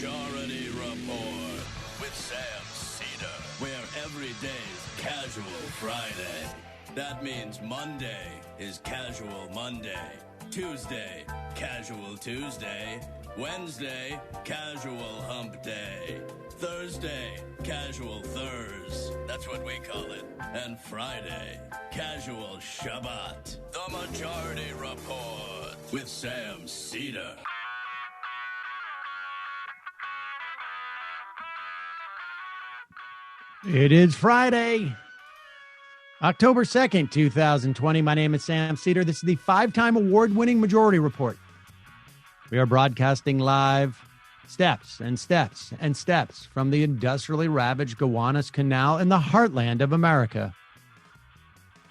Majority Report with Sam Cedar, where every day's Casual Friday. That means Monday is Casual Monday, Tuesday, Casual Tuesday, Wednesday, Casual Hump Day, Thursday, Casual Thurs, that's what we call it, and Friday, Casual Shabbat. The Majority Report with Sam Cedar. It is Friday, October 2nd, 2020. My name is Sam Cedar. This is the 5-time award-winning Majority Report. We are broadcasting live steps and steps and steps from the industrially ravaged Gowanus Canal in the heartland of America,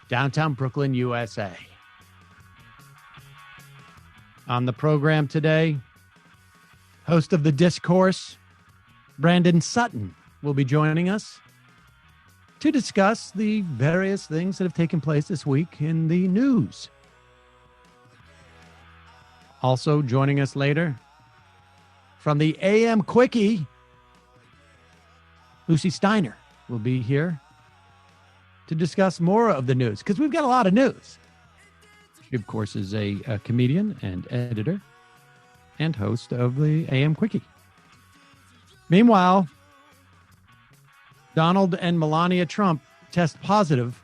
downtown Brooklyn, USA. On the program today, host of the Discourse, Brandon Sutton, will be joining us to discuss the various things that have taken place this week in the news. Also joining us later from the AM Quickie, Lucie Steiner will be here to discuss more of the news, because we've got a lot of news. She, of course, is a comedian and editor and host of the AM Quickie. Meanwhile, Donald and Melania Trump test positive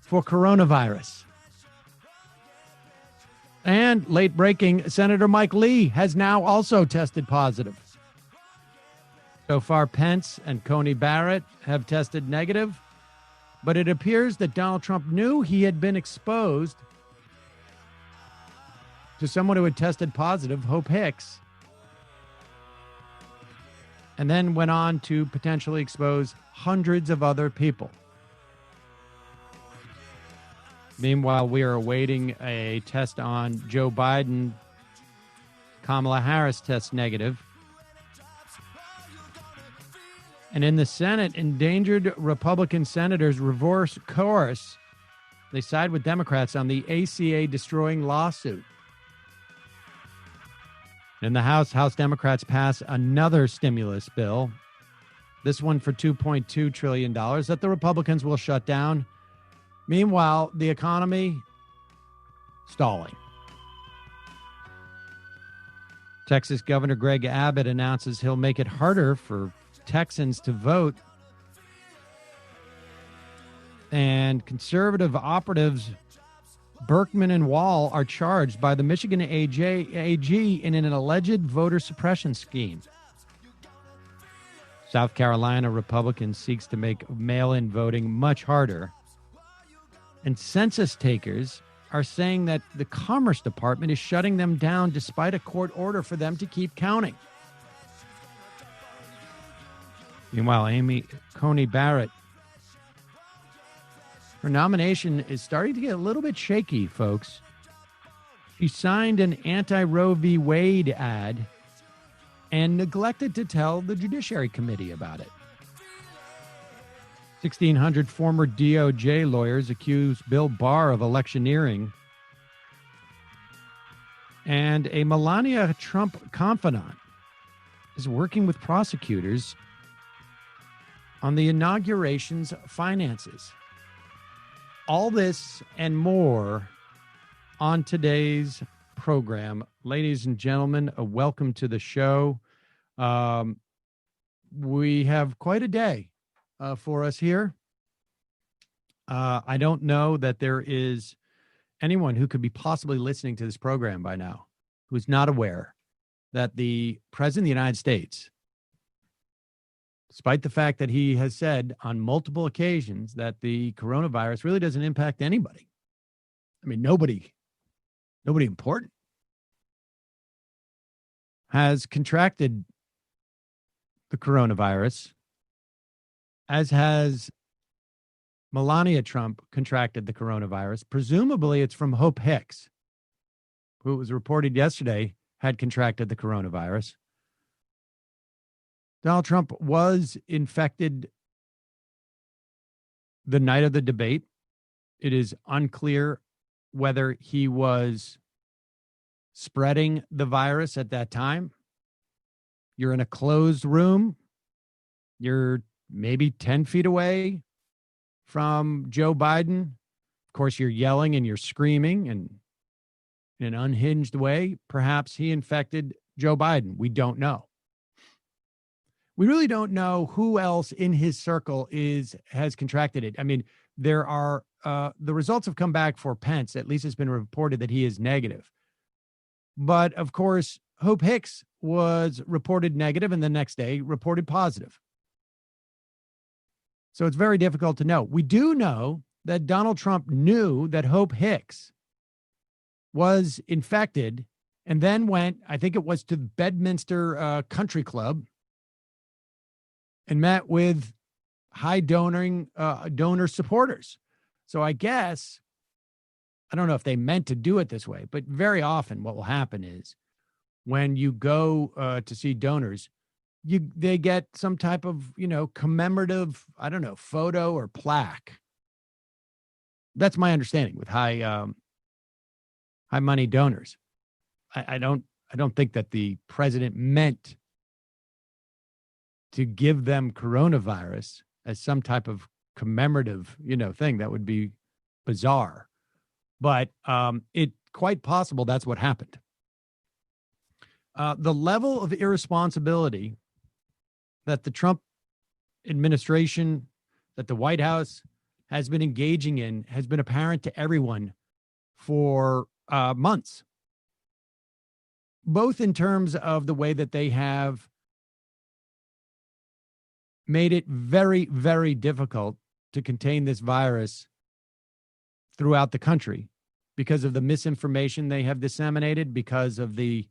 for coronavirus. And late breaking, Senator Mike Lee has now also tested positive. So far, Pence and Coney Barrett have tested negative, but it appears that Donald Trump knew he had been exposed to someone who had tested positive, Hope Hicks, and then went on to potentially expose hundreds of other people. Meanwhile, we are awaiting a test on Joe Biden. Kamala Harris tests negative. And in the Senate, endangered Republican senators reverse course. They side with Democrats on the ACA destroying lawsuit. In the House Democrats pass another stimulus bill, this one for $2.2 trillion that the Republicans will shut down. Meanwhile, the economy stalling. Texas Governor Greg Abbott announces he'll make it harder for Texans to vote. And conservative operatives Berkman and Wall are charged by the Michigan AG in an alleged voter suppression scheme. South Carolina Republican seeks to make mail-in voting much harder. And census takers are saying that the Commerce Department is shutting them down despite a court order for them to keep counting. Meanwhile, Coney Barrett, her nomination is starting to get a little bit shaky, folks. She signed an anti-Roe v. Wade ad and neglected to tell the Judiciary Committee about it. 1,600 former DOJ lawyers accuse Bill Barr of electioneering. And a Melania Trump confidant is working with prosecutors on the inauguration's finances. All this and more on today's program. Ladies and gentlemen, welcome to the show. We have quite a day for us here. I don't know that there is anyone who could be possibly listening to this program by now who is not aware that the President of the United States, despite the fact that he has said on multiple occasions that the coronavirus really doesn't impact anybody. I mean, nobody important has contracted the coronavirus, as has Melania Trump contracted the coronavirus. Presumably it's from Hope Hicks, who it was reported yesterday had contracted the coronavirus. Donald Trump was infected the night of the debate. It is unclear whether he was spreading the virus at that time. You're in a closed room. You're maybe 10 feet away from Joe Biden. Of course, you're yelling and you're screaming, and in an unhinged way, perhaps he infected Joe Biden. We don't know. We really don't know who else in his circle has contracted it. I mean, there are the results have come back for Pence. At least it's been reported that he is negative. But of course, Hope Hicks was reported negative and the next day reported positive. So it's very difficult to know. We do know that Donald Trump knew that Hope Hicks was infected and then went, I think it was to Bedminster Country Club, and met with high donor supporters. So I guess, I don't know if they meant to do it this way, but very often what will happen is when you go to see donors, they get some type of, commemorative, I don't know, photo or plaque. That's my understanding with high money donors. I don't think that the president meant to give them coronavirus as some type of commemorative, thing. That would be bizarre. But it's quite possible that's what happened. The level of irresponsibility that the Trump administration, that the White House has been engaging in has been apparent to everyone for months, both in terms of the way that they have made it very, very difficult to contain this virus throughout the country because of the misinformation they have disseminated, because of the,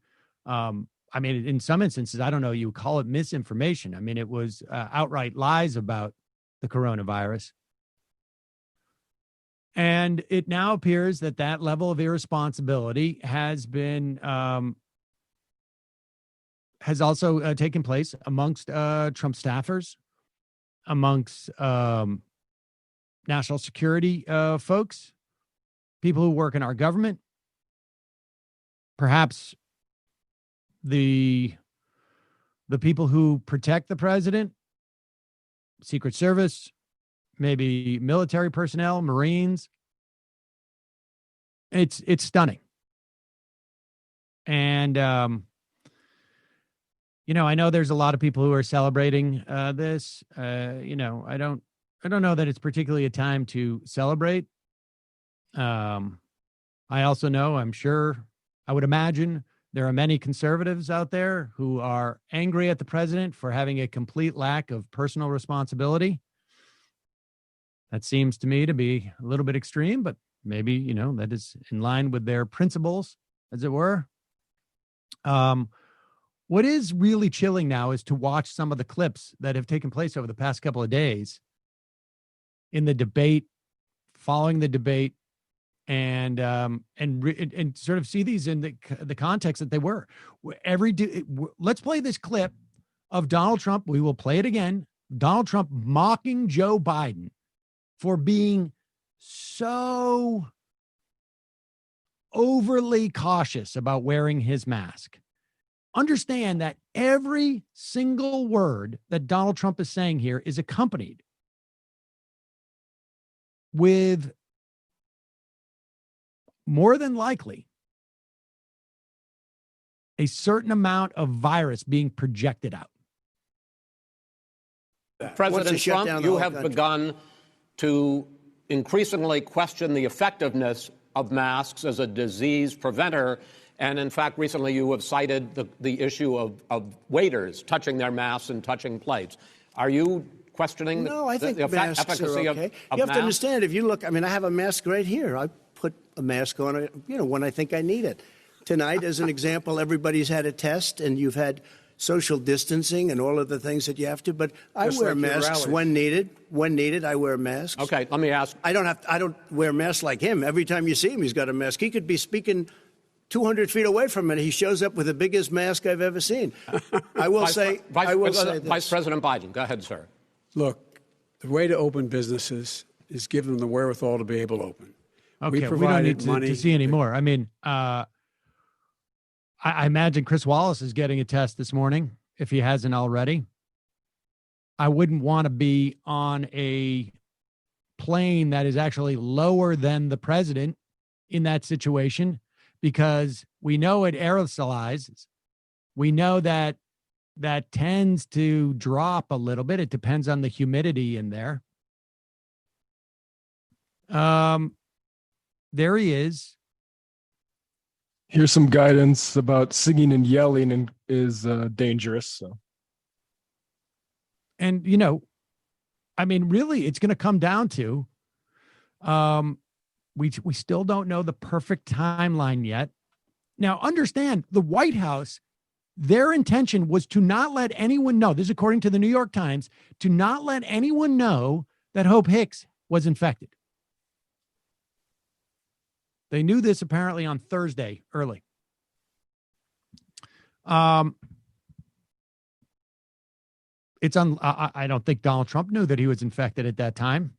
in some instances, I don't know, you call it misinformation. I mean, it was outright lies about the coronavirus. And it now appears that that level of irresponsibility has been, has also taken place amongst Trump staffers, amongst national security folks, people who work in our government, perhaps the people who protect the president, Secret Service, maybe military personnel, Marines. It's stunning. And I know there's a lot of people who are celebrating this. I don't know that it's particularly a time to celebrate. I also know, I would imagine there are many conservatives out there who are angry at the president for having a complete lack of personal responsibility. That seems to me to be a little bit extreme, but maybe, that is in line with their principles, as it were. What is really chilling now is to watch some of the clips that have taken place over the past couple of days in the debate, following the debate, and sort of see these in the context that they were. Let's play this clip of Donald Trump. We will play it again. Donald Trump mocking Joe Biden for being so overly cautious about wearing his mask. Understand that every single word that Donald Trump is saying here is accompanied with, more than likely, a certain amount of virus being projected out. President Trump, you have begun to increasingly question the effectiveness of masks as a disease preventer. And in fact, recently you have cited the issue of waiters touching their masks and touching plates. Are you questioning No, I think the masks efficacy are okay. of You have masks? to understand, if you look, I have a mask right here. I put a mask on, when I think I need it. Tonight, as an example, everybody's had a test, and you've had social distancing and all of the things that you have to. But I wear masks when needed. When needed, I wear masks. Okay, let me ask. I don't wear masks like him. Every time you see him, he's got a mask. He could be speaking 200 feet away from it. He shows up with the biggest mask I've ever seen. I will say this. Vice President Biden, go ahead, sir. Look, the way to open businesses is give them the wherewithal to be able to open. Okay, we don't need to see any more. I imagine Chris Wallace is getting a test this morning. if he hasn't already. I wouldn't want to be on a plane that is actually lower than the president in that situation, because we know it aerosolizes. We know that tends to drop a little bit. It depends on the humidity in there. There he is. Here's some guidance about singing and yelling and is dangerous. So. And, I mean, really, it's going to come down to, we still don't know the perfect timeline yet. Now, understand, the White House, their intention was to not let anyone know, this is according to the New York Times, to not let anyone know that Hope Hicks was infected. They knew this apparently on Thursday early. I don't think Donald Trump knew that he was infected at that time.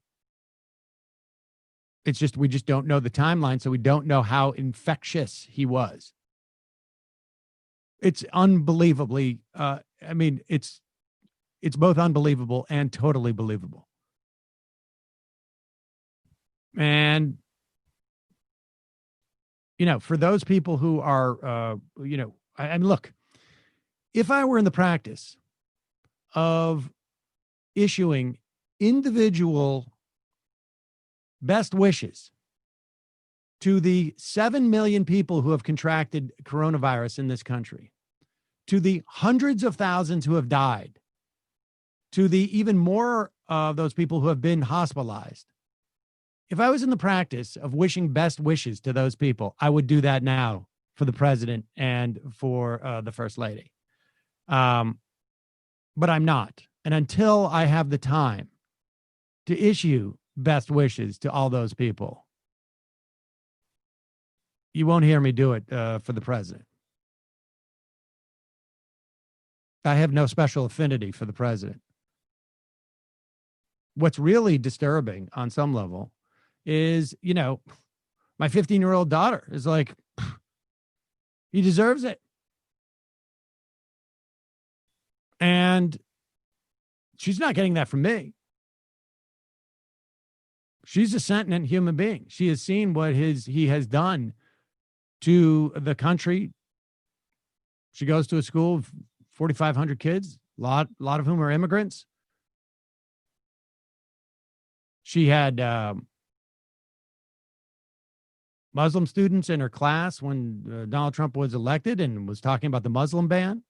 It's just, we just don't know the timeline, so we don't know how infectious he was. It's unbelievably, it's both unbelievable and totally believable. And, for those people who are, look, if I were in the practice of issuing individual best wishes to the 7 million people who have contracted coronavirus in this country, to the hundreds of thousands who have died, to the even more of those people who have been hospitalized, if I was in the practice of wishing best wishes to those people, I would do that now for the president and for the first lady. But I'm not. And until I have the time to issue best wishes to all those people, you won't hear me do it for the president. I have no special affinity for the president. What's really disturbing on some level is, my 15-year-old daughter is like, he deserves it. And she's not getting that from me. She's a sentient human being. She has seen what he has done to the country. She goes to a school of 4,500 kids, a lot of whom are immigrants. She had Muslim students in her class when Donald Trump was elected and was talking about the Muslim ban.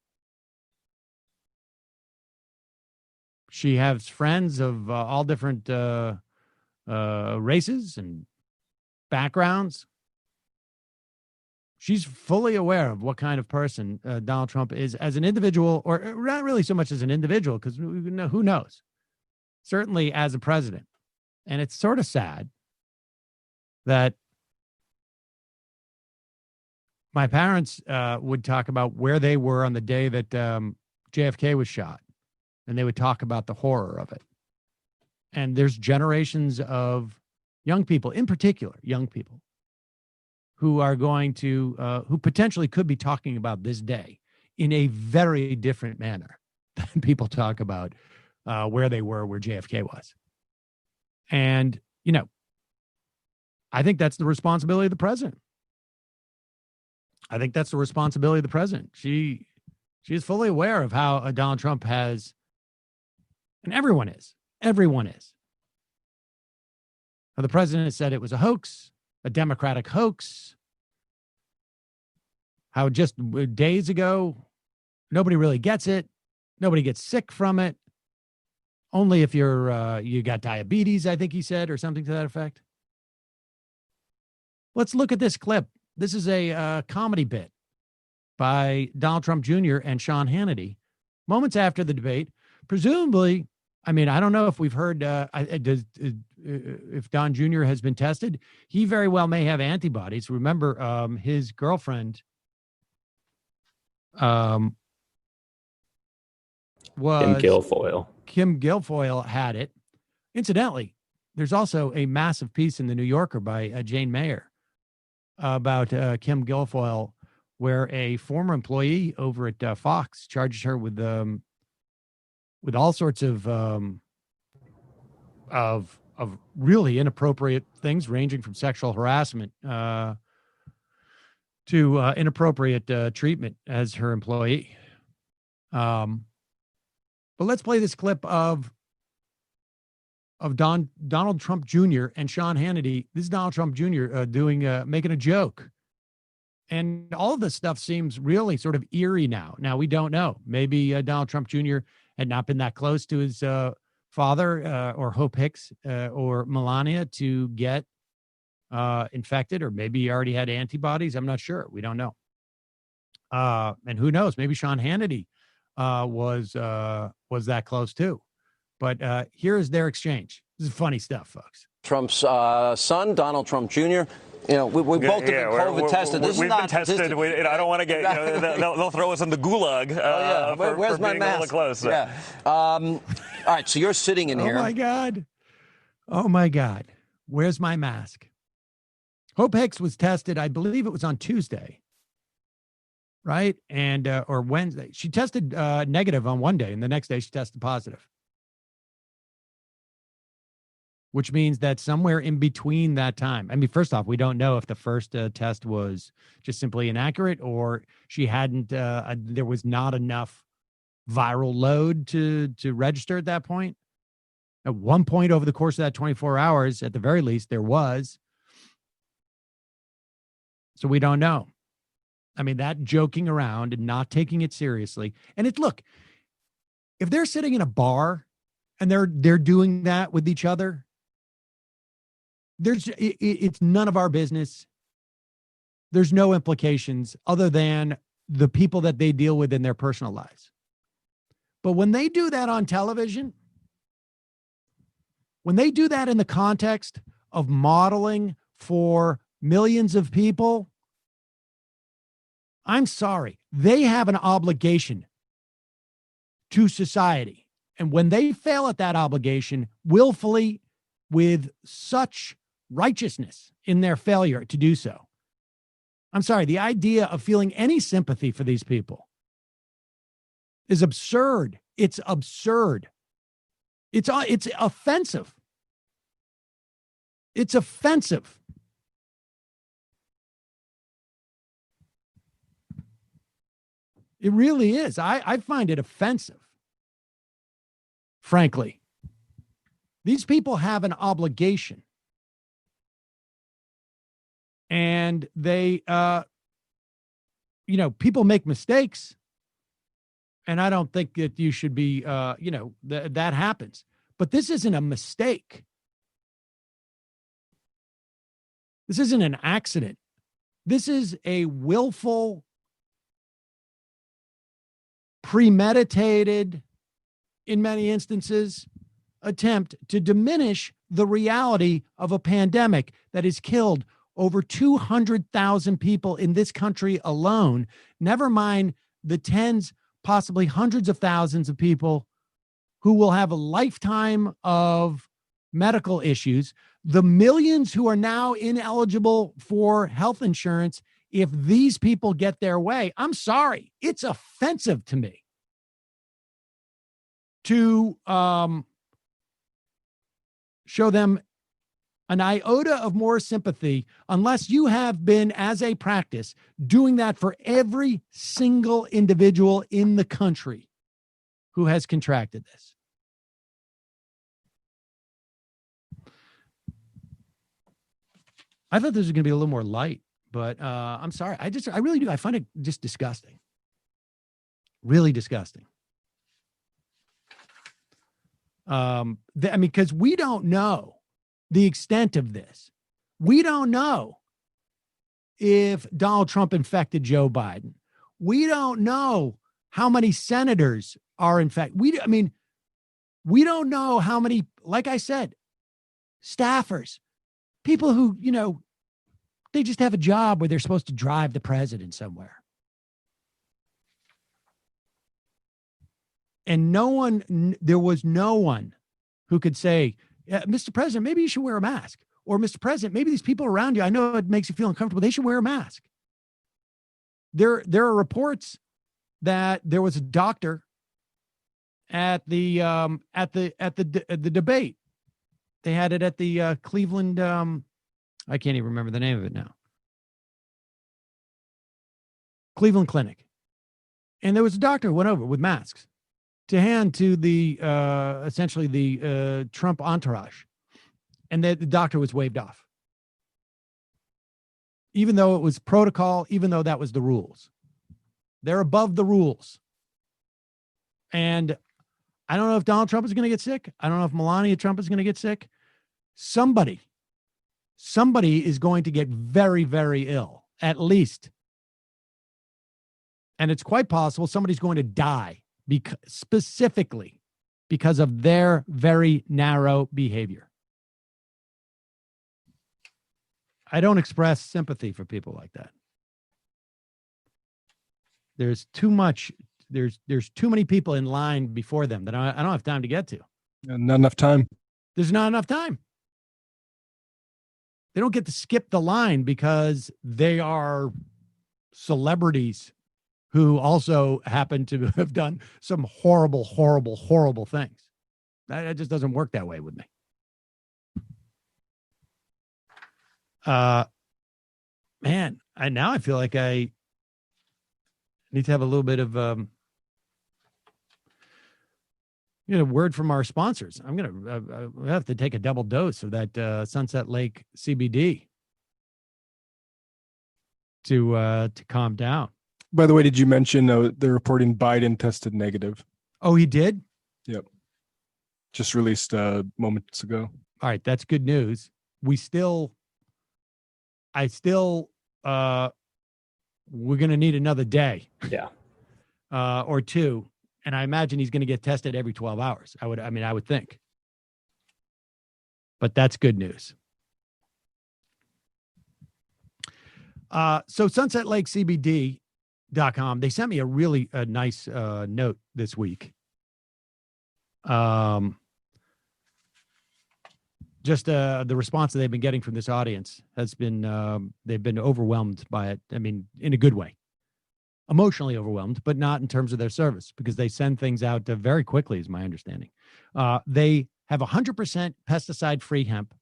She has friends of all different races and backgrounds. She's fully aware of what kind of person Donald Trump is as an individual, or not really so much as an individual, because who knows? Certainly as a president. And it's sort of sad that my parents would talk about where they were on the day that JFK was shot. And they would talk about the horror of it. And there's generations of young people, in particular, young people, who are going to, who potentially could be talking about this day in a very different manner than people talk about where they were, where JFK was. And, I think that's the responsibility of the president. I think that's the responsibility of the president. She is fully aware of how Donald Trump has, and everyone is. Now, the president said it was a hoax, a Democratic hoax. How just days ago, nobody really gets it. Nobody gets sick from it. Only if you got diabetes, I think he said, or something to that effect. Let's look at this clip. This is a comedy bit by Donald Trump Jr. and Sean Hannity moments after the debate. Presumably, I don't know if we've heard if Don Jr. has been tested. He very well may have antibodies. Remember, his girlfriend was Kim Guilfoyle had it. Incidentally, there's also a massive piece in the New Yorker by Jane Mayer about Kim Guilfoyle where a former employee over at Fox charges her with all sorts of really inappropriate things, ranging from sexual harassment to inappropriate treatment as her employee. But let's play this clip of Donald Trump Jr. and Sean Hannity. This is Donald Trump Jr. Making a joke. And all of this stuff seems really sort of eerie now. Now, we don't know. Maybe Donald Trump Jr. had not been that close to his father or Hope Hicks or Melania to get infected, or maybe he already had antibodies. I'm not sure. We don't know. And who knows? Maybe Sean Hannity was that close too. But here's their exchange. This is funny stuff, folks. Trump's son, Donald Trump Jr., we both have been COVID tested. We've been tested. I don't want to get, they'll throw us in the gulag. Where's my mask? Close. Yeah. All right, so you're sitting in here. Oh, my God. Where's my mask? Hope Hicks was tested, I believe it was on Tuesday, right? And or Wednesday. She tested negative on one day, and the next day she tested positive. Which means that somewhere in between that time, I mean, first off, we don't know if the first test was just simply inaccurate, or she hadn't, there was not enough viral load to register at that point. At one point over the course of that 24 hours, at the very least, there was. So we don't know. I mean, that joking around and not taking it seriously. And look, if they're sitting in a bar and they're doing that with each other, it's none of our business. There's no implications other than the people that they deal with in their personal lives. But when they do that on television, when they do that in the context of modeling for millions of people, I'm sorry, they have an obligation to society. And when they fail at that obligation willfully, with such righteousness in their failure to do so, I'm sorry, the idea of feeling any sympathy for these people is absurd. It's absurd. It's offensive. It's offensive. It really is. I find it offensive, frankly. These people have an obligation. And they, people make mistakes. And I don't think that you should be, that happens. But this isn't a mistake. This isn't an accident. This is a willful, premeditated, in many instances, attempt to diminish the reality of a pandemic that has killed over 200,000 people in this country alone, never mind the tens, possibly hundreds of thousands of people who will have a lifetime of medical issues, the millions who are now ineligible for health insurance if these people get their way. I'm sorry, it's offensive to me to show them an iota of more sympathy unless you have been, as a practice, doing that for every single individual in the country who has contracted this. I thought this was going to be a little more light, but I'm sorry. I really do. I find it just disgusting. Really disgusting. Because we don't know the extent of this. We don't know if Donald Trump infected Joe Biden. We don't know how many senators are infected. We don't know how many, like I said, staffers, people who, they just have a job where they're supposed to drive the president somewhere. And there was no one who could say, Mr. President, maybe you should wear a mask. Or Mr. President, maybe these people around you, I know it makes you feel uncomfortable, they should wear a mask. There are reports that there was a doctor at the debate. They had it at the Cleveland. I can't even remember the name of it now. Cleveland Clinic, and there was a doctor who went over with masks to hand to the essentially the Trump entourage, and the doctor was waved off, even though it was protocol, even though that was the rules. They're above the rules. And I don't know if Donald Trump is going to get sick. I don't know if Melania Trump is going to get sick. Somebody is going to get very, very ill, at least. And it's quite possible somebody's going to die specifically because of their very narrow behavior. I don't express sympathy for people like that. There's too much. There's too many people in line before them that I don't have time to get to. Not enough time. There's not enough time. They don't get to skip the line because they are celebrities who also happen to have done some horrible, horrible, horrible things. That just doesn't work that way with me. Man, I feel like I need to have a little bit of word from our sponsors. I'm gonna have to take a double dose of that Sunset Lake CBD to calm down. By the way, did you mention they're reporting Biden tested negative? Oh, he did? Yep. Just released moments ago. All right, that's good news. We're going to need another day. Yeah. Or two. And I imagine he's going to get tested every 12 hours. I would think. But that's good news. So Sunset Lake CBD.com, they sent me a really nice note this week. Just the response that they've been getting from this audience has been, they've been overwhelmed by it. I mean, in a good way, emotionally overwhelmed, but not in terms of their service, because they send things out very quickly, is my understanding. They have 100% pesticide-free hemp.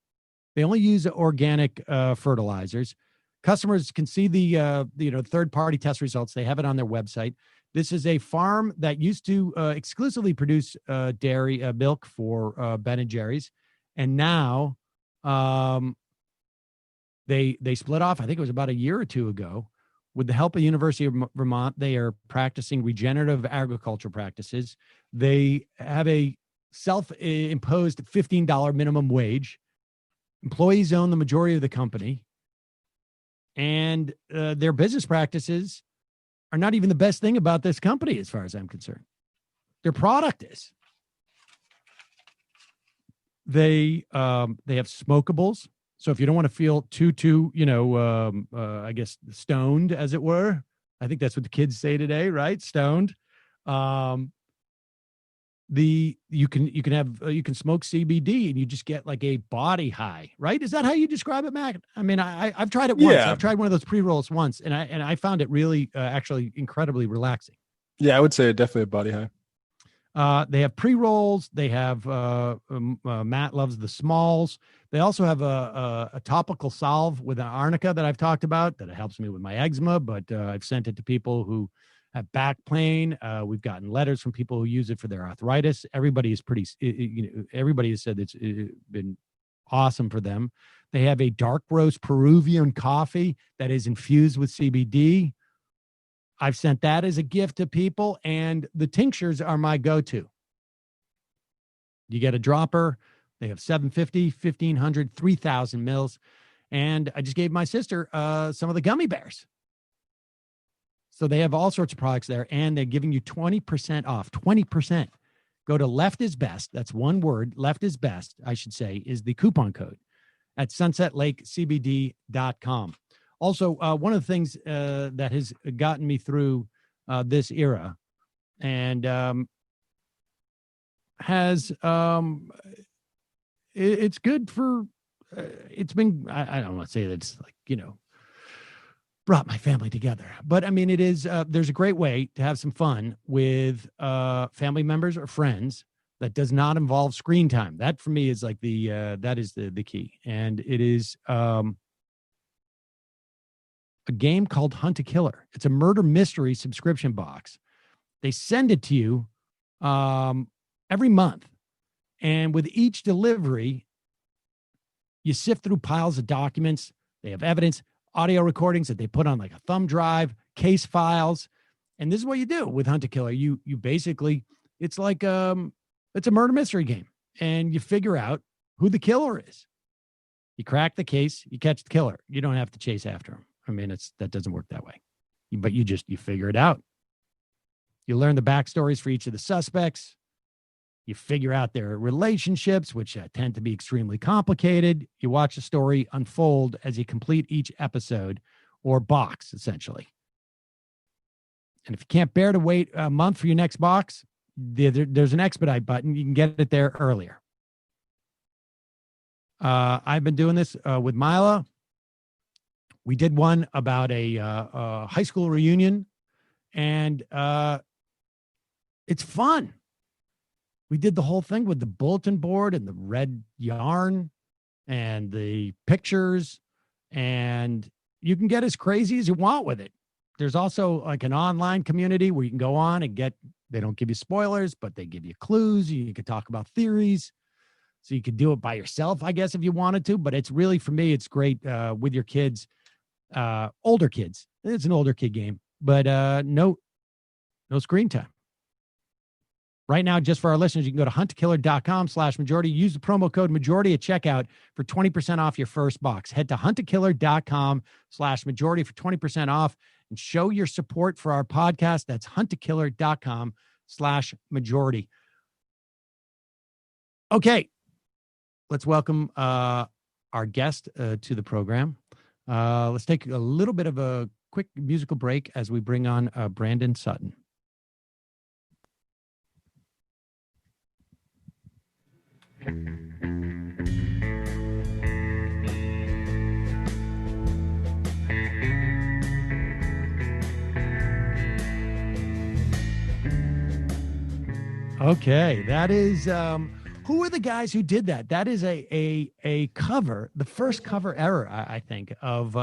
They only use organic fertilizers. Customers can see the third-party test results. They have it on their website. This is a farm that used to exclusively produce dairy milk for Ben & Jerry's. And now they split off, I think it was about a year or two ago. With the help of University of Vermont, they are practicing regenerative agriculture practices. They have a self-imposed $15 minimum wage. Employees own the majority of the company. And their business practices are not even the best thing about this company, as far as I'm concerned. Their product is. They have smokables. So if you don't want to feel too, I guess stoned, as it were, I think that's what the kids say today, right? Stoned. You can smoke CBD and you just get like a body high, right? Is that how you describe it, Mac? I mean, I've tried it once. Yeah. I've tried one of those pre-rolls once, and I found it really actually incredibly relaxing. Yeah, I would say definitely a body high. They have pre-rolls. They have Matt loves the smalls. They also have a topical salve with an arnica that I've talked about that helps me with my eczema, but I've sent it to people who have back pain. We've gotten letters from people who use it for their arthritis. Everybody is everybody has said it's been awesome for them. They have a dark roast Peruvian coffee that is infused with CBD. I've sent that as a gift to people, and the tinctures are my go-to. You get a dropper. They have 750, 1,500, 3,000 mils. And I just gave my sister some of the gummy bears. So they have all sorts of products there, and they're giving you 20% off, 20%. Go to Left is Best. That's one word. Left is Best, I should say, is the coupon code at sunsetlakecbd.com. Also, one of the things that has gotten me through this era and it's good for, it's been, I don't want to say that it's like, brought my family together. But I mean, it is, there's a great way to have some fun with family members or friends that does not involve screen time. That for me is like that is the key. And it is a game called Hunt a Killer. It's a murder mystery subscription box. They send it to you every month. And with each delivery, you sift through piles of documents. They have evidence, audio recordings that they put on like a thumb drive, case files. And this is what you do with Hunt a Killer. You basically, it's like, it's a murder mystery game. And you figure out who the killer is. You crack the case, you catch the killer. You don't have to chase after him. I mean, that doesn't work that way. But you figure it out. You learn the backstories for each of the suspects. You figure out their relationships, which tend to be extremely complicated. You watch the story unfold as you complete each episode or box, essentially. And if you can't bear to wait a month for your next box, there's an expedite button. You can get it there earlier. I've been doing this with Mila. We did one about a high school reunion, and it's fun. We did the whole thing with the bulletin board and the red yarn and the pictures, and you can get as crazy as you want with it. There's also like an online community where you can go on and they don't give you spoilers, but they give you clues. You can talk about theories. So you could do it by yourself, I guess, if you wanted to, but it's really, for me, it's great with your kids, older kids. It's an older kid game, but no screen time. Right now, just for our listeners, you can go to huntakiller.com/majority. Use the promo code majority at checkout for 20% off your first box. Head to huntakiller.com/majority for 20% off and show your support for our podcast. That's huntakiller.com/majority. Okay. Let's welcome our guest to the program. Let's take a little bit of a quick musical break as we bring on Brandon Sutton. Okay, that is who are the guys who did that? That is a cover, the first cover ever, I think, of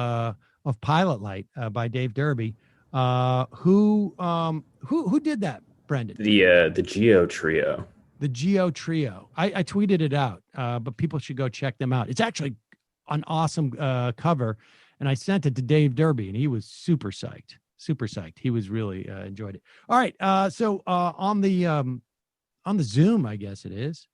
Pilot Light by Dave Derby. Who did that, Brendan? The Geo Trio. The Geo Trio. I tweeted it out, but people should go check them out. It's actually an awesome cover, and I sent it to Dave Derby, and he was super psyched. He was really enjoyed it. All right, so on the Zoom, I guess it is,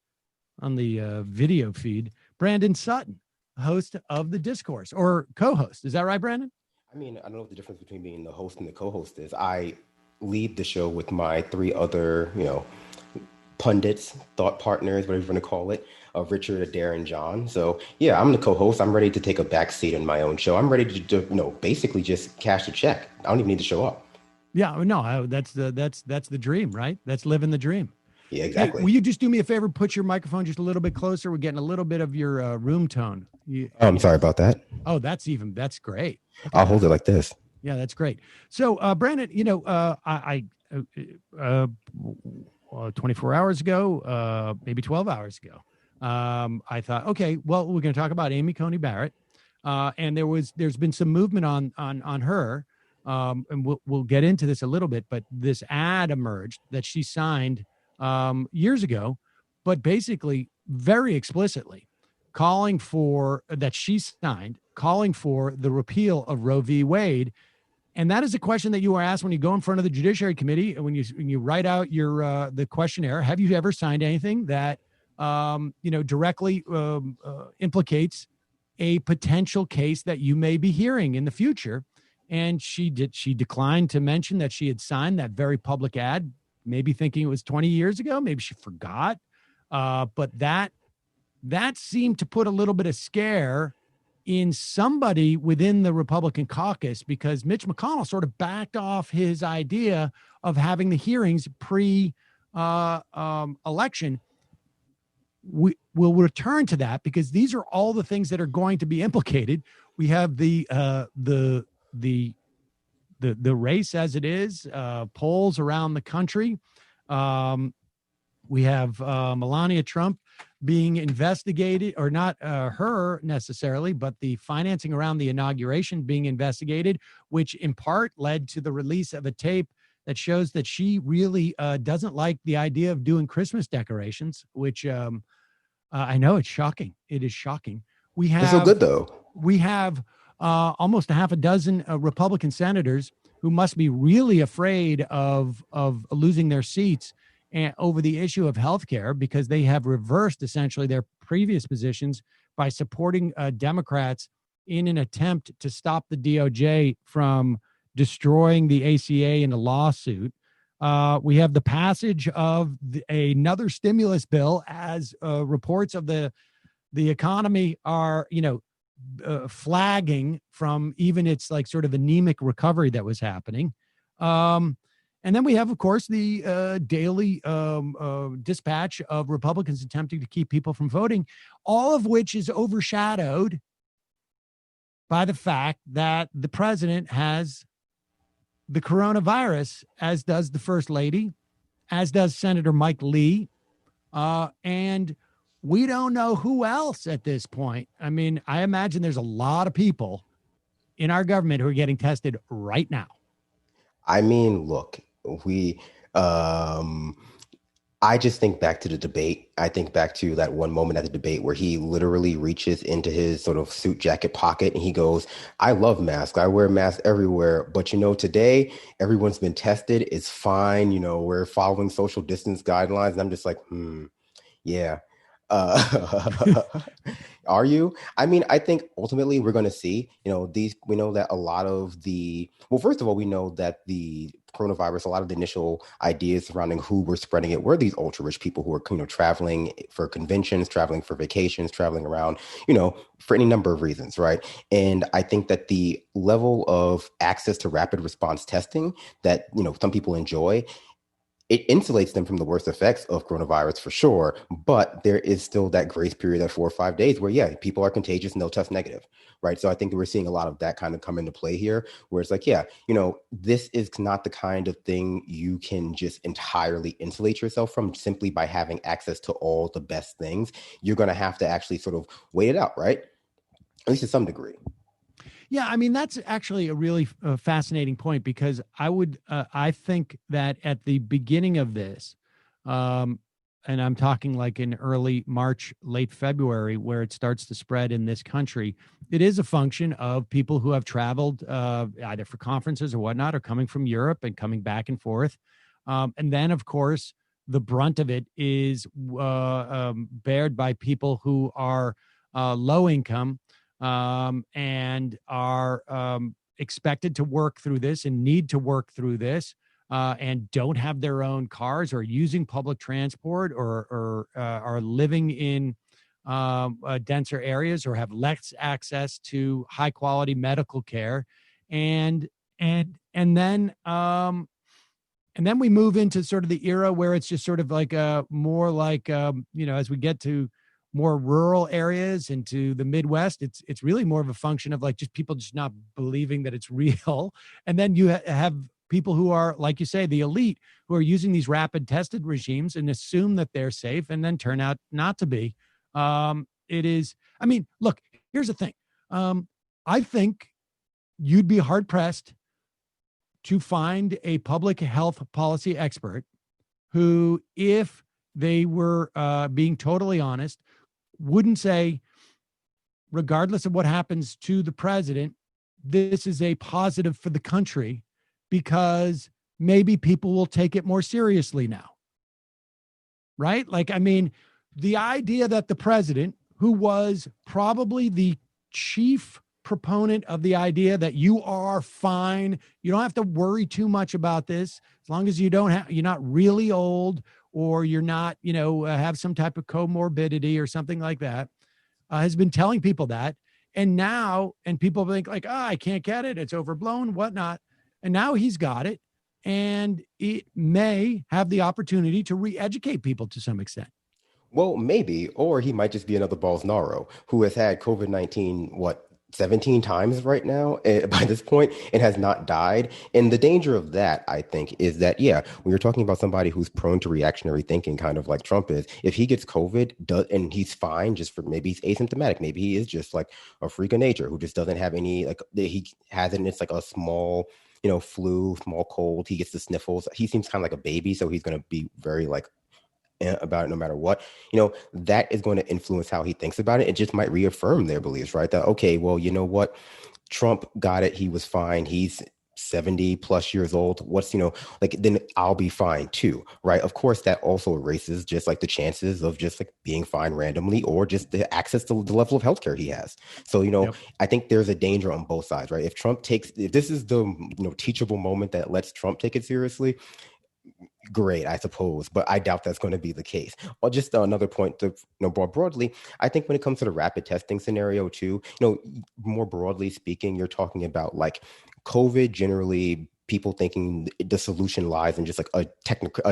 on the video feed, Brandon Sutton, host of the Discourse, or co-host. Is that right, Brandon? I mean, I don't know what the difference between being the host and the co-host is. I lead the show with my three other, pundits, thought partners, whatever you want to call it, Richard, Adair, and John. So yeah, I'm the co-host. I'm ready to take a back seat in my own show. I'm ready to basically just cash a check. I don't even need to show up. Yeah, no, that's the dream, right? That's living the dream. Yeah, exactly. Hey, will you just do me a favor? Put your microphone just a little bit closer. We're getting a little bit of your room tone. I'm sorry about that. Oh, that's great. I'll hold it like this. Yeah, that's great. So, Brandon, 24 hours ago, maybe 12 hours ago, I thought, okay, well, we're going to talk about Amy Coney Barrett. And there's been some movement on her. And we'll get into this a little bit, but this ad emerged that she signed years ago, but basically very explicitly calling for the repeal of Roe v. Wade. And that is a question that you are asked when you go in front of the Judiciary Committee and when you write out your the questionnaire. Have you ever signed anything that directly implicates a potential case that you may be hearing in the future? And she declined to mention that she had signed that very public ad, maybe thinking it was 20 years ago. Maybe she forgot. But that seemed to put a little bit of scare in somebody within the Republican caucus, because Mitch McConnell sort of backed off his idea of having the hearings pre-election. We will return to that because these are all the things that are going to be implicated. We have the the race as it is, polls around the country. We have Melania Trump being investigated, or not her necessarily, but the financing around the inauguration being investigated, which in part led to the release of a tape that shows that she really doesn't like the idea of doing Christmas decorations, which I know it's shocking. It is shocking. It's so good, though. We have almost a half a dozen Republican senators who must be really afraid of losing their seats and over the issue of healthcare, because they have reversed essentially their previous positions by supporting Democrats in an attempt to stop the DOJ from destroying the ACA in a lawsuit. We have the passage of another stimulus bill as reports of the economy are, flagging from even its like sort of anemic recovery that was happening. And then we have, of course, the daily dispatch of Republicans attempting to keep people from voting, all of which is overshadowed by the fact that the president has the coronavirus, as does the First Lady, as does Senator Mike Lee. And we don't know who else at this point. I mean, I imagine there's a lot of people in our government who are getting tested right now. I mean, look, I just think back to the debate. I think back to that one moment at the debate where he literally reaches into his sort of suit jacket pocket and he goes, I love masks. I wear masks everywhere. But, today everyone's been tested. It's fine. We're following social distance guidelines. And I'm just like, yeah. Are you? I mean, I think ultimately we're going to see, we know that a lot of first of all, we know that the coronavirus, a lot of the initial ideas surrounding who were spreading it were these ultra rich people who are, traveling for conventions, traveling for vacations, traveling around, for any number of reasons. Right. And I think that the level of access to rapid response testing that, some people enjoy, it insulates them from the worst effects of coronavirus for sure, but there is still that grace period of 4 or 5 days where, people are contagious and they'll test negative, right? So I think that we're seeing a lot of that kind of come into play here, where it's like, this is not the kind of thing you can just entirely insulate yourself from simply by having access to all the best things. You're going to have to actually sort of wait it out, right? At least to some degree. Yeah, I mean, that's actually a really fascinating point, because I think that at the beginning of this, and I'm talking like in early March, late February, where it starts to spread in this country, it is a function of people who have traveled either for conferences or whatnot, or coming from Europe and coming back and forth. And then, of course, the brunt of it is bared by people who are low income, and are expected to work through this and need to work through this, and don't have their own cars, or using public transport, or are living in denser areas, or have less access to high quality medical care. And then we move into sort of the era where it's just sort of like more like, as we get to more rural areas into the Midwest, it's really more of a function of like just people just not believing that it's real. And then you have people who are, like you say, the elite, who are using these rapid tested regimes and assume that they're safe, and then turn out not to be. Look, here's the thing. I think you'd be hard pressed to find a public health policy expert who, if they were being totally honest, wouldn't say, regardless of what happens to the president, this is a positive for the country, because maybe people will take it more seriously now. Right? Like, I mean, the idea that the president, who was probably the chief proponent of the idea that you are fine, you don't have to worry too much about this, as long as you're not really old, or you're not, have some type of comorbidity or something like that, has been telling people that. And now, and people think like, I can't get it, it's overblown, whatnot. And now he's got it, and it may have the opportunity to re-educate people to some extent. Well, maybe, or he might just be another Bolsonaro who has had COVID-19, 17 times right now by this point and has not died. And the danger of that, I think, is that, yeah, when you're talking about somebody who's prone to reactionary thinking, kind of like Trump is, if he gets COVID and he's fine, just for maybe he's asymptomatic, maybe he is just like a freak of nature who just doesn't have any, like he has it and it's like a small, flu, small cold, he gets the sniffles. He seems kind of like a baby. So he's going to be very like about it no matter what, that is going to influence how he thinks about it. It just might reaffirm their beliefs, right? That, okay, well, you know what? Trump got it. He was fine. He's 70 plus years old. What's, then I'll be fine too, right? Of course, that also erases just like the chances of just like being fine randomly or just the access to the level of healthcare he has. So, yep. I think there's a danger on both sides, right? If this is the, teachable moment that lets Trump take it seriously, great, I suppose, but I doubt that's going to be the case. Or just another point to, more broadly, I think when it comes to the rapid testing scenario too, more broadly speaking, you're talking about like COVID generally, people thinking the solution lies in just like a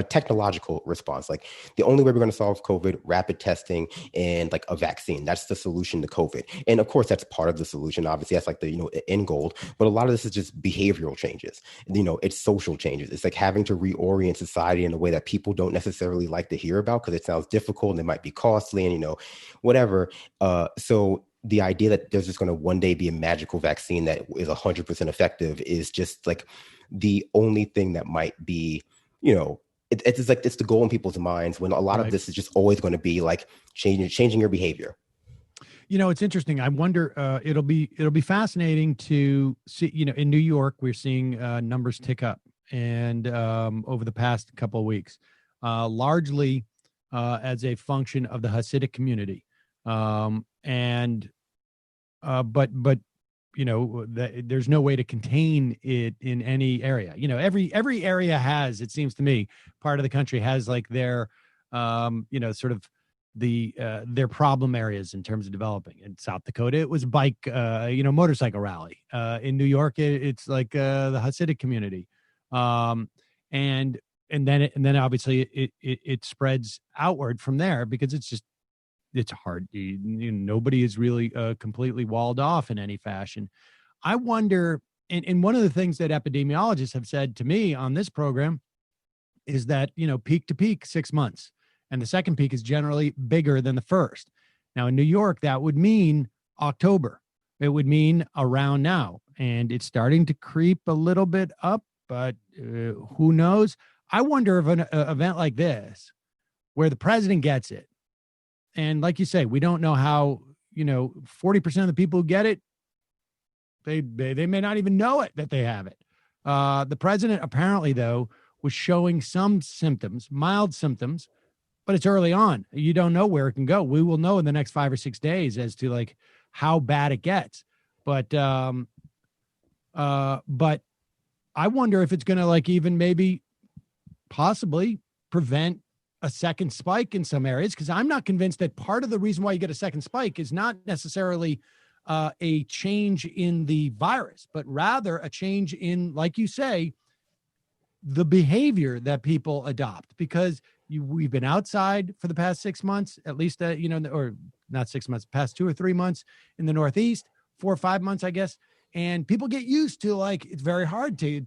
technological response. Like the only way we're going to solve COVID, rapid testing and like a vaccine. That's the solution to COVID. And of course, that's part of the solution. Obviously, that's like the, end goal. But a lot of this is just behavioral changes. It's social changes. It's like having to reorient society in a way that people don't necessarily like to hear about because it sounds difficult and it might be costly and, whatever. So the idea that there's just going to one day be a magical vaccine that is 100% effective is just like the only thing that might be, it's like it's the goal in people's minds when a lot of this is just always going to be like changing your behavior. It's interesting. I wonder. It'll be fascinating to see. In New York, we're seeing numbers tick up, and over the past couple of weeks, largely as a function of the Hasidic community, but there's no way to contain it in any area. Every area has, it seems to me, part of the country has like their, sort of their problem areas in terms of developing. In South Dakota, it was motorcycle rally. In New York, it's like the Hasidic community, and then obviously it spreads outward from there because it's hard. Nobody is really completely walled off in any fashion. I wonder, and one of the things that epidemiologists have said to me on this program is that, peak to peak, 6 months. And the second peak is generally bigger than the first. Now, in New York, that would mean October. It would mean around now. And it's starting to creep a little bit up, but who knows? I wonder if an event like this, where the president gets it, and like you say, we don't know how, 40% of the people who get it, they may not even know it, that they have it. The president apparently, though, was showing some symptoms, mild symptoms, but it's early on. You don't know where it can go. We will know in the next 5 or 6 days as to like how bad it gets. But I wonder if it's going to like even maybe possibly prevent a second spike in some areas, because I'm not convinced that part of the reason why you get a second spike is not necessarily a change in the virus, but rather a change in, like you say, the behavior that people adopt. Because we've been outside for the past 6 months, at least, or not 6 months, past 2 or 3 months in the Northeast, 4 or 5 months, I guess. And people get used to like, it's very hard to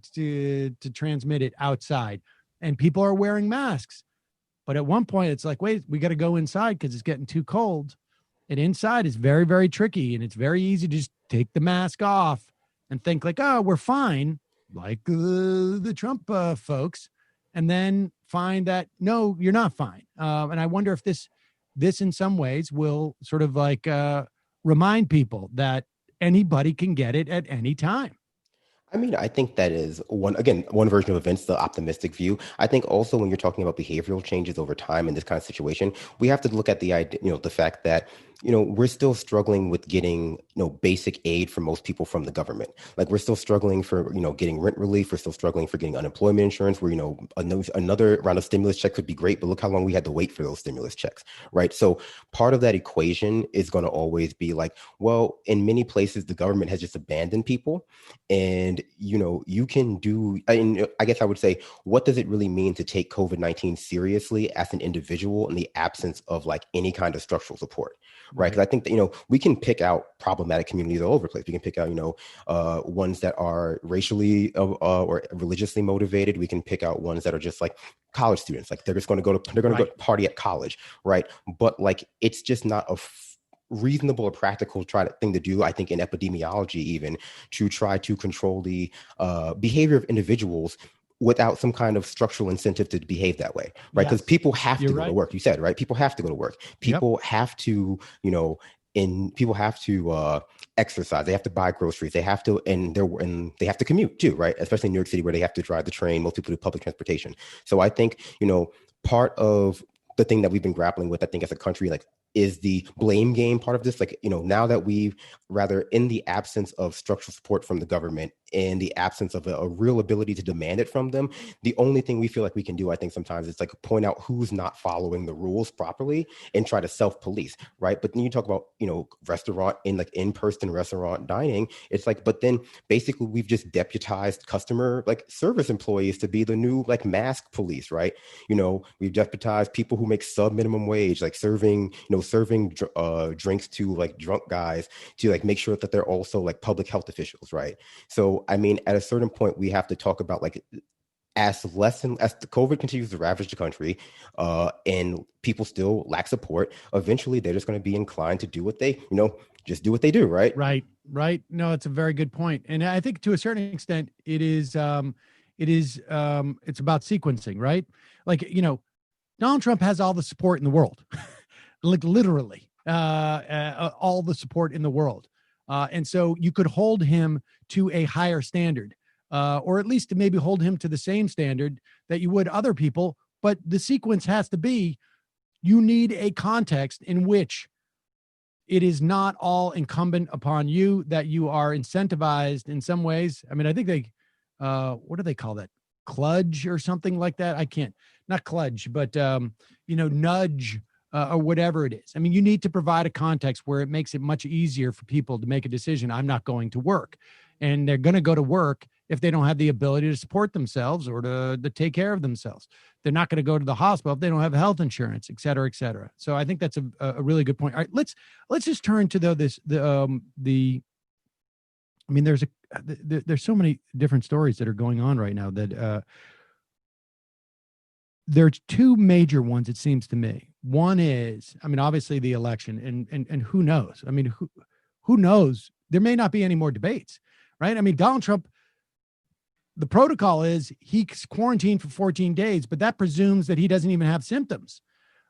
transmit it outside, and people are wearing masks. But at one point, it's like, wait, we got to go inside because it's getting too cold. And inside is very, very tricky. And it's very easy to just take the mask off and think like, oh, we're fine, like the Trump folks, and then find that, no, you're not fine. And I wonder if this in some ways will sort of like remind people that anybody can get it at any time. I mean, I think that is one version of events, the optimistic view. I think also when you're talking about behavioral changes over time in this kind of situation, we have to look at the idea, the fact that, we're still struggling with getting, basic aid for most people from the government. Like we're still struggling for, getting rent relief. We're still struggling for getting unemployment insurance where, another round of stimulus checks would be great, but look how long we had to wait for those stimulus checks, right? So part of that equation is going to always be like, well, in many places, the government has just abandoned people. And, you can do, I guess I would say, what does it really mean to take COVID-19 seriously as an individual in the absence of like any kind of structural support, right? Because I think that, we can pick out problematic communities all over the place. We can pick out, ones that are racially or religiously motivated. We can pick out ones that are just like college students, like they're going to go party at college, right? But like, it's just not a reasonable or practical thing to do, I think, in epidemiology, even to try to control the behavior of individuals without some kind of structural incentive to behave that way, right? Because people have to go to work. You said, right? People have to go to work. People have to, people have to exercise. They have to buy groceries. They have to, and they have to commute too, right? Especially in New York City, where they have to drive the train. Most people do public transportation. So I think, part of the thing that we've been grappling with, I think, as a country, like, is the blame game part of this. Like, now that we've in the absence of structural support from the government, in the absence of a real ability to demand it from them, the only thing we feel like we can do, I think sometimes, is like point out who's not following the rules properly and try to self-police, right? But then you talk about, restaurant, in like in-person restaurant dining, it's like, but then basically we've just deputized customer like service employees to be the new like mask police, right? We've deputized people who make sub-minimum wage, like serving drinks to like drunk guys, to like make sure that they're also like public health officials, right? So I mean, at a certain point, we have to talk about, like, as the COVID continues to ravage the country, and people still lack support, eventually they're just going to be inclined to do what they, just do what they do, right? Right. No, it's a very good point. And I think to a certain extent, it's about sequencing, right? Like, Donald Trump has all the support in the world, like literally all the support in the world. And so you could hold him to a higher standard, or at least to maybe hold him to the same standard that you would other people. But the sequence has to be, you need a context in which it is not all incumbent upon you, that you are incentivized in some ways. I mean, I think what do they call that? Kludge or something like that. Not kludge, but, nudge. Or whatever it is. I mean, you need to provide a context where it makes it much easier for people to make a decision. I'm not going to work. And they're going to go to work if they don't have the ability to support themselves or to take care of themselves. They're not going to go to the hospital if they don't have health insurance, et cetera, et cetera. So I think that's a really good point. All right, let's just turn to there's so many different stories that are going on right now that there's two major ones, it seems to me. One is, I mean, obviously the election, and who knows? I mean, who knows? There may not be any more debates, right? I mean, Donald Trump, the protocol is he's quarantined for 14 days, but that presumes that he doesn't even have symptoms,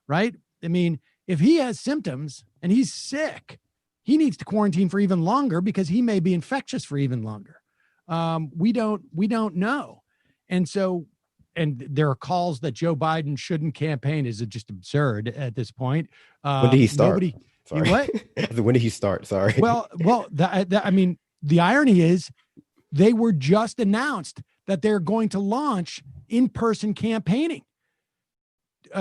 right? I mean, if he has symptoms and he's sick, he needs to quarantine for even longer because he may be infectious for even longer. We don't know. And so, and there are calls that Joe Biden shouldn't campaign. Is just absurd at this point. When did he start? Sorry. What? When did he start? Sorry. Well, I mean, the irony is they were just announced that they're going to launch in-person campaigning.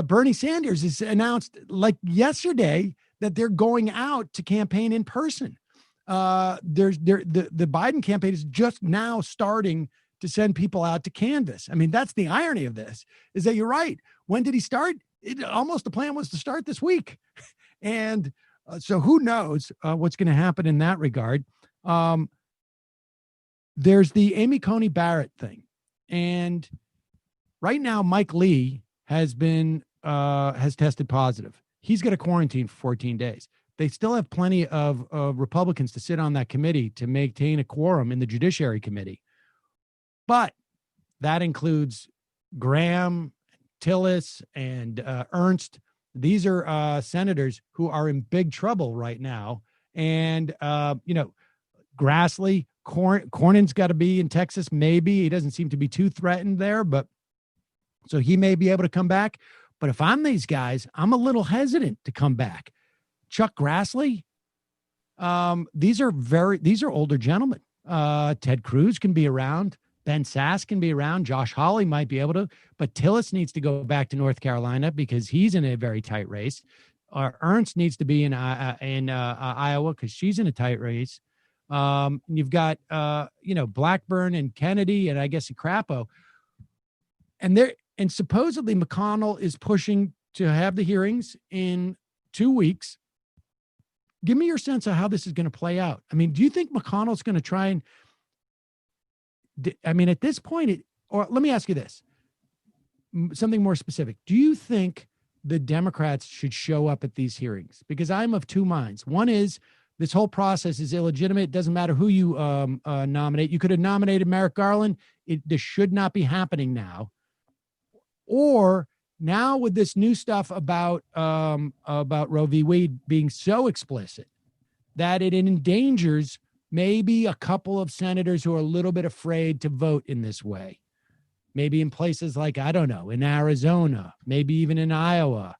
Bernie Sanders has announced like yesterday that they're going out to campaign in person. The Biden campaign is just now starting to send people out to canvass. I mean, that's the irony of this, is that you're right. When did he start? The plan was to start this week. And so who knows what's going to happen in that regard. There's the Amy Coney Barrett thing. And right now, Mike Lee has tested positive. He's got to quarantine for 14 days. They still have plenty of Republicans to sit on that committee to maintain a quorum in the Judiciary Committee. But that includes Graham, Tillis, and Ernst. These are senators who are in big trouble right now. And, Grassley, Cornyn's got to be in Texas. Maybe he doesn't seem to be too threatened there, but so he may be able to come back. But if I'm these guys, I'm a little hesitant to come back. Chuck Grassley, these are older gentlemen. Ted Cruz can be around. Ben Sass can be around. Josh Hawley might be able to, but Tillis needs to go back to North Carolina because he's in a very tight race. Ernst needs to be in Iowa because she's in a tight race. You've got Blackburn and Kennedy and I guess Crapo, and supposedly McConnell is pushing to have the hearings in 2 weeks. give me your sense of how this is going to play out. I mean, do you think McConnell's going to try and, at this point, or let me ask you this, something more specific. Do you think the Democrats should show up at these hearings? Because I'm of two minds. One is this whole process is illegitimate. It doesn't matter who you nominate. You could have nominated Merrick Garland. This should not be happening now. Or now with this new stuff about Roe v. Wade being so explicit that it endangers maybe a couple of senators who are a little bit afraid to vote in this way. Maybe in places like, I don't know, in Arizona, maybe even in Iowa.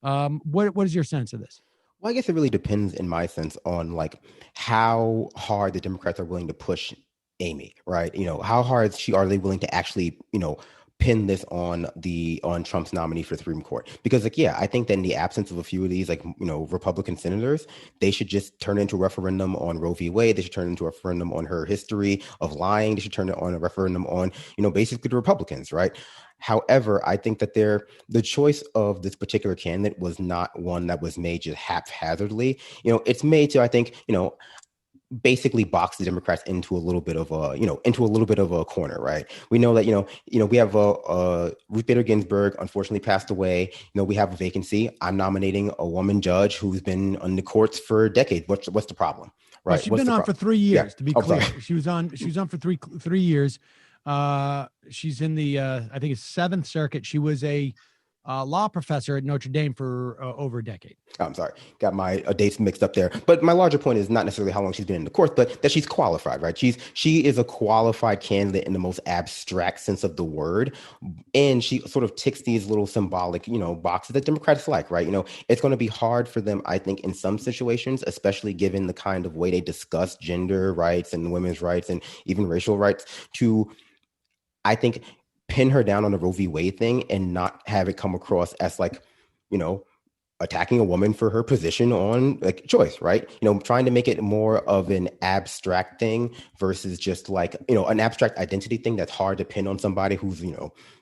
What is your sense of this? Well, I guess it really depends, in my sense, on like how hard the Democrats are willing to push Amy, right? How hard are they willing to actually, pin this on Trump's nominee for the Supreme Court? Because I think that in the absence of a few of these Republican senators, they should just turn into a referendum on Roe v. Wade. They should turn into a referendum on her history of lying. They should turn it on a referendum on basically the Republicans, right? However, I think that the choice of this particular candidate was not one that was made just haphazardly. It's made to, I think, basically box the Democrats into a little bit of a corner, right? We know that we have Ruth Bader Ginsburg unfortunately passed away. We have a vacancy. I'm nominating a woman judge who's been on the courts for decades. What's the problem, right? Well, she's been on for 3 years, to be clear. Sorry. She was on for three years. She's in the I think it's 7th Circuit. She was a law professor at Notre Dame for over a decade. Oh, I'm sorry. Got my dates mixed up there. But my larger point is not necessarily how long she's been in the courts, but that she's qualified, right? She is a qualified candidate in the most abstract sense of the word. And she sort of ticks these little symbolic, boxes that Democrats like, right? It's going to be hard for them, I think, in some situations, especially given the kind of way they discuss gender rights and women's rights and even racial rights, to, I think, pin her down on the Roe v. Wade thing and not have it come across as attacking a woman for her position on choice, right? Trying to make it more of an abstract thing versus just an abstract identity thing that's hard to pin on somebody who's,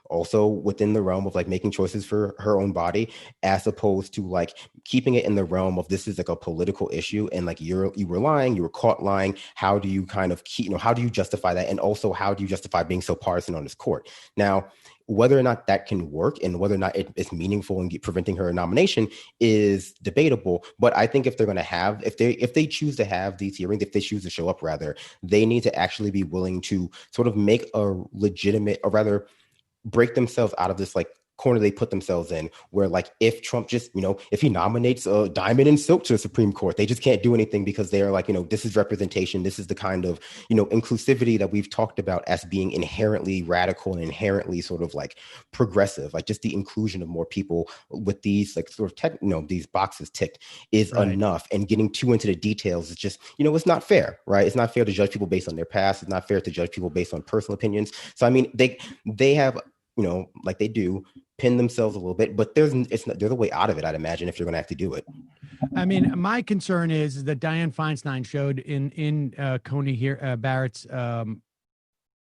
also within the realm of making choices for her own body, as opposed to keeping it in the realm of this is a political issue and you were lying, you were caught lying. How do you kind of how do you justify that? And also, how do you justify being so partisan on this court? Now, whether or not that can work and whether or not it's meaningful in preventing her nomination is debatable. But I think if they're going to have, if they choose to have these hearings, if they choose to show up, rather, they need to actually be willing to sort of make a legitimate, or rather break themselves out of this corner they put themselves in, where if Trump just, if he nominates Diamond and Silk to the Supreme Court, they just can't do anything because they are this is representation. This is the kind of, inclusivity that we've talked about as being inherently radical and inherently sort of progressive, just the inclusion of more people with these sort of these boxes ticked is right. Enough. And getting too into the details is just, it's not fair, right? It's not fair to judge people based on their past. It's not fair to judge people based on personal opinions. So, I mean, they have, they do pin themselves a little bit, but there's a way out of it, I'd imagine, if you're going to have to do it. I mean, my concern is that Dianne Feinstein showed in Coney Barrett's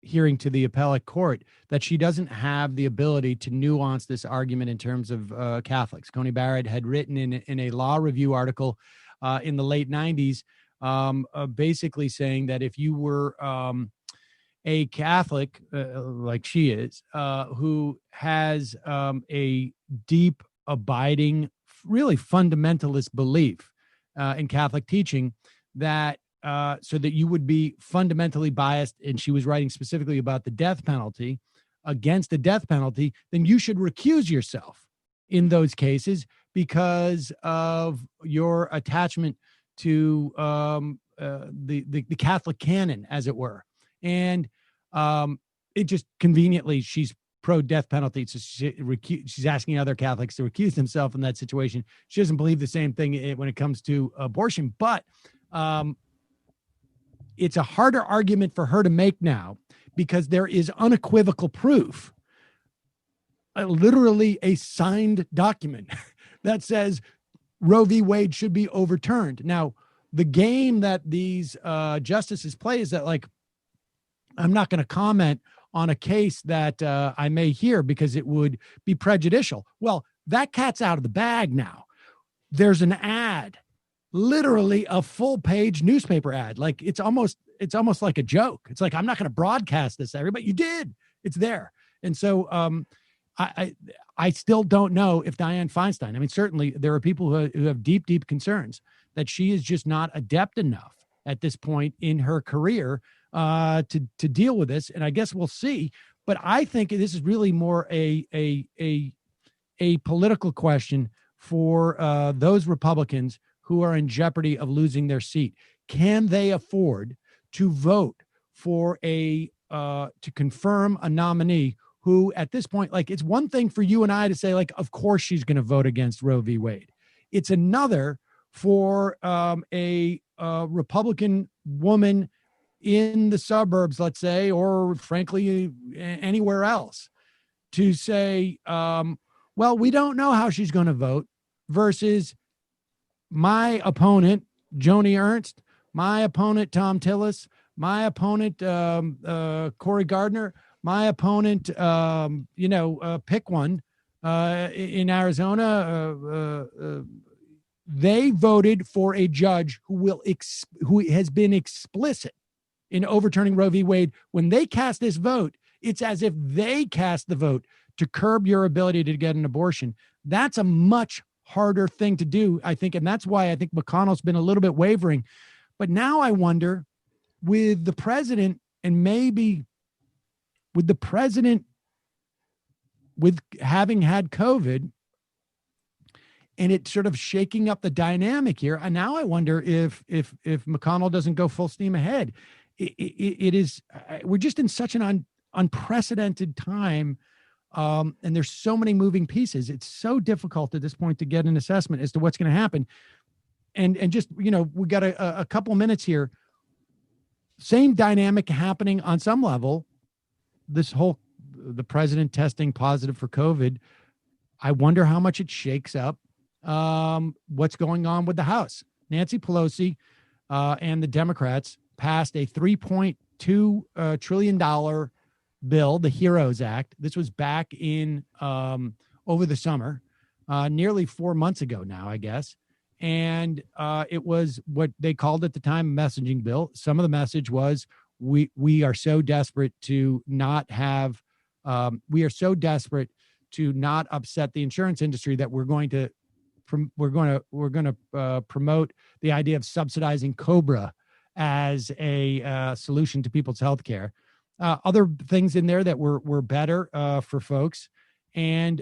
hearing to the appellate court that she doesn't have the ability to nuance this argument in terms of Catholics. Coney Barrett had written in a law review article in the late 90s, basically saying that if you were a Catholic, like she is, who has a deep, abiding, really fundamentalist belief in Catholic teaching, that so that you would be fundamentally biased, and she was writing specifically about the death penalty, against the death penalty, then you should recuse yourself in those cases because of your attachment to the Catholic canon, as it were. And it just conveniently, she's pro-death penalty. So she's asking other Catholics to recuse themselves in that situation. She doesn't believe the same thing when it comes to abortion, but it's a harder argument for her to make now because there is unequivocal proof, literally a signed document that says Roe v. Wade should be overturned. Now, the game that these justices play is that, I'm not going to comment on a case that I may hear because it would be prejudicial. Well, that cat's out of the bag now. There's an ad literally a full-page newspaper ad. Like it's almost like a joke. It's like, I'm not going to broadcast this to everybody. You did. It's there. And so I still don't know if Dianne Feinstein, I mean, certainly there are people who have deep, deep concerns that she is just not adept enough at this point in her career to deal with this. And I guess we'll see. But I think this is really more a political question for those Republicans who are in jeopardy of losing their seat. Can they afford to vote for to confirm a nominee who at this point, like, it's one thing for you and I to say, like, of course she's going to vote against Roe v. Wade. It's another for a Republican woman in the suburbs, let's say, or frankly, anywhere else, to say, well, we don't know how she's going to vote, versus my opponent, Joni Ernst, my opponent, Tom Tillis, my opponent, Cory Gardner, my opponent, pick one in Arizona. They voted for a judge who has been explicit in overturning Roe v. Wade. When they cast this vote, it's as if they cast the vote to curb your ability to get an abortion. That's a much harder thing to do, I think. And that's why I think McConnell's been a little bit wavering. But now I wonder, with the president, and maybe with the president with having had COVID, and it sort of shaking up the dynamic here. And now I wonder if McConnell doesn't go full steam ahead. It is, we're just in such an unprecedented time. And there's so many moving pieces. It's so difficult at this point to get an assessment as to what's going to happen. And just, we got a couple minutes here. Same dynamic happening on some level. The president testing positive for COVID. I wonder how much it shakes up what's going on with the House. Nancy Pelosi and the Democrats passed a $3.2 trillion bill, the HEROES Act. This was back in over the summer, nearly 4 months ago now, I guess. And it was what they called at the time a messaging bill. Some of the message was, we are so desperate to not have, we are so desperate to not upset the insurance industry that we're going to promote the idea of subsidizing COBRA as a solution to people's health care. Other things in there that were better for folks. And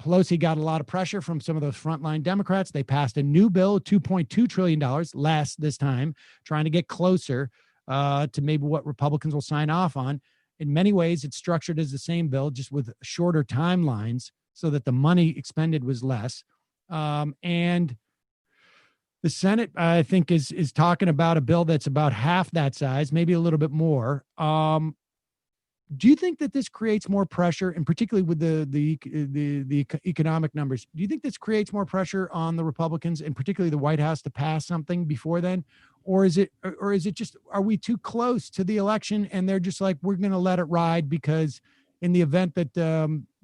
Pelosi got a lot of pressure from some of those frontline Democrats. They passed a new bill, $2.2 trillion, less this time, trying to get closer to maybe what Republicans will sign off on. In many ways, it's structured as the same bill, just with shorter timelines so that the money expended was less. And the Senate, I think, is talking about a bill that's about half that size, maybe a little bit more. Do you think that this creates more pressure, and particularly with the economic numbers, do you think this creates more pressure on the Republicans, and particularly the White House, to pass something before then? Or is it just, are we too close to the election and they're just like, we're going to let it ride because in the event that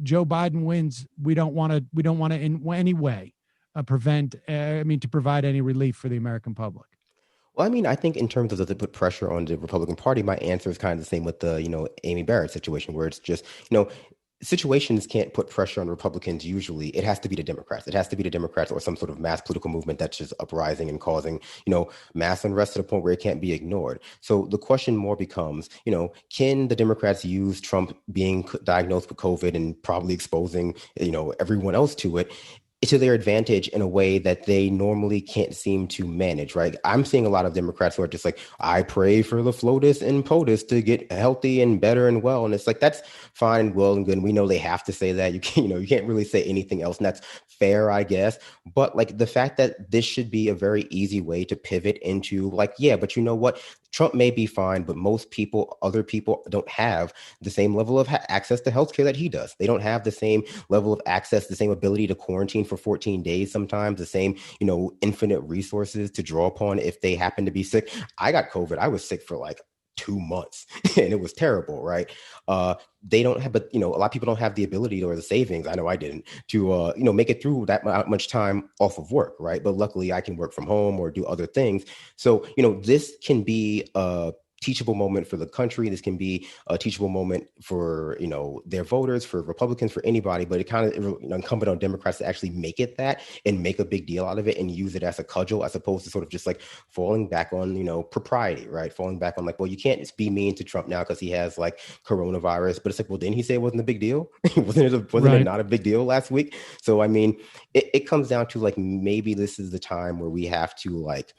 Joe Biden wins, we don't want to in any way to provide any relief for the American public? Well, I mean, I think in terms of to put pressure on the Republican Party, my answer is kind of the same with the, Amy Barrett situation, where it's just, situations can't put pressure on Republicans usually. It has to be the Democrats. It has to be the Democrats or some sort of mass political movement that's just uprising and causing, mass unrest to the point where it can't be ignored. So the question more becomes, can the Democrats use Trump being diagnosed with COVID and probably exposing, everyone else to it, to their advantage in a way that they normally can't seem to manage, right? I'm seeing a lot of Democrats who are just like, I pray for the FLOTUS and POTUS to get healthy and better and well. And it's like, that's fine and well and good. And we know they have to say that. You can't really say anything else. And that's fair, I guess. But like the fact that this should be a very easy way to pivot into like, yeah, but you know what? Trump may be fine, but other people don't have the same level of access to healthcare that he does. They don't have the same level of access, the same ability to quarantine for 14 days sometimes, the same, infinite resources to draw upon if they happen to be sick. I got COVID. I was sick for like 2 months and it was terrible, right? They don't have, but a lot of people don't have the ability or the savings. I know I didn't to, make it through that much time off of work, right? But luckily I can work from home or do other things. So, this can be teachable moment for the country. This can be a teachable moment for, their voters, for Republicans, for anybody, but it kind of incumbent on Democrats to actually make it that and make a big deal out of it and use it as a cudgel, as opposed to sort of just like falling back on, propriety, right? Falling back on like, well, you can't just be mean to Trump now because he has like coronavirus, but it's like, well, didn't he say it wasn't a big deal? wasn't it not a big deal last week? So, I mean, it comes down to like, maybe this is the time where we have to like,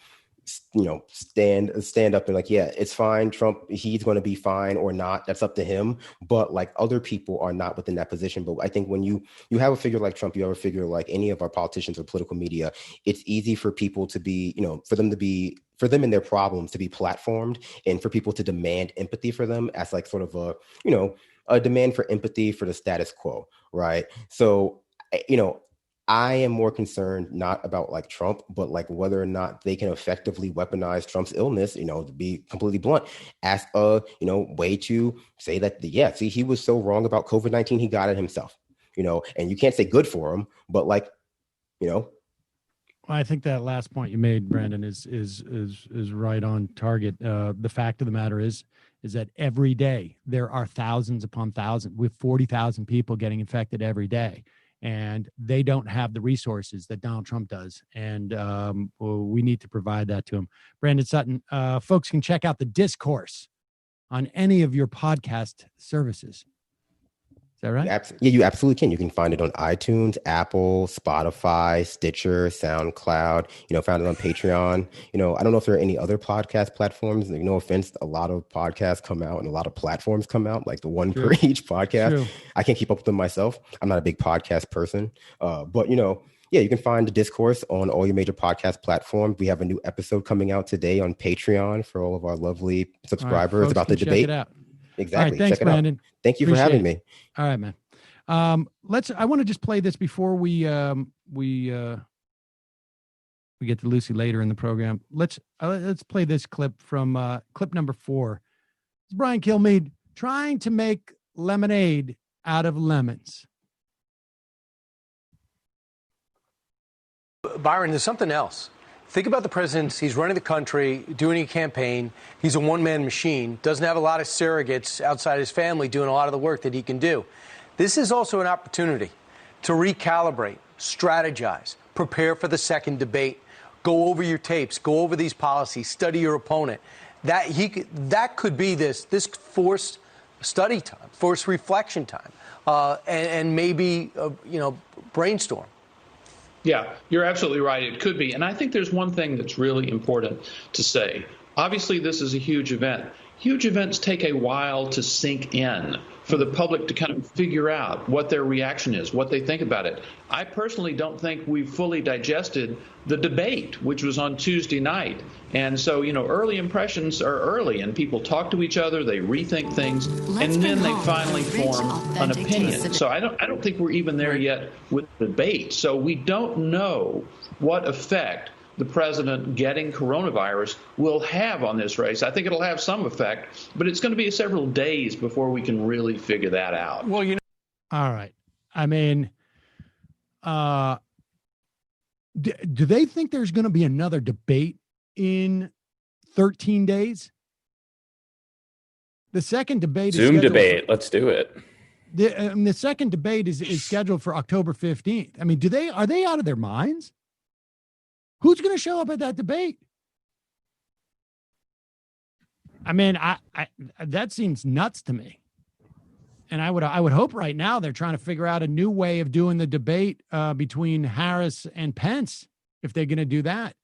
stand up and like, yeah, it's fine. Trump, he's going to be fine or not. That's up to him. But like other people are not within that position. But I think when you have a figure like Trump, you have a figure like any of our politicians or political media, it's easy for people to be, for them and their problems to be platformed and for people to demand empathy for them as like sort of a demand for empathy for the status quo. Right. So, I am more concerned not about like Trump, but like whether or not they can effectively weaponize Trump's illness, to be completely blunt, as a, way to say that, see, he was so wrong about COVID-19, he got it himself, and you can't say good for him, but like, Well, I think that last point you made, Brandon, is right on target. The fact of the matter is that every day there are thousands upon thousands, with 40,000 people getting infected every day. And they don't have the resources that Donald Trump does. And we need to provide that to him. Brandon Sutton, folks can check out the Discourse on any of your podcast services. Is that right? Yeah, you absolutely can. You can find it on iTunes, Apple, Spotify, Stitcher, SoundCloud, found it on Patreon. I don't know if there are any other podcast platforms. No offense, a lot of podcasts come out and a lot of platforms come out, like the one per each podcast. True. I can't keep up with them myself. I'm not a big podcast person. But, you can find the Discourse on all your major podcast platforms. We have a new episode coming out today on Patreon for all of our lovely subscribers about the debate. Check it out. Exactly. All right, thanks, Brandon. Thank you for having me. All right, man. I want to just play this before we get to Lucie later in the program. Let's play this clip from clip number 4. It's Brian Kilmeade trying to make lemonade out of lemons. Byron, there's something else. Think about the president. He's running the country, doing a campaign. He's a one-man machine, doesn't have a lot of surrogates outside his family doing a lot of the work that he can do. This is also an opportunity to recalibrate, strategize, prepare for the second debate, go over your tapes, go over these policies, study your opponent. That could be this forced study time, forced reflection time, and maybe, brainstorm. Yeah, you're absolutely right. It could be. And I think there's one thing that's really important to say. Obviously, this is a huge event. Huge events take a while to sink in for the public to kind of figure out what their reaction is, what they think about it. I personally don't think we've fully digested the debate, which was on Tuesday night. And so, early impressions are early, and people talk to each other, they rethink things, and then they finally form an opinion. So I don't think we're even there yet with the debate. So we don't know what effect the president getting coronavirus will have on this race. I think it'll have some effect, but it's going to be several days before we can really figure that out. Well, all right. I mean, do they think there's going to be another debate in 13 days? The second debate is Zoom debate. Let's do it. The second debate is scheduled for October 15th. I mean, are they out of their minds? Who's going to show up at that debate? I mean, I that seems nuts to me. And I would hope right now they're trying to figure out a new way of doing the debate between Harris and Pence, if they're going to do that.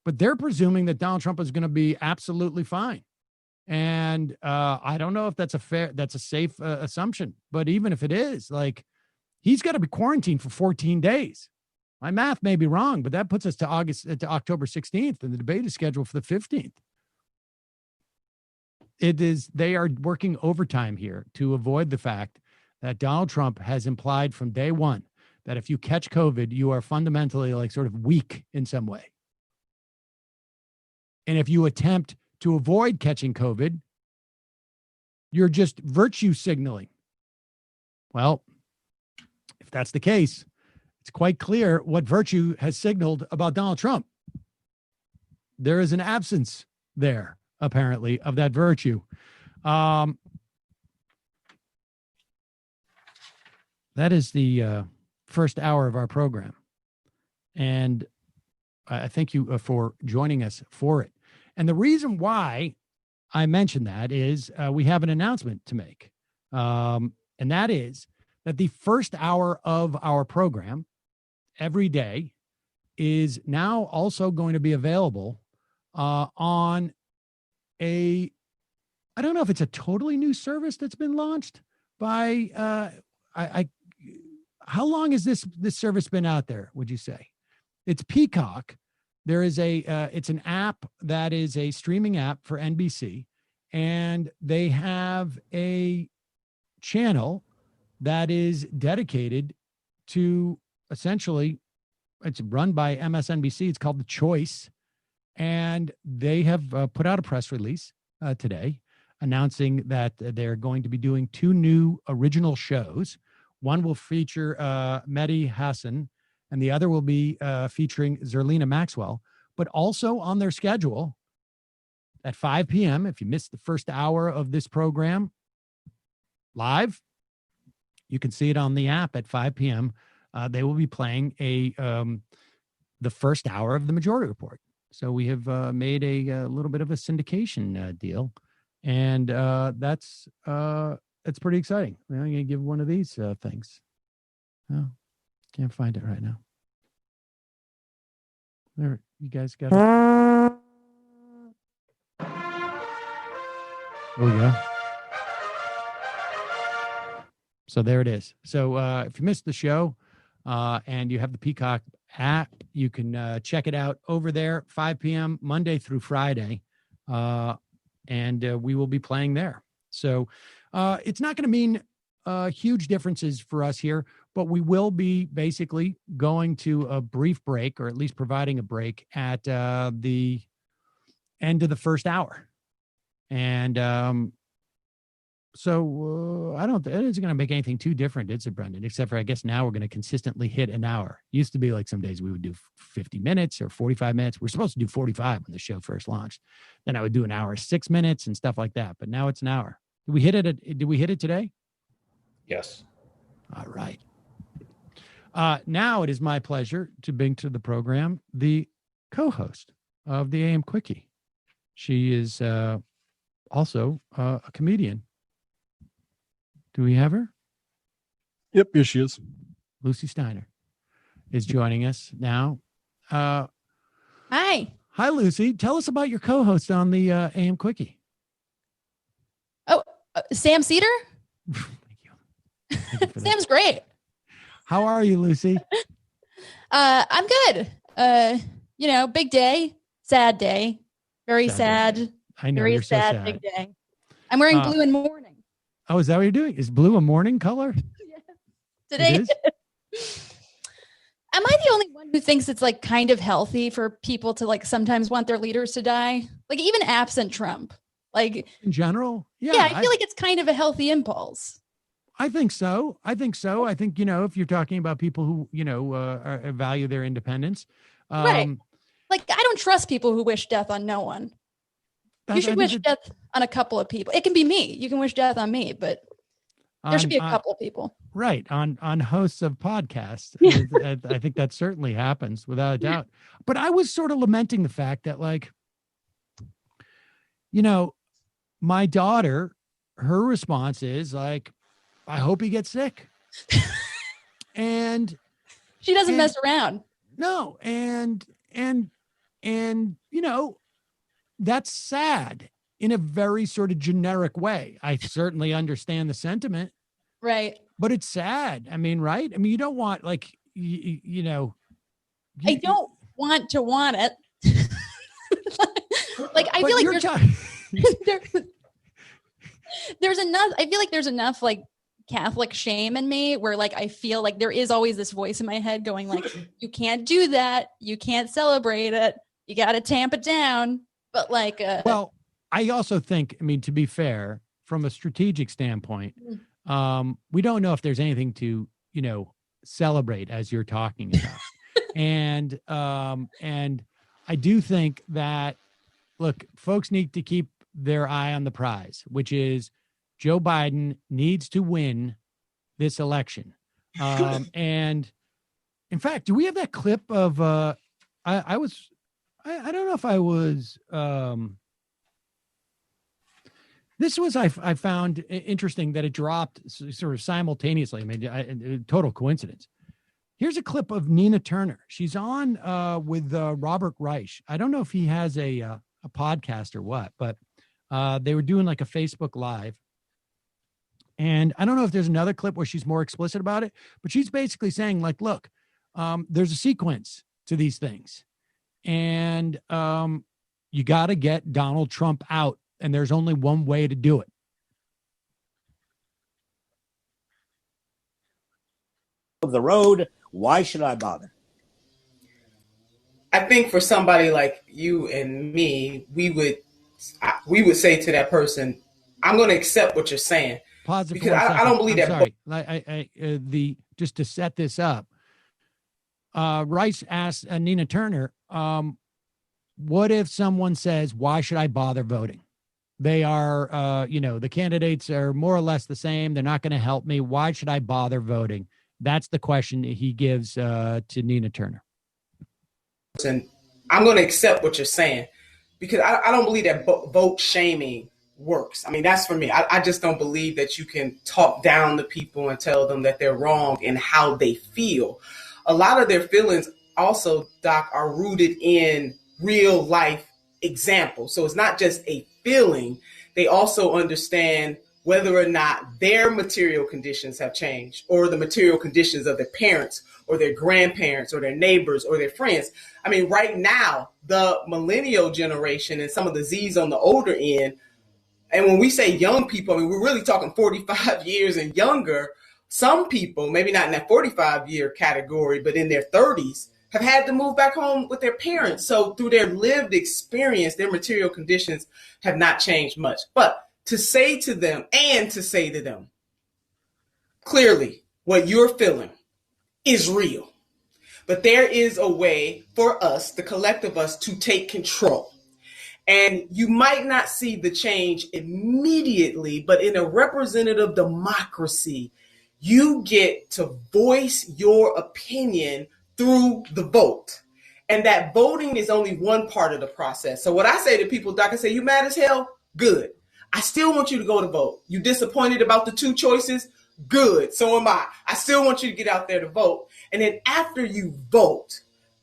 But they're presuming that Donald Trump is going to be absolutely fine. And I don't know if that's a safe assumption. But even if it is, like, he's got to be quarantined for 14 days. My math may be wrong, but that puts us to October 16th, and the debate is scheduled for the 15th. They are working overtime here to avoid the fact that Donald Trump has implied from day one that if you catch COVID, you are fundamentally like sort of weak in some way. And if you attempt to avoid catching COVID, you're just virtue signaling. Well, if that's the case, it's quite clear what virtue has signaled about Donald Trump. There is an absence there, apparently, of that virtue. That is the first hour of our program. And I thank you for joining us for it. And the reason why I mentioned that is we have an announcement to make. And that is that the first hour of our program every day is now also going to be available on I don't know if it's a totally new service that's been launched by, how long has this service been out there, would you say? It's Peacock. There is it's an app that is a streaming app for NBC, and they have a channel that is dedicated to essentially, it's run by MSNBC. It's called The Choice. And they have put out a press release today announcing that they're going to be doing 2 new original shows. One will feature Mehdi Hassan, and the other will be featuring Zerlina Maxwell. But also on their schedule at 5 p.m., if you missed the first hour of this program live, you can see it on the app at 5 p.m. They will be playing the first hour of the Majority Report. So we have made a little bit of a syndication deal, and that's pretty exciting. I'm going to give one of these things. Oh, can't find it right now. There, you guys got it. There we go. So there it is. So if you missed the show and you have the Peacock app, you can check it out over there, 5 p.m. Monday through Friday, and we will be playing there. So it's not going to mean huge differences for us here, but we will be basically going to a brief break, or at least providing a break at the end of the first hour. And so I don't, it isn't going to make anything too different, is it, Brendan? Except for, I guess now we're going to consistently hit an hour. Used to be like some days we would do 50 minutes or 45 minutes. We're supposed to do 45 when the show first launched. Then I would do an hour, 6 minutes and stuff like that. But now it's an hour. Did we hit it today? Yes. All right. Now it is my pleasure to bring to the program the co-host of the AM Quickie. She is also a comedian. Do we have her? Yep, here she is. Lucie Steiner is joining us now. Hi. Hi, Lucie. Tell us about your co-host on the AM Quickie. Oh, Sam Cedar? Thank you. Sam's great. How are you, Lucie? I'm good. Big day, sad day. Very sad. I know, very you're sad, so sad. Big day. I'm wearing blue in mourning. Oh, is that what you're doing? Is blue a mourning color? Yes. Today. Am I the only one who thinks it's like kind of healthy for people to like sometimes want their leaders to die? Like even absent Trump, like in general? Yeah. I feel like it's kind of a healthy impulse. I think so. I think, if you're talking about people who, value their independence. Right. Like I don't trust people who wish death on no one. You should wish death on a couple of people. It can be me. You can wish death on me, but there should be a couple of people. Right. On hosts of podcasts. I think that certainly happens without a doubt. But I was sort of lamenting the fact that, like, my daughter, her response is like, I hope he gets sick. And she doesn't mess around. No. And that's sad in a very sort of generic way. I certainly understand the sentiment. Right. But it's sad. I mean, right? I mean, you don't want I don't want to want it. Like, I feel like there's enough. I feel like there's enough like Catholic shame in me where like I feel like there is always this voice in my head going like, you can't do that. You can't celebrate it. You got to tamp it down. But like, well, I also think, I mean, to be fair, from a strategic standpoint, we don't know if there's anything to, celebrate as you're talking about. and I do think that, look, folks need to keep their eye on the prize, which is Joe Biden needs to win this election. And in fact, do we have that clip of, I don't know if I was, this was, I found interesting that it dropped sort of simultaneously. I mean, total coincidence. Here's a clip of Nina Turner. She's on with Robert Reich. I don't know if he has a podcast or what, but they were doing like a Facebook Live. And I don't know if there's another clip where she's more explicit about it, but she's basically saying like, look, there's a sequence to these things. And you got to get Donald Trump out. And there's only one way to do it. Of the road, why should I bother? I think for somebody like you and me, we would say to that person, I'm going to accept what you're saying. Pause it because for 1 second. I don't believe I'm that. Sorry. Just to set this up, Rice asked Nina Turner, what if someone says, why should I bother voting? They are, the candidates are more or less the same. They're not going to help me. Why should I bother voting? That's the question he gives to Nina Turner. And I'm going to accept what you're saying because I don't believe that vote shaming works. I mean, that's for me. I just don't believe that you can talk down to people and tell them that they're wrong in how they feel. A lot of their feelings also, Doc, are rooted in real life examples. So it's not just a feeling. They also understand whether or not their material conditions have changed or the material conditions of their parents or their grandparents or their neighbors or their friends. I mean, right now, the millennial generation and some of the Z's on the older end, and when we say young people, I mean, we're really talking 45 years and younger. Some people, maybe not in that 45-year category, but in their 30s, have had to move back home with their parents. So through their lived experience, their material conditions have not changed much. But to say to them, clearly what you're feeling is real. But there is a way for us, the collective us, to take control. And you might not see the change immediately, but in a representative democracy, you get to voice your opinion through the vote. And that voting is only one part of the process. So what I say to people, Doc, I say, you mad as hell? Good. I still want you to go to vote. You disappointed about the two choices? Good. So am I. I still want you to get out there to vote. And then after you vote,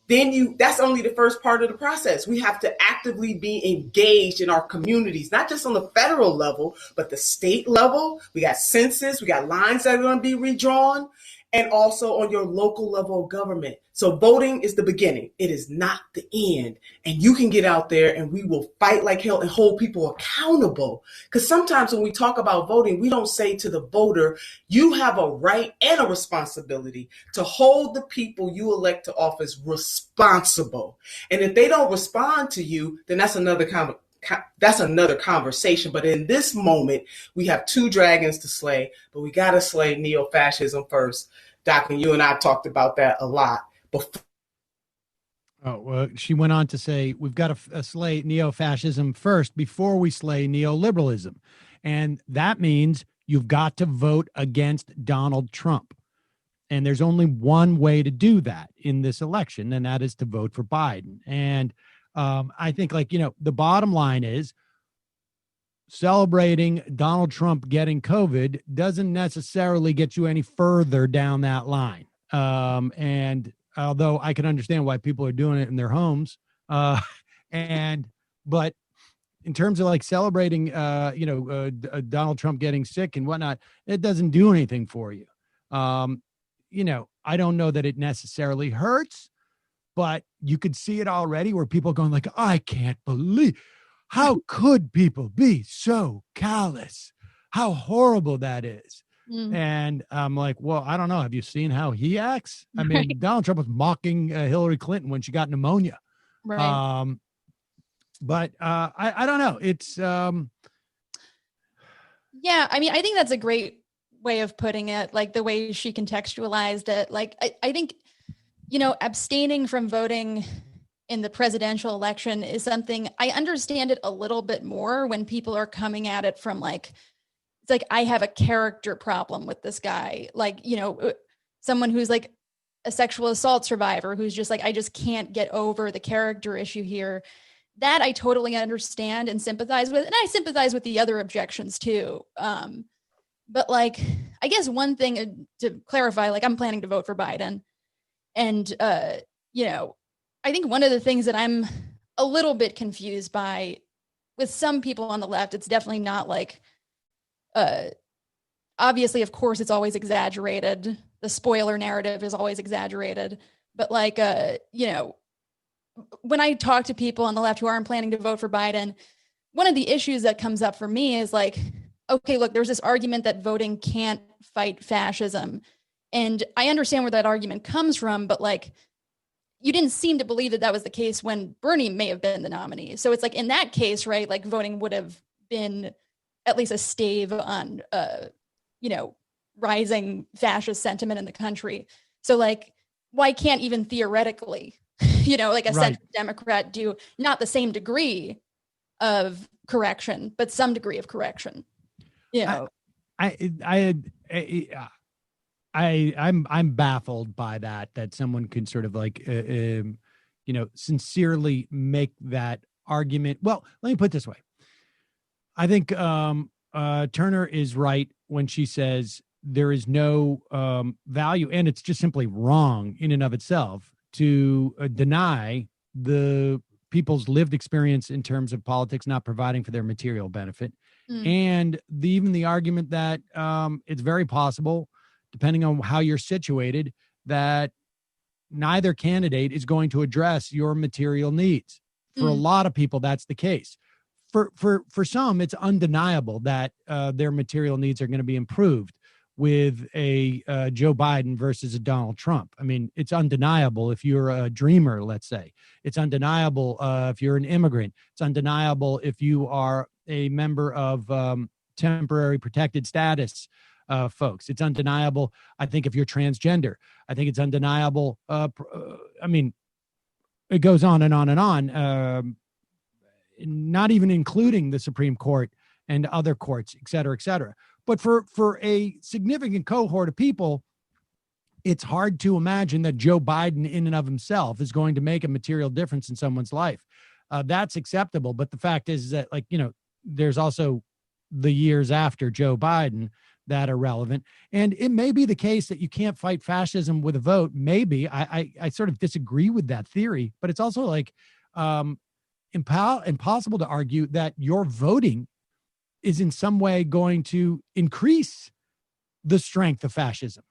that's only the first part of the process. We have to actively be engaged in our communities, not just on the federal level, but the state level. We got census, we got lines that are going to be redrawn, and also on your local level of government. So voting is the beginning. It is not the end. And you can get out there and we will fight like hell and hold people accountable. Because sometimes when we talk about voting, we don't say to the voter, you have a right and a responsibility to hold the people you elect to office responsible. And if they don't respond to you, then that's another conversation. But in this moment, we have two dragons to slay, but we got to slay neo-fascism first. Doc, and you and I talked about that a lot before. Well, she went on to say, we've got to slay neo-fascism first before we slay neoliberalism. And that means you've got to vote against Donald Trump. And there's only one way to do that in this election, and that is to vote for Biden. And I think, the bottom line is celebrating Donald Trump getting COVID doesn't necessarily get you any further down that line. And although I can understand why people are doing it in their homes, but in terms of celebrating, Donald Trump getting sick and whatnot, it doesn't do anything for you. I don't know that it necessarily hurts, but you could see it already where people are going like, I can't believe, how could people be so callous? How horrible that is. Mm. And I'm like, well, I don't know. Have you seen how he acts? I mean, right. Donald Trump was mocking Hillary Clinton when she got pneumonia. Right. But I don't know. It's Yeah, I mean, I think that's a great way of putting it, like the way she contextualized it. Like, I think, abstaining from voting in the presidential election is something I understand it a little bit more when people are coming at it from like, it's like, I have a character problem with this guy. Like, someone who's like a sexual assault survivor who's just like, I just can't get over the character issue here. That I totally understand and sympathize with. And I sympathize with the other objections too. But like, I guess one thing to clarify, like I'm planning to vote for Biden. And, I think one of the things that I'm a little bit confused by with some people on the left, it's definitely not like, obviously, of course, it's always exaggerated. The spoiler narrative is always exaggerated. But like, when I talk to people on the left who aren't planning to vote for Biden, one of the issues that comes up for me is like, okay, look, there's this argument that voting can't fight fascism. And I understand where that argument comes from, but like, you didn't seem to believe that that was the case when Bernie may have been the nominee. So it's like, in that case, right, like voting would have been at least a stave on, rising fascist sentiment in the country. So like, why can't even theoretically, like a centrist Democrat do not the same degree of correction, but some degree of correction? I'm baffled by that someone can sort of like, sincerely make that argument. Well, let me put it this way. I think Turner is right when she says there is no value, and it's just simply wrong in and of itself to deny the people's lived experience in terms of politics not providing for their material benefit. And even the argument that it's very possible, depending on how you're situated, that neither candidate is going to address your material needs. For a lot of people, that's the case. For some, it's undeniable that their material needs are going to be improved with a Joe Biden versus a Donald Trump. I mean, it's undeniable if you're a dreamer, let's say. It's undeniable if you're an immigrant. It's undeniable if you are a member of temporary protected status folks. It's undeniable, I think, if you're transgender. I think it's undeniable. I mean, it goes on and on and on, not even including the Supreme Court and other courts, et cetera, et cetera. But for a significant cohort of people, it's hard to imagine that Joe Biden in and of himself is going to make a material difference in someone's life. That's acceptable. But the fact is that, like, there's also the years after Joe Biden that are relevant. And it may be the case that you can't fight fascism with a vote. Maybe. I sort of disagree with that theory, but it's also like impossible to argue that your voting is in some way going to increase the strength of fascism.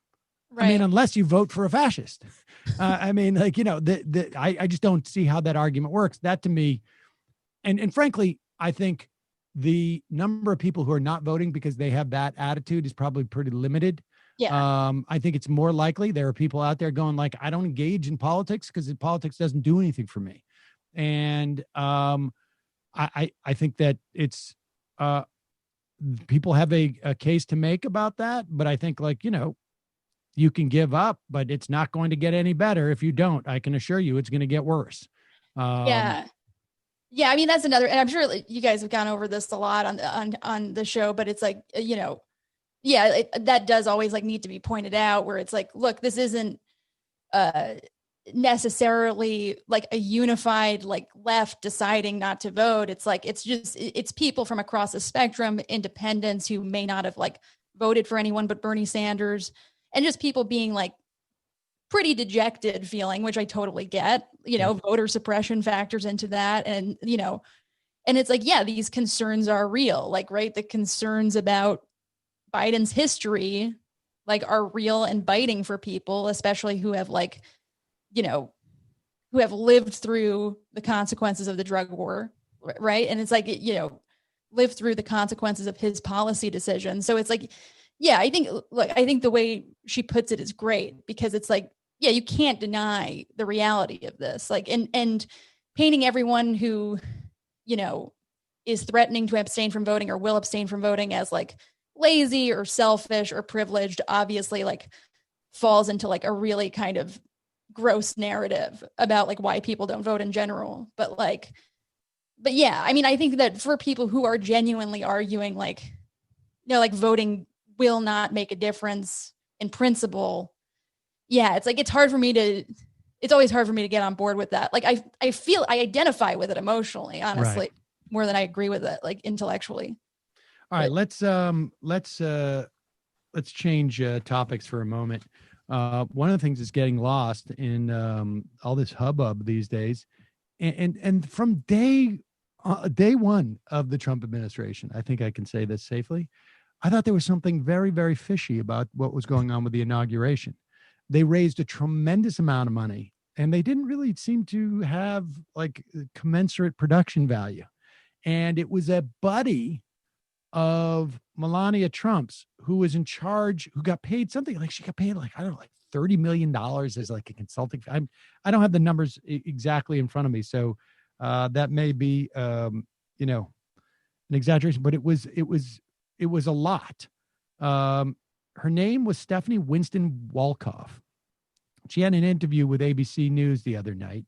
Right. I mean, unless you vote for a fascist. I mean, like, I just don't see how that argument works. That to me, and frankly, I think the number of people who are not voting because they have that attitude is probably pretty limited. Yeah. I think it's more likely there are people out there going like, I don't engage in politics because politics doesn't do anything for me. And I think that it's people have a case to make about that. But I think, like, you can give up, but it's not going to get any better if you don't. I can assure you it's going to get worse. Yeah. I mean, that's another, and I'm sure you guys have gone over this a lot on the show, but it's like, that does always like need to be pointed out, where it's like, look, this isn't necessarily like a unified like left deciding not to vote. It's like, it's people from across the spectrum, independents who may not have like voted for anyone but Bernie Sanders, and just people being like pretty dejected feeling, which I totally get. Voter suppression factors into that. And, and it's like, yeah, these concerns are real. Like, right, the concerns about Biden's history, like, are real and biting for people, especially who have like, who have lived through the consequences of the drug war. Right. And it's like, lived through the consequences of his policy decisions. So it's like, yeah, I think the way she puts it is great, because it's like, yeah, you can't deny the reality of this. Like, and painting everyone who, is threatening to abstain from voting or will abstain from voting as like lazy or selfish or privileged obviously like falls into like a really kind of gross narrative about like why people don't vote in general. But yeah, I mean, I think that for people who are genuinely arguing like, you know, like voting will not make a difference in principle. Yeah, it's like, it's always hard for me to get on board with that. Like I feel I identify with it emotionally, honestly, Right. more than I agree with it, like intellectually. All right, let's change topics for a moment. One of the things that's getting lost in all this hubbub these days, and from day one of the Trump administration, I think I can say this safely, I thought there was something very, very fishy about what was going on with the inauguration. They raised a tremendous amount of money, and they didn't really seem to have like commensurate production value. And it was a buddy of Melania Trump's who was in charge, who got paid something like, she got paid like, I don't know, like $30 million as like a consulting. I don't have the numbers exactly in front of me. So that may be, an exaggeration, but it was a lot. Her name was Stephanie Winston Wolkoff. She had an interview with ABC News the other night.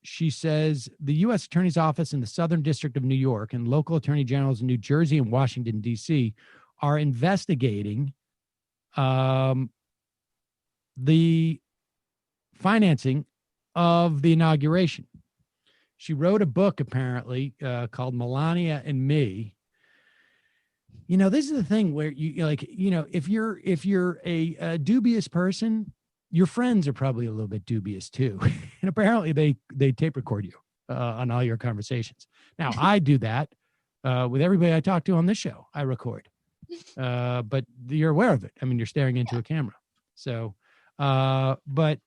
She says the U.S. Attorney's Office in the Southern District of New York and local attorney generals in New Jersey and Washington, D.C. are investigating the financing of the inauguration. She wrote a book, apparently, called Melania and Me. You know, this is the thing where you like, you know, if you're a dubious person, your friends are probably a little bit dubious too. And apparently they tape record you on all your conversations. Now I do that with everybody I talk to on this show. I record, but you're aware of it. I mean, you're staring into a camera. So, but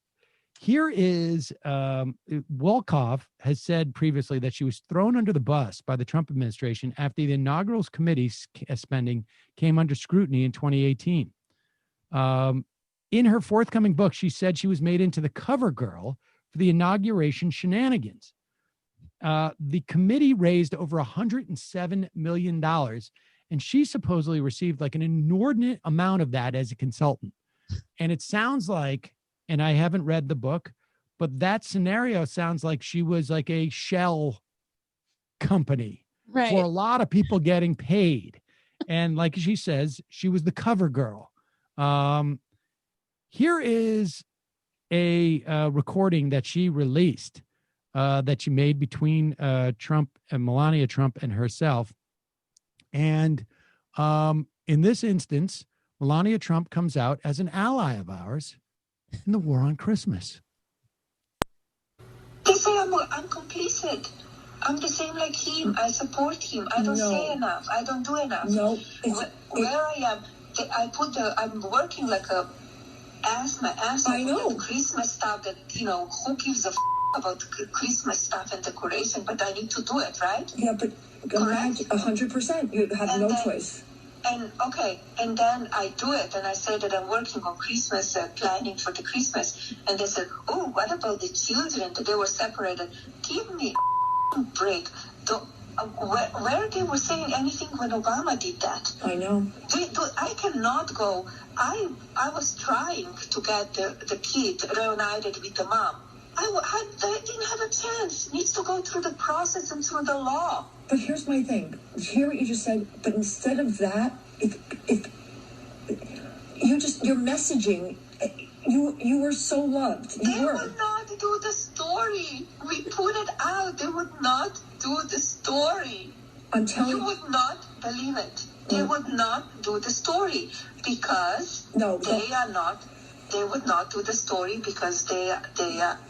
here is Wolkoff has said previously that she was thrown under the bus by the Trump administration after the inaugural committee spending came under scrutiny in 2018. In her forthcoming book, she said she was made into the cover girl for the inauguration shenanigans. The committee raised over $107 million, and she supposedly received like an inordinate amount of that as a consultant. And it sounds like, and I haven't read the book, but that scenario sounds like she was like a shell company for a lot of people getting paid. And like she says, she was the cover girl. Here is a recording that she released that she made between Trump and Melania Trump and herself. And in this instance, Melania Trump comes out as an ally of ours in the war on Christmas. They say I'm complicit. I'm the same like him. I support him. I don't say enough. I don't do enough. No. Where I am, I'm working like a my ass off with the Christmas stuff that, you know, who gives a about Christmas stuff and decoration, but I need to do it, right? Yeah, but correct? 100%. You have no choice. And then I do it, and I say that I'm working on Christmas, planning for the Christmas, and they said, oh, what about the children? They were separated. Give me a break. Where they were saying anything when Obama did that? I know. I cannot go. I was trying to get the kid reunited with the mom. I didn't have a chance. It needs to go through the process and through the law. But here's my thing. Hear what you just said. But instead of that, if you're messaging, you were so loved. They would not do the story. We put it out. They would not do the story. I'm telling you, would not believe it. They would not do the story because they would not do the story because they are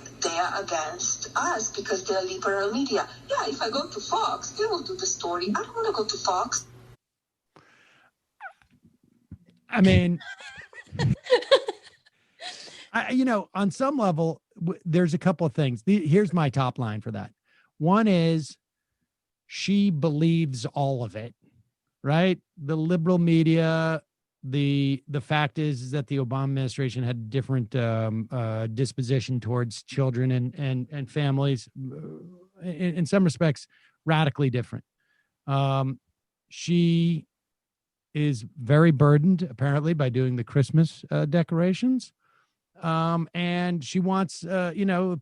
against us because they're liberal media. Yeah, if I go to Fox, they will do the story. I don't want to go to Fox. I mean, on some level, there's a couple of things. Here's my top line for that. One is she believes all of it, right? The liberal media, the fact is that the Obama administration had a different disposition towards children and families, in some respects, radically different. She is very burdened, apparently, by doing the Christmas decorations. And she wants,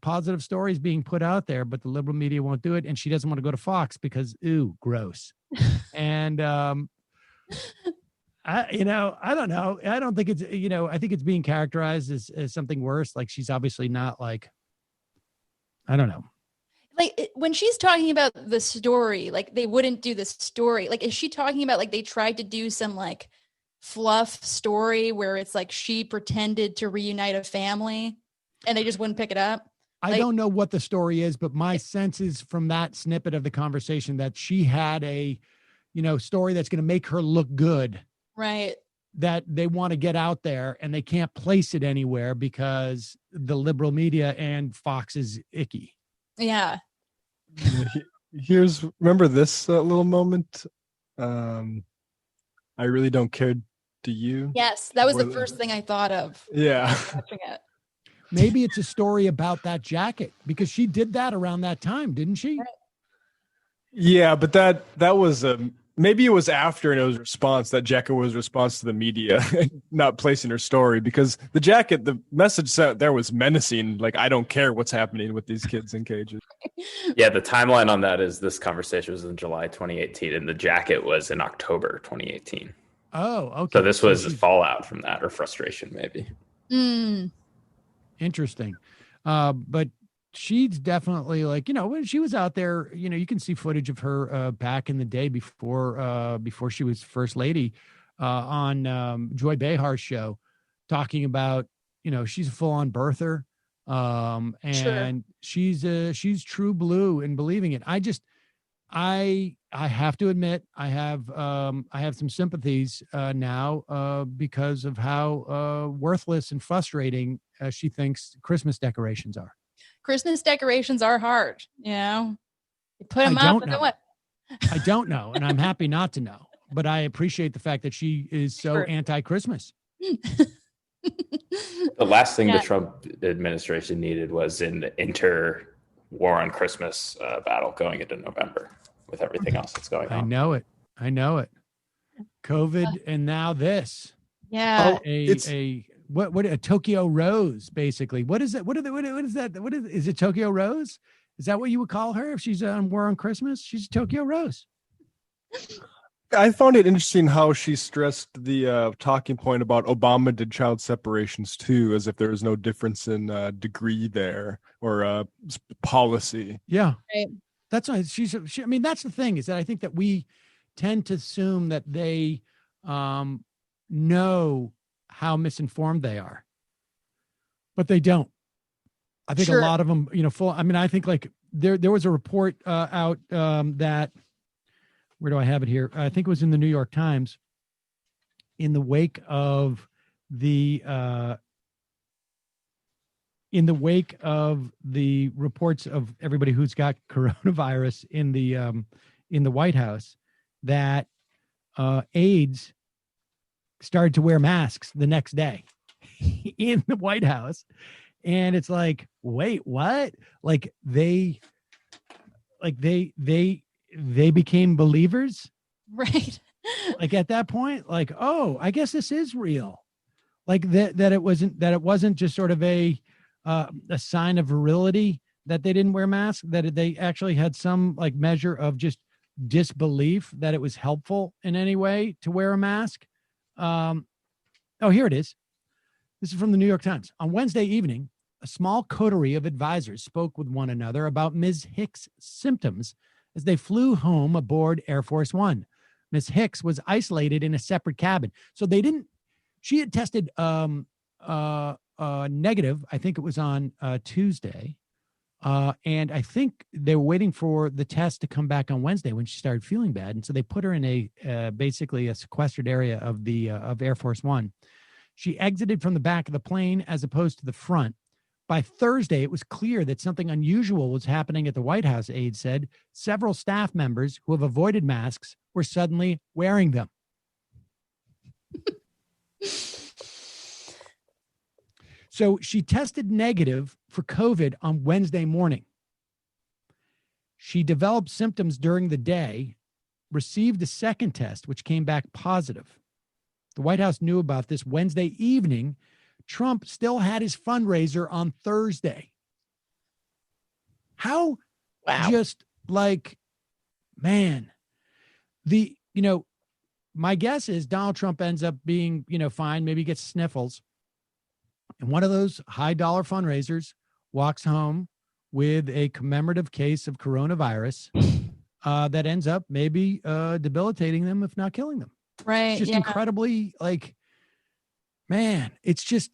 positive stories being put out there, but the liberal media won't do it. And she doesn't want to go to Fox because, ooh, gross. And, I don't know. I don't think it's, I think it's being characterized as something worse. Like she's obviously not like, I don't know. Like when she's talking about the story, like they wouldn't do the story. Like, is she talking about like they tried to do some like fluff story where it's like she pretended to reunite a family and they just wouldn't pick it up? I don't know what the story is, but my sense is from that snippet of the conversation that she had a, story that's going to make her look good. Right. That they want to get out there and they can't place it anywhere because the liberal media and Fox is icky. Yeah. Remember this little moment? I really don't care. Do you? Yes. That was the first thing I thought of. Yeah. Watching it. Maybe it's a story about that jacket because she did that around that time, didn't she? Right. Yeah, but that was maybe it was after and it was response that jacket was response to the media not placing her story because the jacket, the message sent there was menacing. Like, I don't care what's happening with these kids in cages. Yeah, the timeline on that is this conversation was in July 2018 and the jacket was in October 2018. Oh, okay. So this was fallout from that or frustration maybe. Interesting. But she's definitely like, when she was out there, you can see footage of her back in the day before she was first lady on Joy Behar's show talking about, she's a full on birther. And sure. She's true blue in believing it. I have to admit, I have some sympathies now because of how worthless and frustrating she thinks Christmas decorations are. Christmas decorations are hard, You put them up. And then what? I don't know, and I'm happy not to know. But I appreciate the fact that she is so anti-Christmas. The last thing the Trump administration needed was an inter-war on Christmas battle going into November with everything else that's going on. I know it. COVID and now this. Yeah. What a Tokyo Rose, basically. What is it? What is that? Is it Tokyo Rose? Is that what you would call her if she's on War on Christmas? She's a Tokyo Rose. I found it interesting how she stressed the talking point about Obama did child separations too, as if there was no difference in degree there or policy. Yeah, right. That's why I mean, that's the thing is that I think that we tend to assume that they know how misinformed they are, but they don't. I think a lot of them, I think like there was a report out that, where do I have it here? I think it was in the New York Times in the wake of the reports of everybody who's got coronavirus in the White House, that aides started to wear masks the next day in the White House. And it's like, wait, what? Like they became believers. Right. Like at that point, like, oh, I guess this is real. Like that it wasn't just sort of a sign of virility that they didn't wear masks, that they actually had some like measure of just disbelief that it was helpful in any way to wear a mask. Here it is. This is from the New York Times. On Wednesday evening, a small coterie of advisors spoke with one another about Ms. Hicks' symptoms as they flew home aboard Air Force One. Ms. Hicks was isolated in a separate cabin. So she had tested negative. I think it was on Tuesday. And I think they were waiting for the test to come back on Wednesday when she started feeling bad. And so they put her in basically a sequestered area of Air Force One. She exited from the back of the plane as opposed to the front. By Thursday, it was clear that something unusual was happening at the White House, aides said. Several staff members who have avoided masks were suddenly wearing them. So she tested negative for COVID on Wednesday morning. She developed symptoms during the day, received a second test, which came back positive. The White House knew about this Wednesday evening. Trump still had his fundraiser on Thursday. How just like, man, my guess is Donald Trump ends up being, fine. Maybe he gets sniffles. And one of those high dollar fundraisers walks home with a commemorative case of coronavirus that ends up maybe debilitating them, if not killing them. Right. It's just incredibly man, it's just,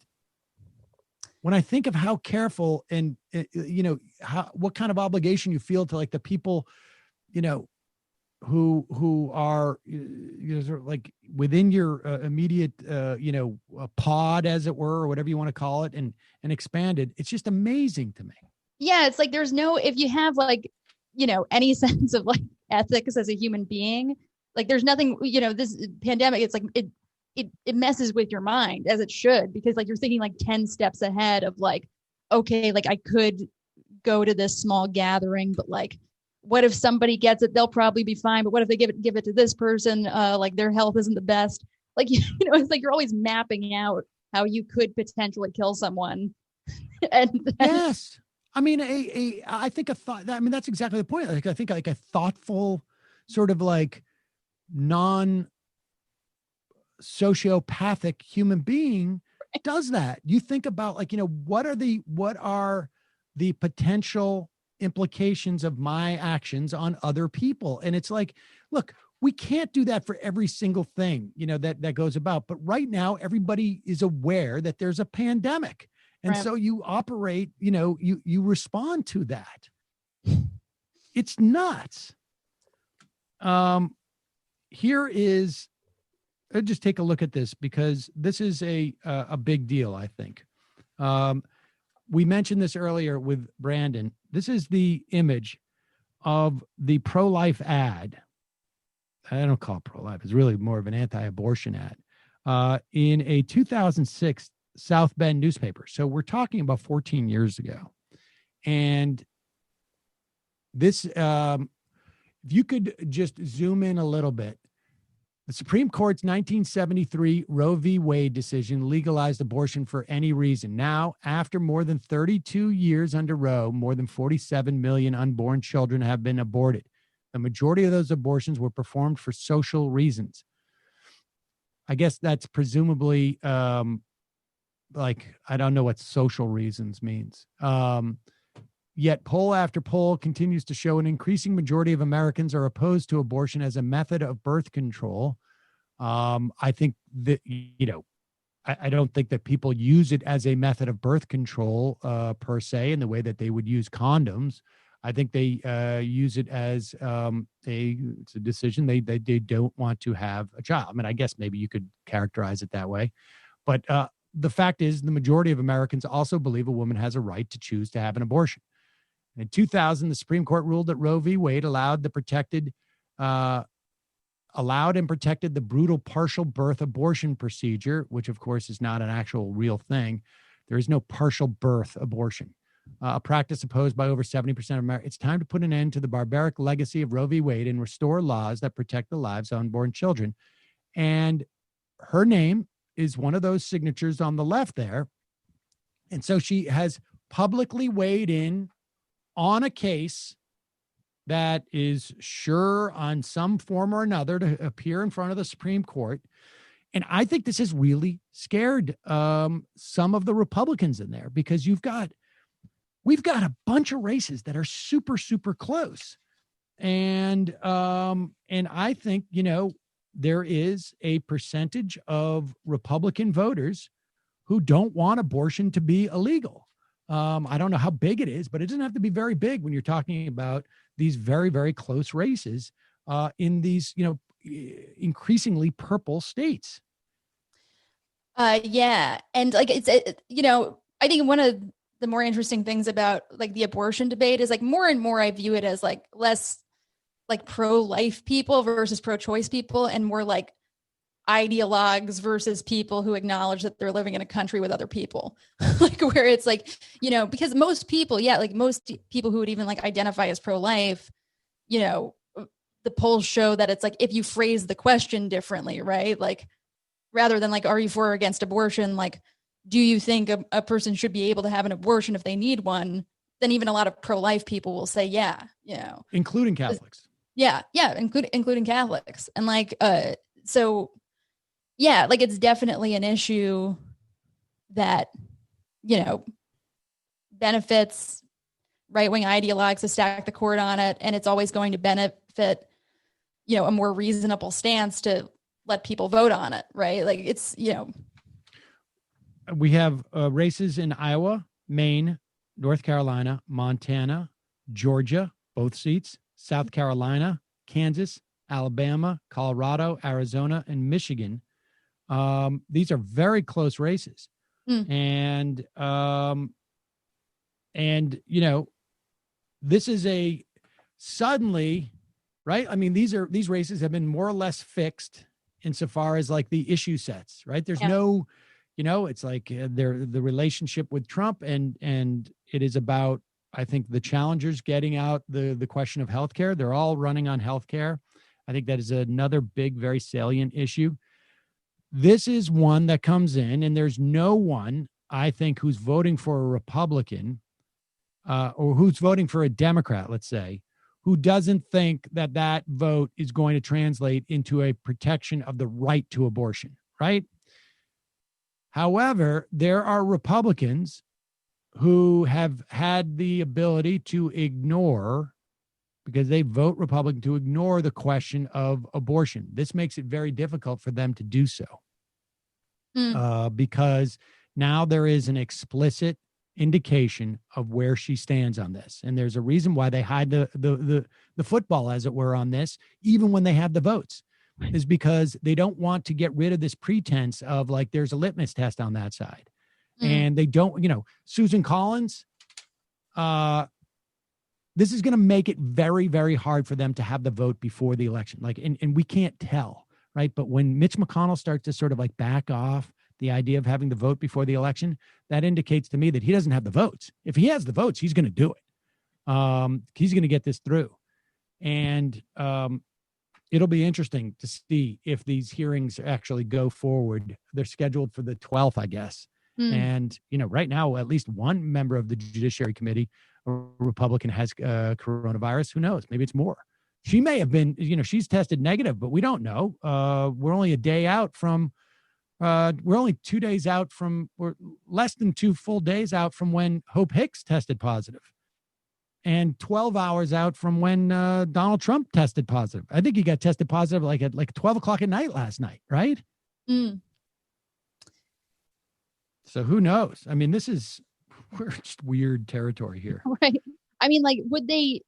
when I think of how careful and, what kind of obligation you feel to like the people, who are, sort of like within your immediate, pod, as it were, or whatever you want to call it, and expanded. It's just amazing to me. Yeah. It's like, there's no, if you have any sense of like ethics as a human being, like there's nothing, this pandemic, it's like, it messes with your mind, as it should, because like you're thinking like 10 steps ahead of like, okay, like I could go to this small gathering, but like, what if somebody gets it? They'll probably be fine. But what if they give it to this person? Like their health isn't the best. Like, it's like you're always mapping out how you could potentially kill someone. Yes. I mean, I think that's exactly the point. Like, I think like a thoughtful sort of like non-sociopathic human being does that. You think about like, what are the potential implications of my actions on other people? And it's like, look, we can't do that for every single thing, that goes about. But right now, everybody is aware that there's a pandemic. And so you operate, you respond to that. It's nuts. Here is, just take a look at this, because this is a big deal, I think. We mentioned this earlier with Brandon. This is the image of the pro-life ad. I don't call it pro-life. It's really more of an anti-abortion ad in a 2006 South Bend newspaper. So we're talking about 14 years ago. And this, if you could just zoom in a little bit, the Supreme Court's 1973 Roe v. Wade decision legalized abortion for any reason. Now, after more than 32 years under Roe, more than 47 million unborn children have been aborted. The majority of those abortions were performed for social reasons. I guess that's presumably I don't know what social reasons means. Yet poll after poll continues to show an increasing majority of Americans are opposed to abortion as a method of birth control. I think that, I don't think that people use it as a method of birth control per se, in the way that they would use condoms. I think they use it as it's a decision. They don't want to have a child. I mean, I guess maybe you could characterize it that way. But the fact is, the majority of Americans also believe a woman has a right to choose to have an abortion. In 2000, the Supreme Court ruled that Roe v. Wade allowed and protected the brutal partial birth abortion procedure, which of course is not an actual real thing. There is no partial birth abortion, a practice opposed by over 70% of Americans. It's time to put an end to the barbaric legacy of Roe v. Wade and restore laws that protect the lives of unborn children. And her name is one of those signatures on the left there. And so she has publicly weighed in on a case that is sure on some form or another to appear in front of the Supreme Court. And I think this has really scared some of the Republicans in there, because we've got a bunch of races that are super, super close. And I think, there is a percentage of Republican voters who don't want abortion to be illegal. I don't know how big it is, but it doesn't have to be very big when you're talking about these very, very close races in these, increasingly purple states. Yeah. And like, I think one of the more interesting things about like the abortion debate is like more and more I view it as like less like pro-life people versus pro-choice people, and more like ideologues versus people who acknowledge that they're living in a country with other people. Like where it's like, because most people, most people who would even like identify as pro-life, the polls show that it's like, if you phrase the question differently, right? Like rather than like, are you for or against abortion? Like, do you think a person should be able to have an abortion if they need one? Then even a lot of pro-life people will say, yeah, you know, including Catholics. Yeah. Including Catholics. And like, so yeah, like it's definitely an issue that, you know, benefits right-wing ideologues to stack the court on it. And it's always going to benefit, you know, a more reasonable stance to let people vote on it. Right. Like it's, you know, we have races in Iowa, Maine, North Carolina, Montana, Georgia, both seats, South Carolina, Kansas, Alabama, Colorado, Arizona, and Michigan. These are very close races. And you know, this is a suddenly, right? I mean, these races have been more or less fixed insofar as like the issue sets, right? There's no, you know, it's like the relationship with Trump and it is about, I think, the challengers getting out the question of healthcare. They're all running on healthcare. I think that is another big, very salient issue. This is one that comes in, and there's no one, I think, who's voting for a Republican or who's voting for a Democrat, let's say, who doesn't think that that vote is going to translate into a protection of the right to abortion, right? However, there are Republicans who have had the ability to ignore, because they vote Republican, to ignore the question of abortion. This makes it very difficult for them to do so because now there is an explicit indication of where she stands on this. And there's a reason why they hide the football, as it were, on this, even when they have the votes, is because they don't want to get rid of this pretense of like, there's a litmus test on that side. And they don't, you know, Susan Collins, this is going to make it very, very hard for them to have the vote before the election. Like, and we can't tell, right? But when Mitch McConnell starts to sort of like back off the idea of having the vote before the election, that indicates to me that he doesn't have the votes. If he has the votes, he's going to do it. He's going to get this through. And it'll be interesting to see if these hearings actually go forward. They're scheduled for the 12th, I guess. And, you know, right now, at least one member of the Judiciary Committee, a Republican, has coronavirus. Who knows? Maybe it's more. She may have been, you know, she's tested negative, but we don't know. We're only a day out from, we're only 2 days out from, we're less than 2 full days out from when Hope Hicks tested positive, and 12 hours out from when Donald Trump tested positive. I think he got tested positive like at 12 o'clock at night last night, right? So who knows? I mean, we're just weird territory here. Right. I mean, like, would they,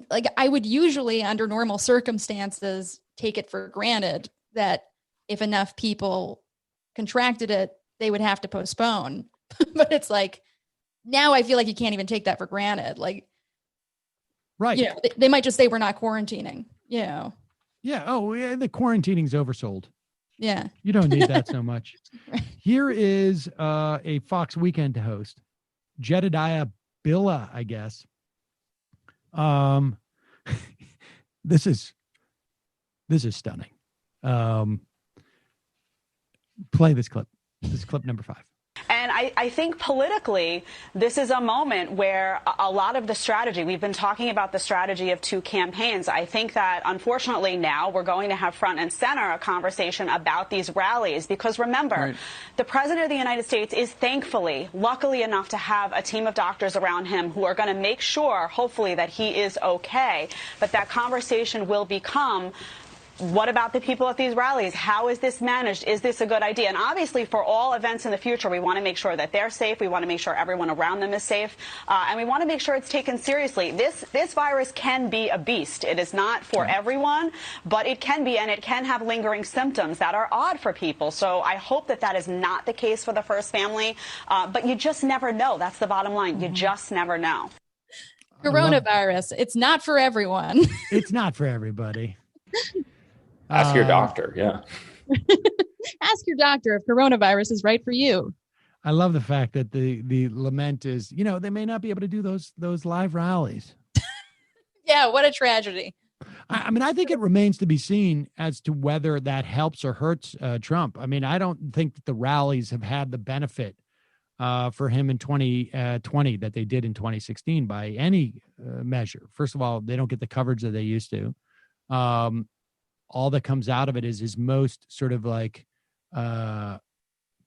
like, I would usually under normal circumstances take it for granted that if enough people contracted it, they would have to postpone. But it's like, now I feel like you can't even take that for granted. Like, right. You know, they might just say we're not quarantining, you know? Yeah. Oh, yeah. The quarantining's oversold. Yeah. You don't need that so much. Here is a Fox Weekend host, Jedediah Billa, I guess. This is stunning. Play this clip. This is clip number 5. And I think politically, this is a moment where a lot of the strategy, we've been talking about the strategy of 2 campaigns. I think that, unfortunately, now we're going to have front and center a conversation about these rallies. Because remember, the president of the United States is thankfully, luckily enough to have a team of doctors around him who are going to make sure, hopefully, that he is okay. But that conversation will become, what about the people at these rallies? How is this managed? Is this a good idea? And obviously, for all events in the future, we want to make sure that they're safe. We want to make sure everyone around them is safe. And we want to make sure it's taken seriously. This virus can be a beast. It is not for everyone, but it can be, and it can have lingering symptoms that are odd for people. So I hope that that is not the case for the first family. But you just never know. That's the bottom line. You just never know. Coronavirus. It's not for everyone. It's not for everybody. Ask your doctor, yeah. Ask your doctor if coronavirus is right for you. I love the fact that the lament is, you know, they may not be able to do those live rallies. Yeah, what a tragedy. I mean, I think it remains to be seen as to whether that helps or hurts Trump. I mean, I don't think that the rallies have had the benefit for him in 2020 that they did in 2016 by any measure. First of all, they don't get the coverage that they used to. All that comes out of it is his most sort of like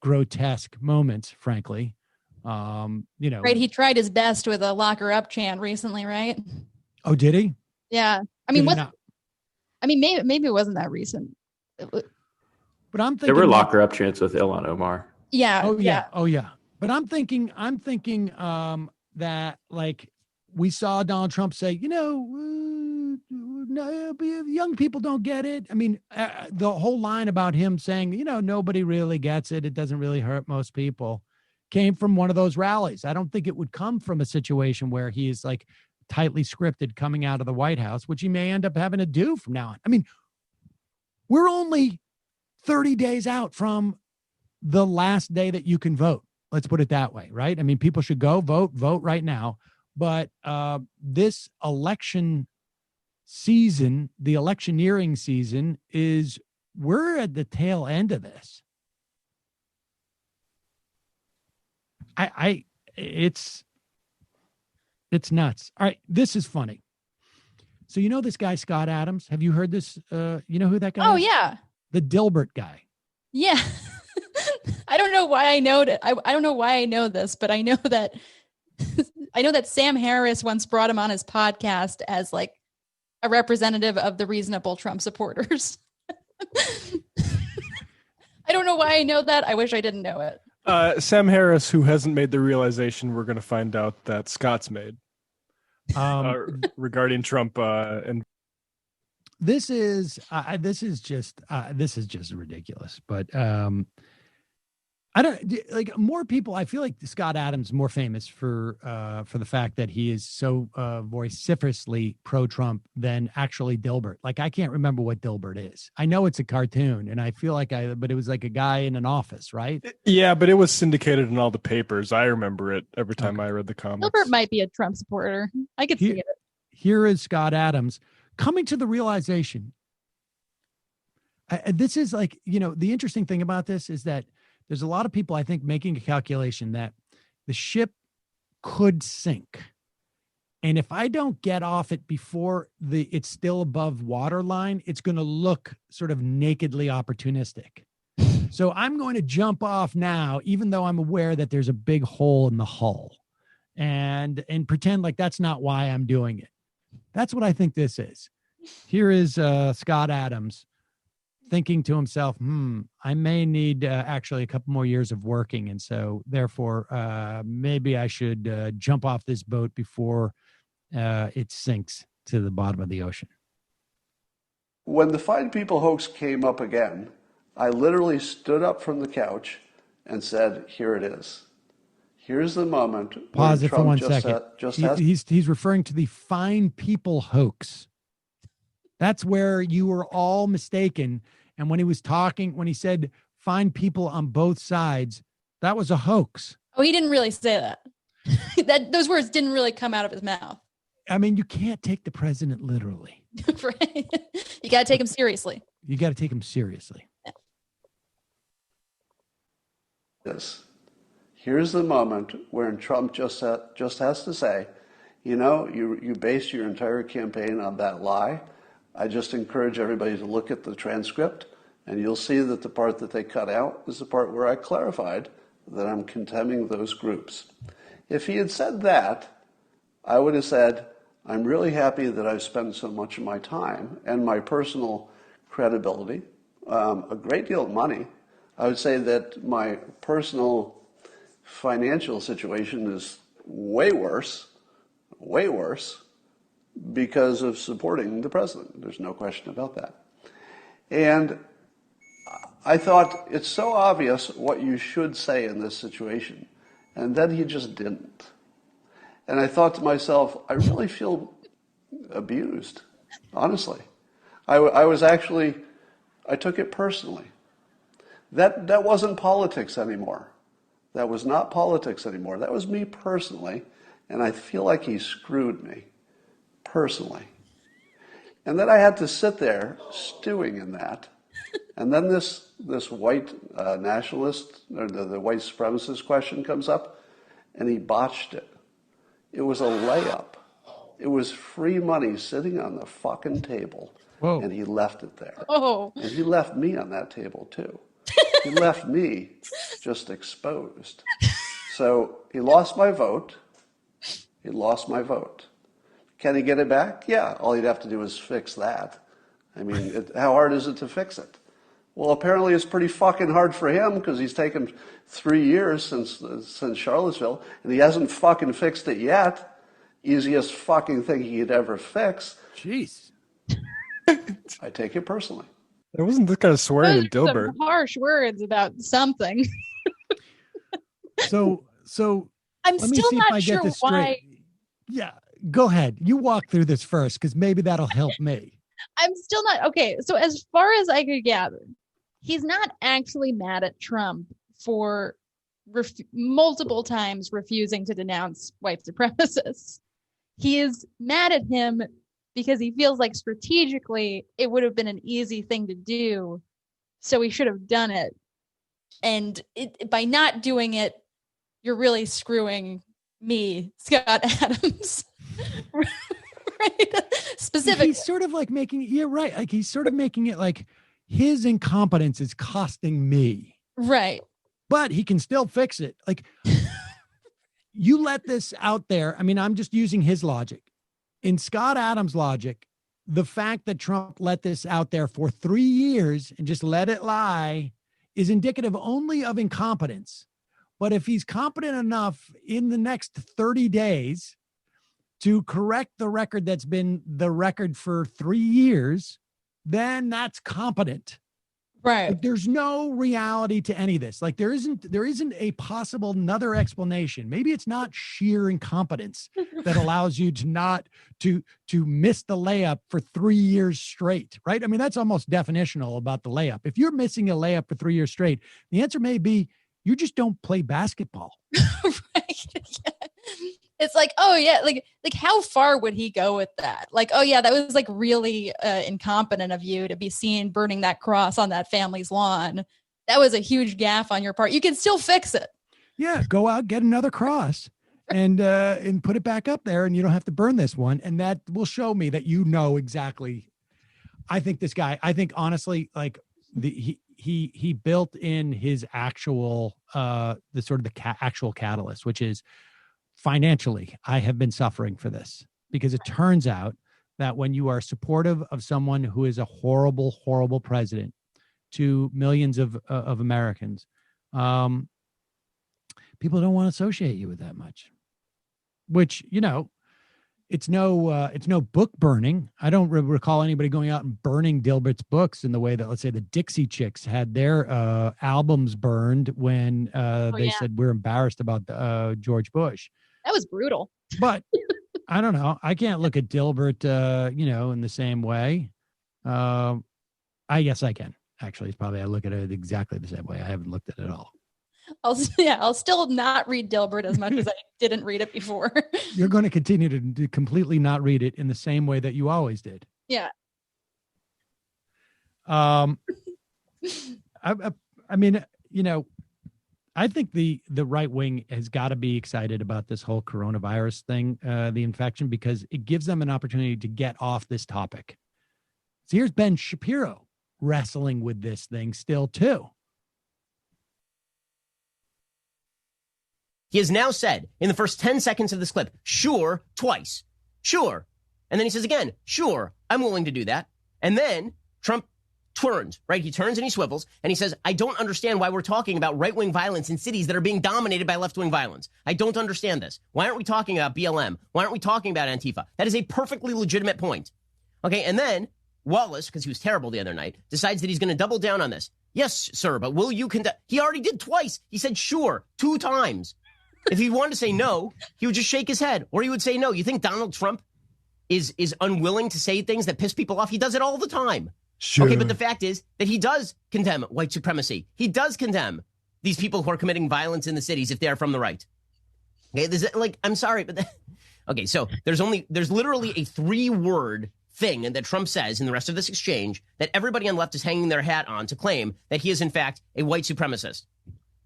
grotesque moments, frankly. Right. He tried his best with a lock her up chant recently, right? Oh, did he? Yeah. I mean, maybe it wasn't that recent. But I'm thinking there were lock her up chants with Ilhan Omar. Yeah. Oh yeah. Oh yeah. But I'm thinking that like we saw Donald Trump say, no, young people don't get it. I mean, the whole line about him saying, nobody really gets it. It doesn't really hurt most people came from one of those rallies. I don't think it would come from a situation where he is like tightly scripted coming out of the White House, which he may end up having to do from now on. I mean, we're only 30 days out from the last day that you can vote. Let's put it that way, right? I mean, people should go vote right now. But this election season, the electioneering season, we're at the tail end of this. It's nuts. All right, this is funny. So this guy Scott Adams? Have you heard this? You know who that guy is? Oh yeah, the Dilbert guy. Yeah, I don't know why I know it. I don't know why I know this, but I know that Sam Harris once brought him on his podcast as like a representative of the reasonable Trump supporters. I don't know why I know that. I wish I didn't know it. Sam Harris, who hasn't made the realization we're going to find out that Scott's made regarding Trump. And this is just ridiculous. But I don't like more people. I feel like Scott Adams is more famous for the fact that he is so vociferously pro-Trump than actually Dilbert. Like I can't remember what Dilbert is. I know it's a cartoon, and I feel like but it was like a guy in an office, right? Yeah, but it was syndicated in all the papers. I remember it every time I read the comics. Dilbert might be a Trump supporter. I could see it. Here is Scott Adams coming to the realization. This is like, the interesting thing about this is that there's a lot of people, I think, making a calculation that the ship could sink. And if I don't get off it before it's still above waterline, it's going to look sort of nakedly opportunistic. So I'm going to jump off now, even though I'm aware that there's a big hole in the hull, and pretend like that's not why I'm doing it. That's what I think this is. Here is Scott Adams thinking to himself, I may need actually a couple more years of working. And so therefore, maybe I should jump off this boat before it sinks to the bottom of the ocean. When the Fine People hoax came up again, I literally stood up from the couch and said, here it is. Here's the moment. Pause it for 1 second. He's referring to the Fine People hoax. That's where you were all mistaken. And when he said find people on both sides, that was a hoax. Oh, he didn't really say that. Those words didn't really come out of his mouth. I mean, you can't take the president literally. Right. You got to take him seriously. You got to take him seriously. Yes. Here's the moment when Trump just has to say, you based your entire campaign on that lie. I just encourage everybody to look at the transcript, and you'll see that the part that they cut out is the part where I clarified that I'm condemning those groups. If he had said that, I would have said, I'm really happy that I've spent so much of my time and my personal credibility, a great deal of money. I would say that my personal financial situation is way worse, because of supporting the president. There's no question about that. And I thought it's so obvious what you should say in this situation. And then he just didn't. And I thought to myself, I really feel abused, honestly. I took it personally. That wasn't politics anymore. That was not politics anymore. That was me personally. And I feel like he screwed me personally. And then I had to sit there stewing in that. And then this white nationalist, or the white supremacist question comes up, and he botched it. It was a layup. It was free money sitting on the fucking table. Whoa. And he left it there. Oh. And he left me on that table too. He left me just exposed. So he lost my vote. He lost my vote. Can he get it back? Yeah, all he'd have to do is fix that. I mean, how hard is it to fix it? Well, apparently it's pretty fucking hard for him because he's taken 3 years since Charlottesville, and he hasn't fucking fixed it yet. Easiest fucking thing he could ever fix. Jeez. I take it personally. There wasn't this kind of swearing in Dilbert. Some harsh words about something. So I'm let me still see not if I sure get this why. straight. Yeah, go ahead. You walk through this first, because maybe that'll help me. I'm still not okay. So as far as I could gather, he's not actually mad at Trump for multiple times refusing to denounce white supremacists. He is mad at him because he feels like strategically it would have been an easy thing to do, so he should have done it. And by not doing it, you're really screwing me, Scott Adams. Right? Specifically. He's sort of like making, you're right. Like he's sort of making it like his incompetence is costing me. Right. But he can still fix it. Like you let this out there. I mean, I'm just using his logic. In Scott Adams' logic, the fact that Trump let this out there for 3 years and just let it lie is indicative only of incompetence. But if he's competent enough in the next 30 days to correct the record that's been the record for 3 years, then that's competent. Right. Like, there's no reality to any of this. Like there isn't a possible another explanation. Maybe it's not sheer incompetence that allows you to not to miss the layup for 3 years straight, right? I mean, that's almost definitional about the layup. If you're missing a layup for 3 years straight, the answer may be you just don't play basketball. Right. Yeah. It's like, oh yeah, like how far would he go with that? Like, oh yeah, that was like really incompetent of you to be seen burning that cross on that family's lawn. That was a huge gaffe on your part. You can still fix it. Yeah, go out, get another cross and put it back up there, and you don't have to burn this one. And that will show me that you know exactly. I think this guy, honestly, like he built in his actual actual catalyst, which is financially, I have been suffering for this, because it turns out that when you are supportive of someone who is a horrible, horrible president to millions of Americans, people don't want to associate you with that much, which, you know, it's no book burning. I don't recall anybody going out and burning Dilbert's books in the way that, let's say, the Dixie Chicks had their albums burned when they said we're embarrassed about George Bush. That was brutal. But I don't know. I can't look at Dilbert, in the same way. I guess I can. Actually, it's probably I look at it exactly the same way. I haven't looked at it at all. I'll still not read Dilbert as much as I didn't read it before. You're going to continue to completely not read it in the same way that you always did. Yeah. I mean, you know, I think the right wing has got to be excited about this whole coronavirus thing, the infection, because it gives them an opportunity to get off this topic. So here's Ben Shapiro wrestling with this thing still too. He has now said in the first 10 seconds of this clip, sure, twice, sure. And then he says again, sure, I'm willing to do that. And then Trump turns, right? He turns and he swivels and he says, I don't understand why we're talking about right-wing violence in cities that are being dominated by left-wing violence. I don't understand this. Why aren't we talking about BLM? Why aren't we talking about Antifa? That is a perfectly legitimate point. Okay, and then Wallace, because he was terrible the other night, decides that he's going to double down on this. Yes, sir, but will you conduct? He already did twice. He said sure 2 times. If he wanted to say no, he would just shake his head, or he would say no. You think Donald Trump is unwilling to say things that piss people off? He does it all the time. Sure. Okay, but the fact is that he does condemn white supremacy. He does condemn these people who are committing violence in the cities if they are from the right. Okay, I'm sorry, but okay, so there's literally a 3-word thing that Trump says in the rest of this exchange that everybody on the left is hanging their hat on to claim that he is, in fact, a white supremacist.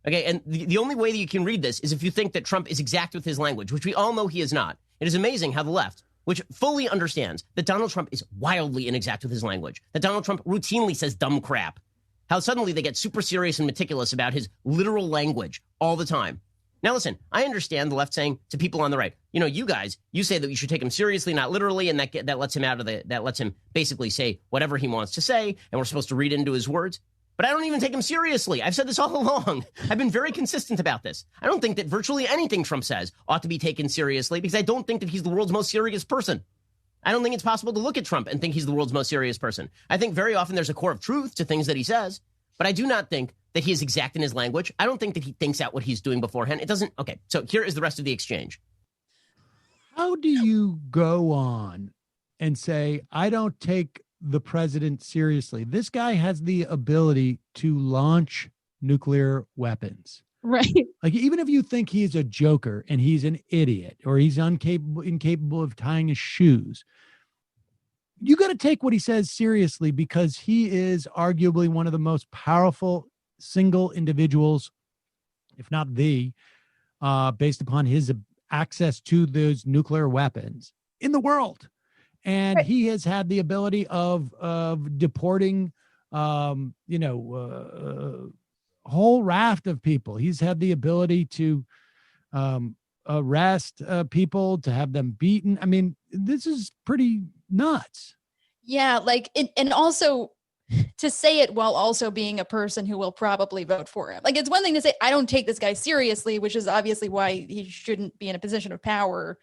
Okay, and the only way that you can read this is if you think that Trump is exact with his language, which we all know he is not. It is amazing how the left, which fully understands that Donald Trump is wildly inexact with his language, that Donald Trump routinely says dumb crap, how suddenly they get super serious and meticulous about his literal language all the time. Now, listen, I understand the left saying to people on the right, you know, you guys, you say that you should take him seriously, not literally, and that lets him that lets him basically say whatever he wants to say, and we're supposed to read into his words. But I don't even take him seriously. I've said this all along. I've been very consistent about this. I don't think that virtually anything Trump says ought to be taken seriously because I don't think that he's the world's most serious person. I don't think it's possible to look at Trump and think he's the world's most serious person. I think very often there's a core of truth to things that he says, but I do not think that he is exact in his language. I don't think that he thinks out what he's doing beforehand. It doesn't. Okay, so here is the rest of the exchange. How do you go on and say, I don't take the president seriously? This guy has the ability to launch nuclear weapons. Right. Like, even if you think he's a joker and he's an idiot or he's incapable of tying his shoes, you got to take what he says seriously because he is arguably one of the most powerful single individuals, if not the, based upon his access to those nuclear weapons in the world. And right. He has had the ability of deporting, a whole raft of people. He's had the ability to arrest people, to have them beaten. I mean, this is pretty nuts. Yeah, like, and also to say it while also being a person who will probably vote for him. Like, it's one thing to say, I don't take this guy seriously, which is obviously why he shouldn't be in a position of power.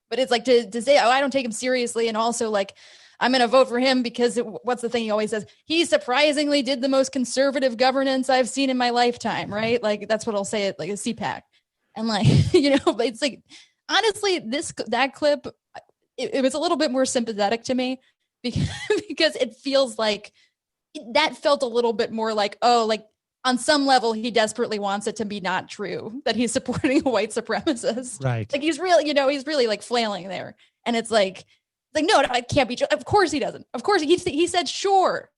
But it's like to say, oh, I don't take him seriously. And also, like, I'm going to vote for him because what's the thing he always says? He surprisingly did the most conservative governance I've seen in my lifetime, right? Like, that's what I'll say at like a CPAC. And like, but it's like, honestly, that clip, it was a little bit more sympathetic to me because it feels like that felt a little bit more like, oh, like on some level, he desperately wants it to be not true that he's supporting a white supremacist. Right. Like he's really, he's really like flailing there. And it's like, no, it can't be true. Of course he doesn't. Of course he said, sure.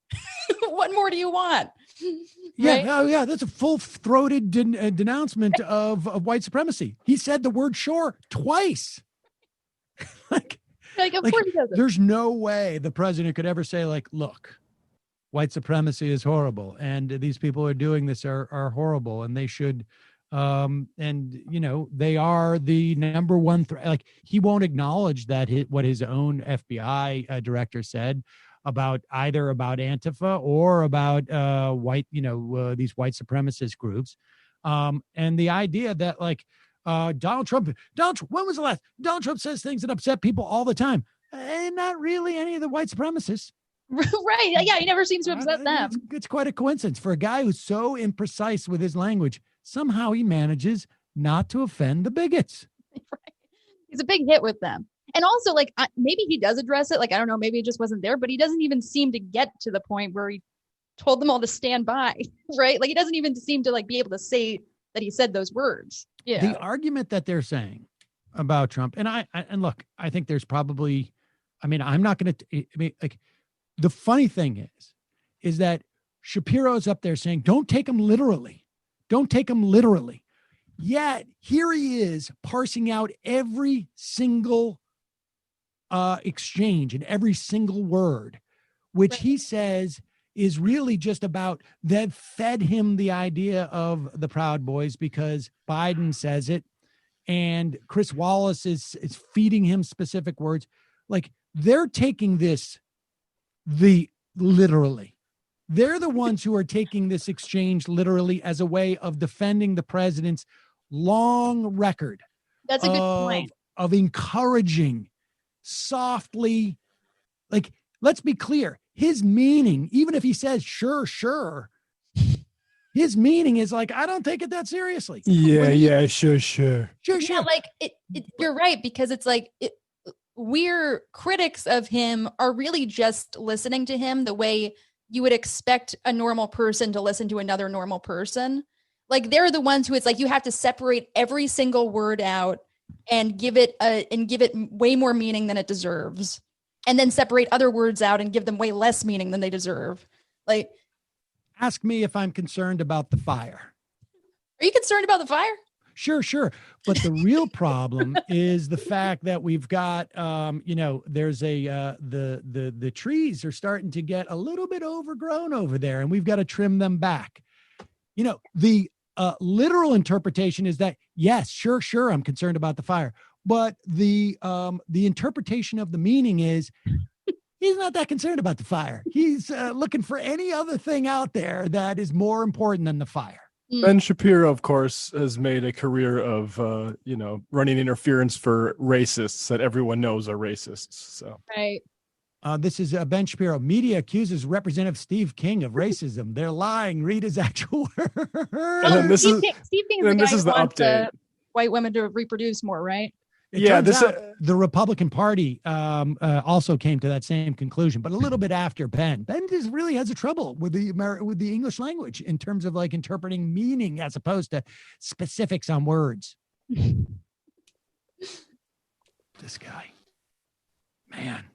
What more do you want? Yeah. Right? Yeah. That's a full-throated denouncement of white supremacy. He said the word sure twice. Of course he doesn't. There's no way the president could ever say, like, look, white supremacy is horrible. And these people who are doing this are horrible. And they should, they are the number one threat. Like, he won't acknowledge that what his own FBI director said about Antifa or about these white supremacist groups. And the idea that, like, Donald Trump, when was the last? Donald Trump says things that upset people all the time. And not really any of the white supremacists. Right. Yeah. He never seems to upset them. It's quite a coincidence for a guy who's so imprecise with his language. Somehow he manages not to offend the bigots. Right. He's a big hit with them. And also, like, maybe he does address it. Like, I don't know, maybe it just wasn't there, but he doesn't even seem to get to the point where he told them all to stand by. Right. Like, he doesn't even seem to like be able to say that he said those words. Yeah. The argument that they're saying about Trump, and look, I think there's probably, I'm not going to, like, the funny thing is that Shapiro's up there saying, don't take him literally. Don't take him literally. Yet here he is parsing out every single exchange and every single word, which he says is really just about that fed him the idea of the Proud Boys because Biden says it. And Chris Wallace is feeding him specific words. Like, they're taking this literally. They're the ones who are taking this exchange literally as a way of defending the president's long record. That's a good point. Of encouraging softly, like, let's be clear. His meaning, even if he says, sure, his meaning is like, I don't take it that seriously. Yeah, sure. Yeah, like, you're right, because it's like, we're critics of him are really just listening to him the way you would expect a normal person to listen to another normal person. Like, they're the ones who it's like, you have to separate every single word out and give it way more meaning than it deserves. and then separate other words out and give them way less meaning than they deserve. Like, ask me if I'm concerned about the fire. Are you concerned about the fire? Sure. But the real problem is the fact that we've got, there's the trees are starting to get a little bit overgrown over there, and we've got to trim them back. The literal interpretation is that, yes, sure, I'm concerned about the fire. But the interpretation of the meaning is he's not that concerned about the fire. He's looking for any other thing out there that is more important than the fire. Ben Shapiro, of course, has made a career of, running interference for racists that everyone knows are racists. So, right. This is Ben Shapiro. Media accuses Representative Steve King of racism. They're lying. Read his actual words. And then this Steve King is the guy who the wants update. White women to reproduce more, right? It turns out the Republican Party also came to that same conclusion, but a little bit after Ben. Ben just really has a trouble with the English language in terms of like interpreting meaning as opposed to specifics on words. This guy, man,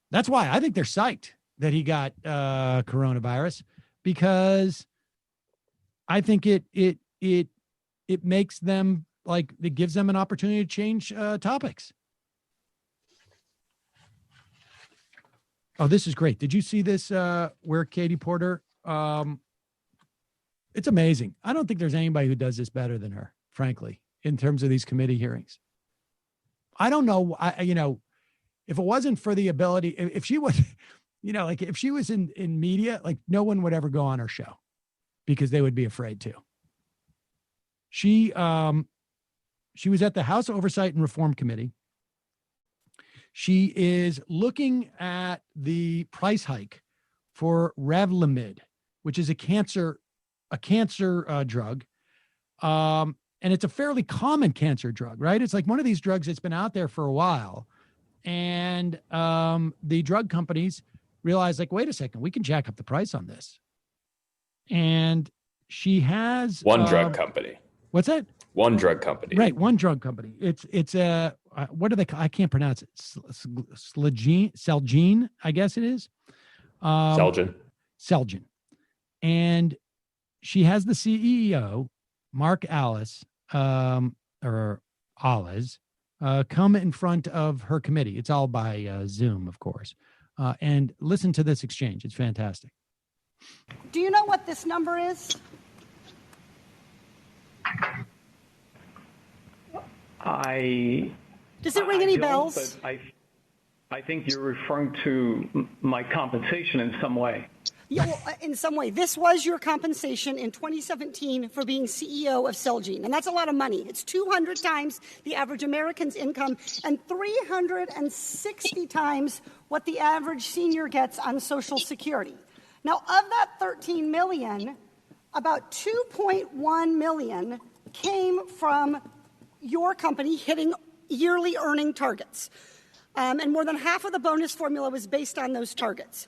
that's why I think they're psyched that he got coronavirus, because I think it makes them. Like, it gives them an opportunity to change topics. Oh, this is great. Did you see this where Katie Porter? It's amazing. I don't think there's anybody who does this better than her, frankly, in terms of these committee hearings. I don't know. If it wasn't for the ability, if she was, if she was in media, like no one would ever go on her show because they would be afraid to. She was at the House Oversight and Reform Committee. She is looking at the price hike for Revlimid, which is a cancer drug. And it's a fairly common cancer drug, right? It's like one of these drugs that's been out there for a while. And the drug companies realize, like, wait a second, we can jack up the price on this. And she has one drug company. What's that? One drug company. Right, one drug company. It's what do they? I can't pronounce it. Celgene, I guess it is. Celgene, and she has the CEO, Mark Alice, come in front of her committee. It's all by Zoom, of course, and listen to this exchange. It's fantastic. Do you know what this number is? Does it ring any bells? But I think you're referring to my compensation in some way. Yeah, well, in some way. This was your compensation in 2017 for being CEO of Celgene, and that's a lot of money. It's 200 times the average American's income and 360 times what the average senior gets on Social Security. Now, of that 13 million, about 2.1 million came from your company hitting yearly earning targets. And more than half of the bonus formula was based on those targets.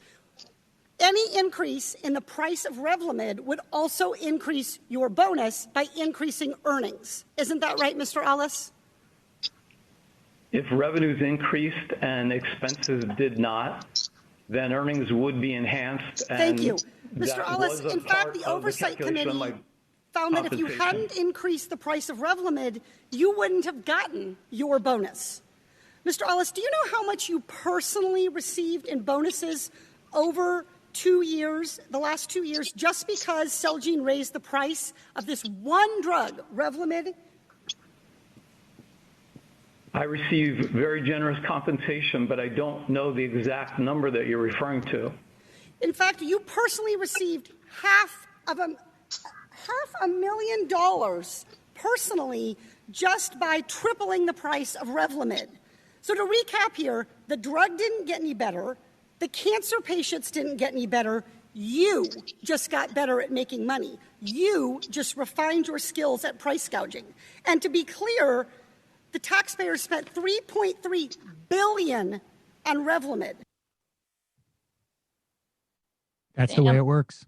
Any increase in the price of Revlimid would also increase your bonus by increasing earnings. Isn't that right, Mr. Ellis? If revenues increased and expenses did not, then earnings would be enhanced. Thank you. Mr. Ellis, in fact, the Oversight Committee found that if you hadn't increased the price of Revlimid, you wouldn't have gotten your bonus. Mr. Ellis, do you know how much you personally received in bonuses over 2 years, the last 2 years, just because Celgene raised the price of this one drug, Revlimid? I receive very generous compensation, but I don't know the exact number that you're referring to. In fact, you personally received $500,000 personally just by tripling the price of Revlimid. So to recap here, the drug didn't get any better. The cancer patients didn't get any better. You just got better at making money. You just refined your skills at price gouging. And to be clear, the taxpayers spent $3.3 billion on Revlimid. That's the way it works.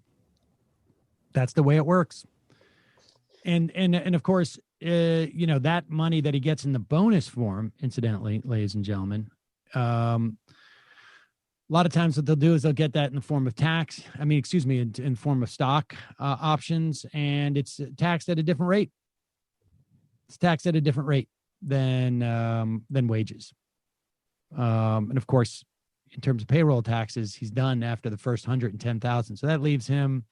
That's the way it works. And of course, that money that he gets in the bonus form, incidentally, ladies and gentlemen, A lot of times what they'll do is they'll get that in the form of in form of stock options, and it's taxed at a different rate. It's taxed at a different rate than wages. And of course, in terms of payroll taxes, he's done after the first 110,000. So that leaves him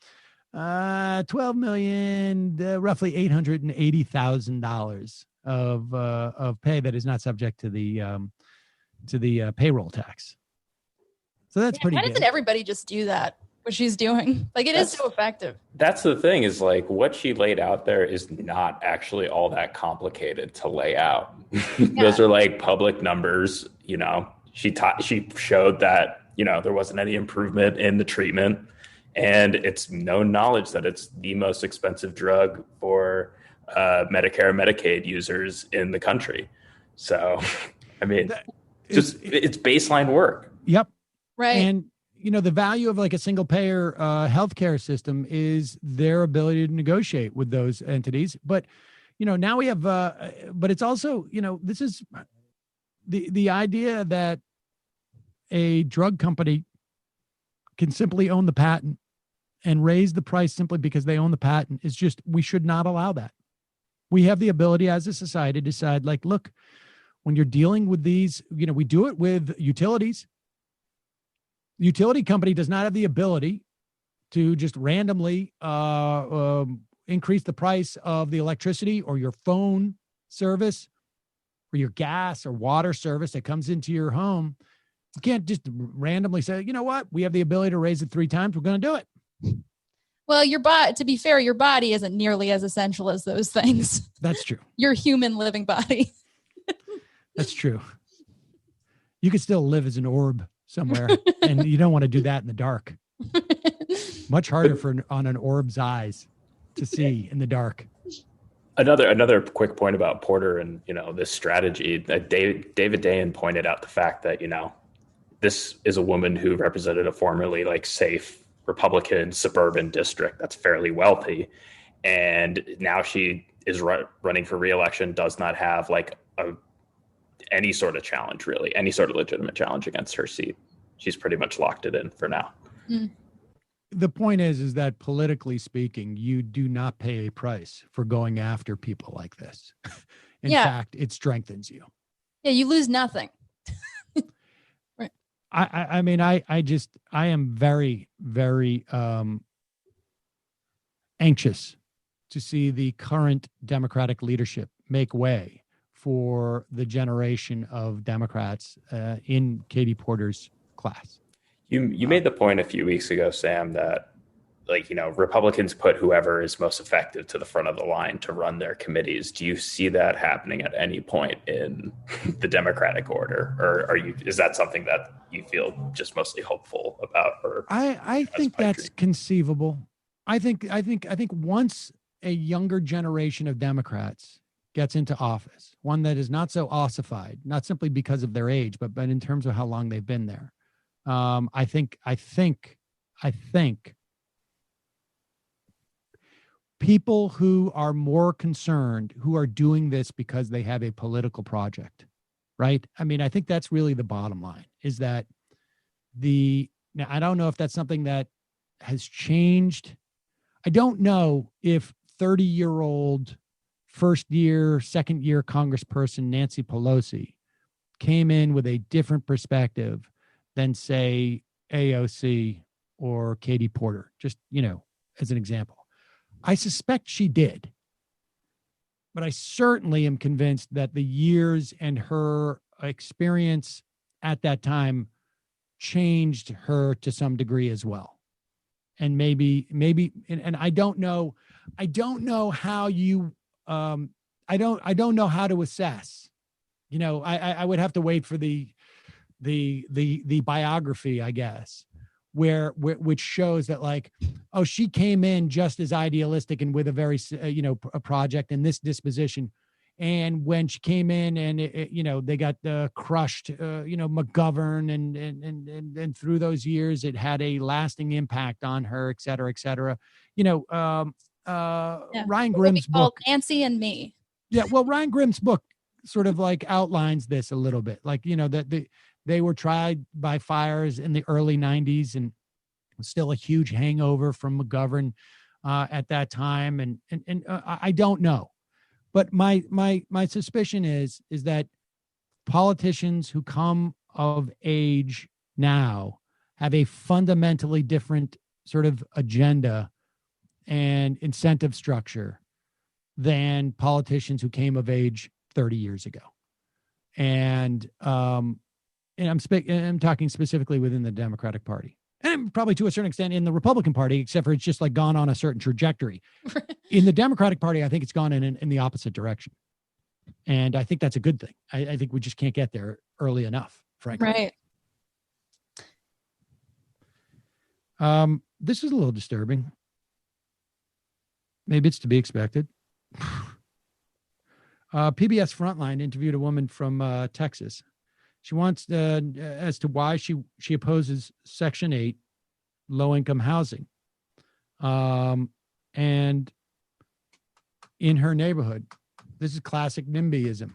$12 million, roughly $880,000 of pay that is not subject to the payroll tax. So that's pretty good. Why doesn't everybody just do that? What she's doing, like is so effective. That's the thing, is like what she laid out there is not actually all that complicated to lay out. Those are like public numbers. You know, she showed that, you know, there wasn't any improvement in the treatment, and it's known knowledge that it's the most expensive drug for Medicare and Medicaid users in the country. So, I mean, it's baseline work. Yep. Right. And, you know, the value of like a single payer healthcare system is their ability to negotiate with those entities. But, you know, now we have, but it's also, you know, this is the idea that a drug company can simply own the patent and raise the price simply because they own the patent is just, we should not allow that. We have the ability as a society to decide, like, look, when you're dealing with these, you know, we do it with utilities. Utility company does not have the ability to just randomly increase the price of the electricity or your phone service or your gas or water service that comes into your home. You can't just randomly say, you know what, we have the ability to raise it 3 times. We're going to do it. Well, to be fair, your body isn't nearly as essential as those things. That's true. Your human living body. That's true. You could still live as an orb somewhere, and you don't want to do that in the dark. Much harder on an orb's eyes to see in the dark. Another quick point about Porter and, you know, this strategy that David Dayen pointed out the fact that, you know, this is a woman who represented a formerly like safe Republican suburban district that's fairly wealthy, and now she is running for re-election, does not have like any sort of challenge, really, any sort of legitimate challenge against her seat. She's pretty much locked it in for now. Mm. The point is that politically speaking, you do not pay a price for going after people like this. In fact, it strengthens you. Yeah, you lose nothing. Right. I mean, I am very, very anxious to see the current Democratic leadership make way for the generation of Democrats in Katie Porter's class. You made the point a few weeks ago, Sam, that, like, you know, Republicans put whoever is most effective to the front of the line to run their committees. Do you see that happening at any point in the Democratic order, or is that something that you feel just mostly hopeful about? Or I think that's conceivable. I think once a younger generation of Democrats gets into office, one that is not so ossified, not simply because of their age, but in terms of how long they've been there. I think people who are more concerned, who are doing this because they have a political project, right? I mean, I think that's really the bottom line, is that now I don't know if that's something that has changed. I don't know if 30-year-old first-year, second-year Congressperson Nancy Pelosi came in with a different perspective than, say, AOC or Katie Porter, just, you know, as an example. I suspect she did, but I certainly am convinced that the years and her experience at that time changed her to some degree as well. And maybe, and I don't know how you, I don't know how to assess. You know, I would have to wait for the biography, I guess, which shows that, like, oh, she came in just as idealistic and with a very, a project and this disposition. And when she came in and, they got crushed, McGovern and through those years, it had a lasting impact on her, et cetera, et cetera. Ryan Grimm's book. Nancy and Me. Yeah. Well, Ryan Grimm's book sort of like outlines this a little bit. Like, that they were tried by fires in the early 90s and still a huge hangover from McGovern at that time. And I don't know. But my suspicion is that politicians who come of age now have a fundamentally different sort of agenda and incentive structure than politicians who came of age 30 years ago. And I'm talking specifically within the Democratic Party, and probably to a certain extent in the Republican Party, except for it's just like gone on a certain trajectory. In the Democratic Party, I think it's gone in the opposite direction. And I think that's a good thing. I think we just can't get there early enough, frankly. Right. This is a little disturbing. Maybe it's to be expected. PBS Frontline interviewed a woman from Texas. She wants as to why she opposes Section 8 low-income housing. And in her neighborhood, this is classic NIMBYism.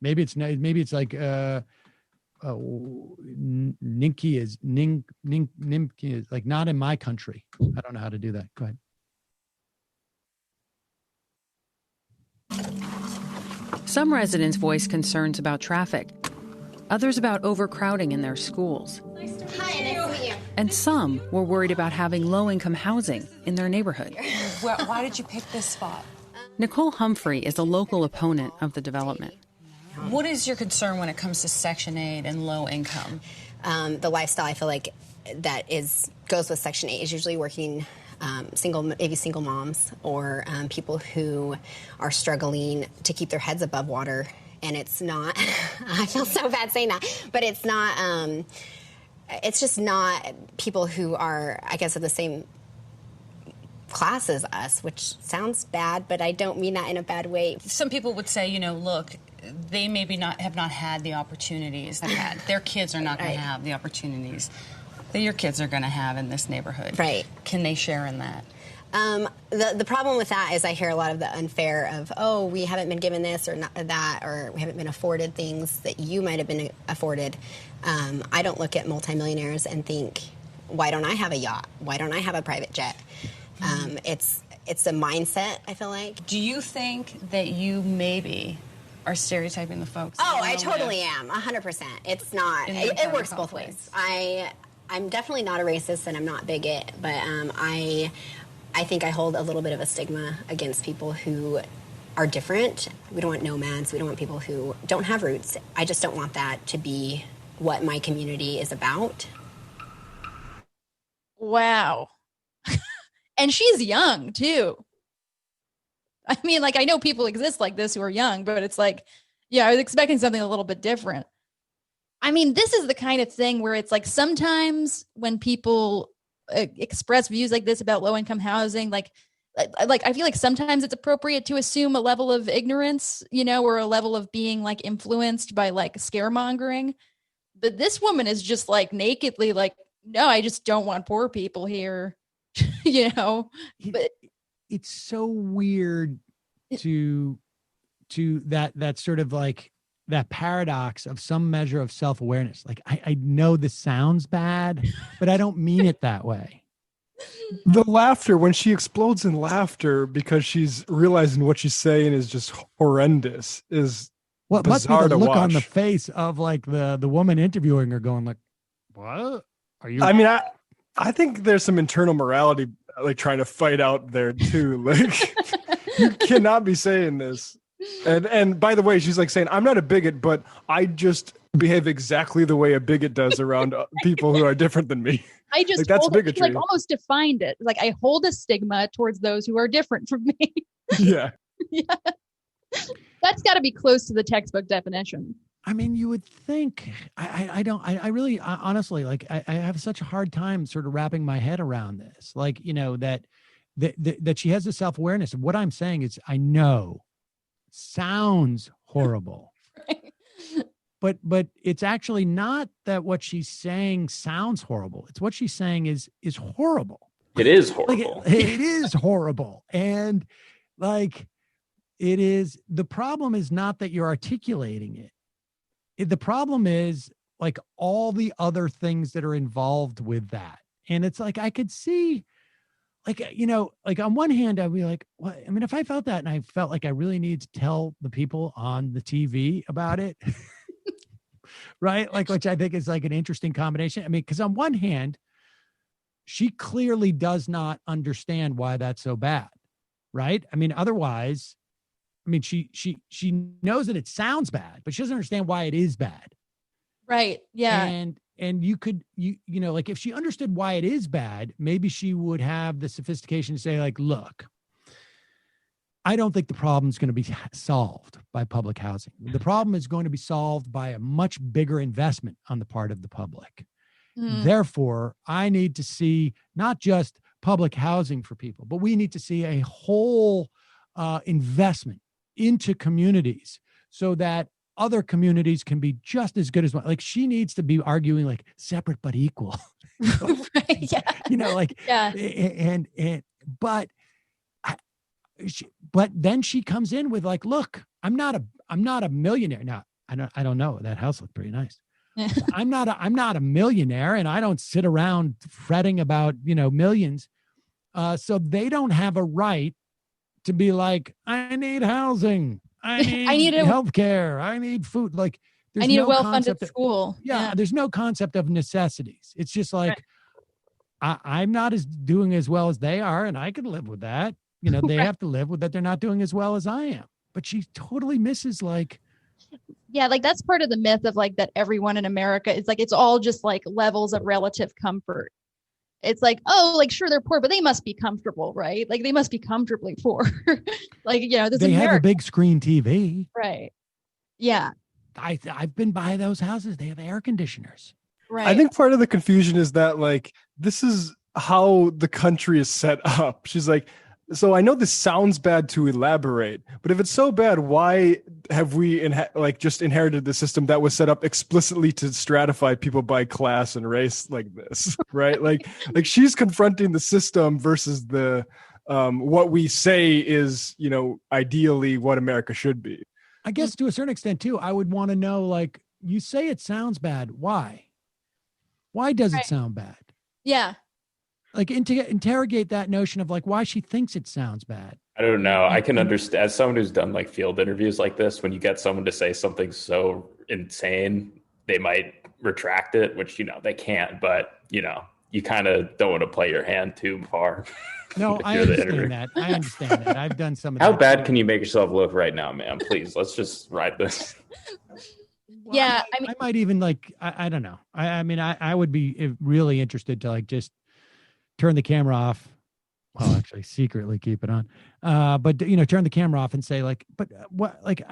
Maybe it's like Ninky is like not in my country. I don't know how to do that. Go ahead. Some residents voiced concerns about traffic, others about overcrowding in their schools. Hi, nice to meet you. And some were worried about having low-income housing in their neighborhood. Why did you pick this spot? Nicole Humphrey is a local opponent of the development. What is your concern when it comes to Section 8 and low income? The lifestyle, I feel like, goes with Section 8 is usually working single moms or people who are struggling to keep their heads above water. And it's not, I feel so bad saying that, but it's not, it's just not people who are, I guess, of the same class as us, which sounds bad, but I don't mean that in a bad way. Some people would say, look, they maybe have not had the opportunities they've had. Their kids are not going to have the opportunities that your kids are going to have in this neighborhood. Right. Can they share in that? The problem with that is I hear a lot of the unfair of, we haven't been given this or not that, or we haven't been afforded things that you might have been afforded. I don't look at multimillionaires and think, why don't I have a yacht? Why don't I have a private jet? It's a mindset, I feel like. Do you think that you maybe are stereotyping the folks? Oh, I totally am, 100%. It's not, it works both ways. I'm definitely not a racist and I'm not bigot, but I think I hold a little bit of a stigma against people who are different. We don't want nomads. We don't want people who don't have roots. I just don't want that to be what my community is about. Wow. And she's young, too. I mean, I know people exist like this who are young, but it's like, I was expecting something a little bit different. I mean, this is the kind of thing where it's like sometimes when people express views like this about low-income housing, I feel like sometimes it's appropriate to assume a level of ignorance, or a level of being influenced by scaremongering. But this woman is just nakedly no, I just don't want poor people here, But it's so weird to that sort of that paradox of some measure of self-awareness. I know this sounds bad, but I don't mean it that way. The laughter, when she explodes in laughter because she's realizing what she's saying is just horrendous, is what must be bizarre the to look watch. on the face of the woman interviewing her going what are you? I mean, I think there's some internal morality trying to fight out there too. You cannot be saying this. And by the way, she's saying, I'm not a bigot, but I just behave exactly the way a bigot does around people who are different than me. I just that's bigotry. She almost defined it. I hold a stigma towards those who are different from me. Yeah. Yeah. That's got to be close to the textbook definition. I mean, you would think. I really honestly I have such a hard time sort of wrapping my head around this. That she has the self-awareness of what I'm saying is, I know sounds horrible. Right. But it's actually not that what she's saying sounds horrible. It's what she's saying is horrible. It is horrible. It is horrible. And the problem is not that you're articulating it. The problem is like all the other things that are involved with that. And it's like, I could see, like, like on one hand, I'd be like, what? I mean, if I felt that and I felt like I really need to tell the people on the TV about it, right? Like, which I think is like an interesting combination. I mean, because on one hand, she clearly does not understand why that's so bad, right? I mean, otherwise, I mean, she knows that it sounds bad, but she doesn't understand why it is bad. Right. Yeah. And you could, like if she understood why it is bad, maybe she would have the sophistication to say like, look, I don't think the problem is going to be solved by public housing. The problem is going to be solved by a much bigger investment on the part of the public. Therefore, I need to see not just public housing for people, but we need to see a whole investment into communities so that other communities can be just as good as one. Like she needs to be arguing like separate but equal. Right, yeah. But then she comes in with like, look, I'm not a millionaire. Now, I don't know. That house looked pretty nice. I'm not a millionaire and I don't sit around fretting about, millions. So they don't have a right to be like, I need housing. I need healthcare. I need food. Like I need a well-funded school. Yeah. There's no concept of necessities. It's just like, I'm not doing as well as they are. And I can live with that. They have to live with that. They're not doing as well as I am, but she totally misses like, yeah, like that's part of the myth of like that everyone in America is like, it's all just like levels of relative comfort. It's like, oh, like, sure, they're poor, but they must be comfortable, right? Like they must be comfortably poor. Like, they have a big screen TV. Right. Yeah. I've been by those houses. They have air conditioners. Right. I think part of the confusion is that like, this is how the country is set up. She's like, so I know this sounds bad to elaborate, but if it's so bad, why have we just inherited the system that was set up explicitly to stratify people by class and race like this, right? like she's confronting the system versus the what we say is, ideally what America should be. I guess to a certain extent too, I would want to know, like, you say it sounds bad. Why? Why does it sound bad? Yeah. Like interrogate that notion of like why she thinks it sounds bad. I don't know. I can understand as someone who's done like field interviews like this, when you get someone to say something so insane, they might retract it, which, they can't, but you kind of don't want to play your hand too far. No, I understand that. I understand that. I've done some of How that. bad can you make yourself look right now, ma'am? Please, let's just ride this. Yeah. I might even like, I don't know. I mean, I would be really interested to like just turn the camera off. Well, actually secretly keep it on. But turn the camera off and say like, but what, like,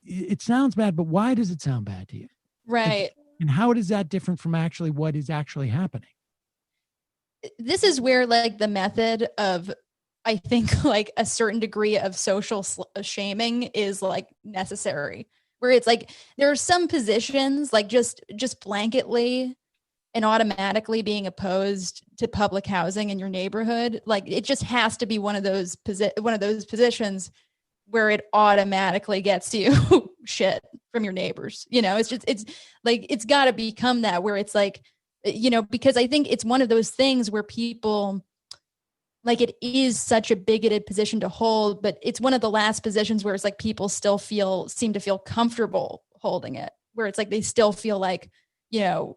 it sounds bad, but why does it sound bad to you? Right. And how is that different from actually what is actually happening? This is where like the method of, I think like a certain degree of social shaming is like necessary, where it's like, there are some positions like just blanketly and automatically being opposed to public housing in your neighborhood. Like it just has to be one of those positions where it automatically gets you shit from your neighbors. It's like, it's gotta become that where it's like, because I think it's one of those things where people like, it is such a bigoted position to hold, but it's one of the last positions where it's like people still seem to feel comfortable holding it, where it's like, they still feel like, where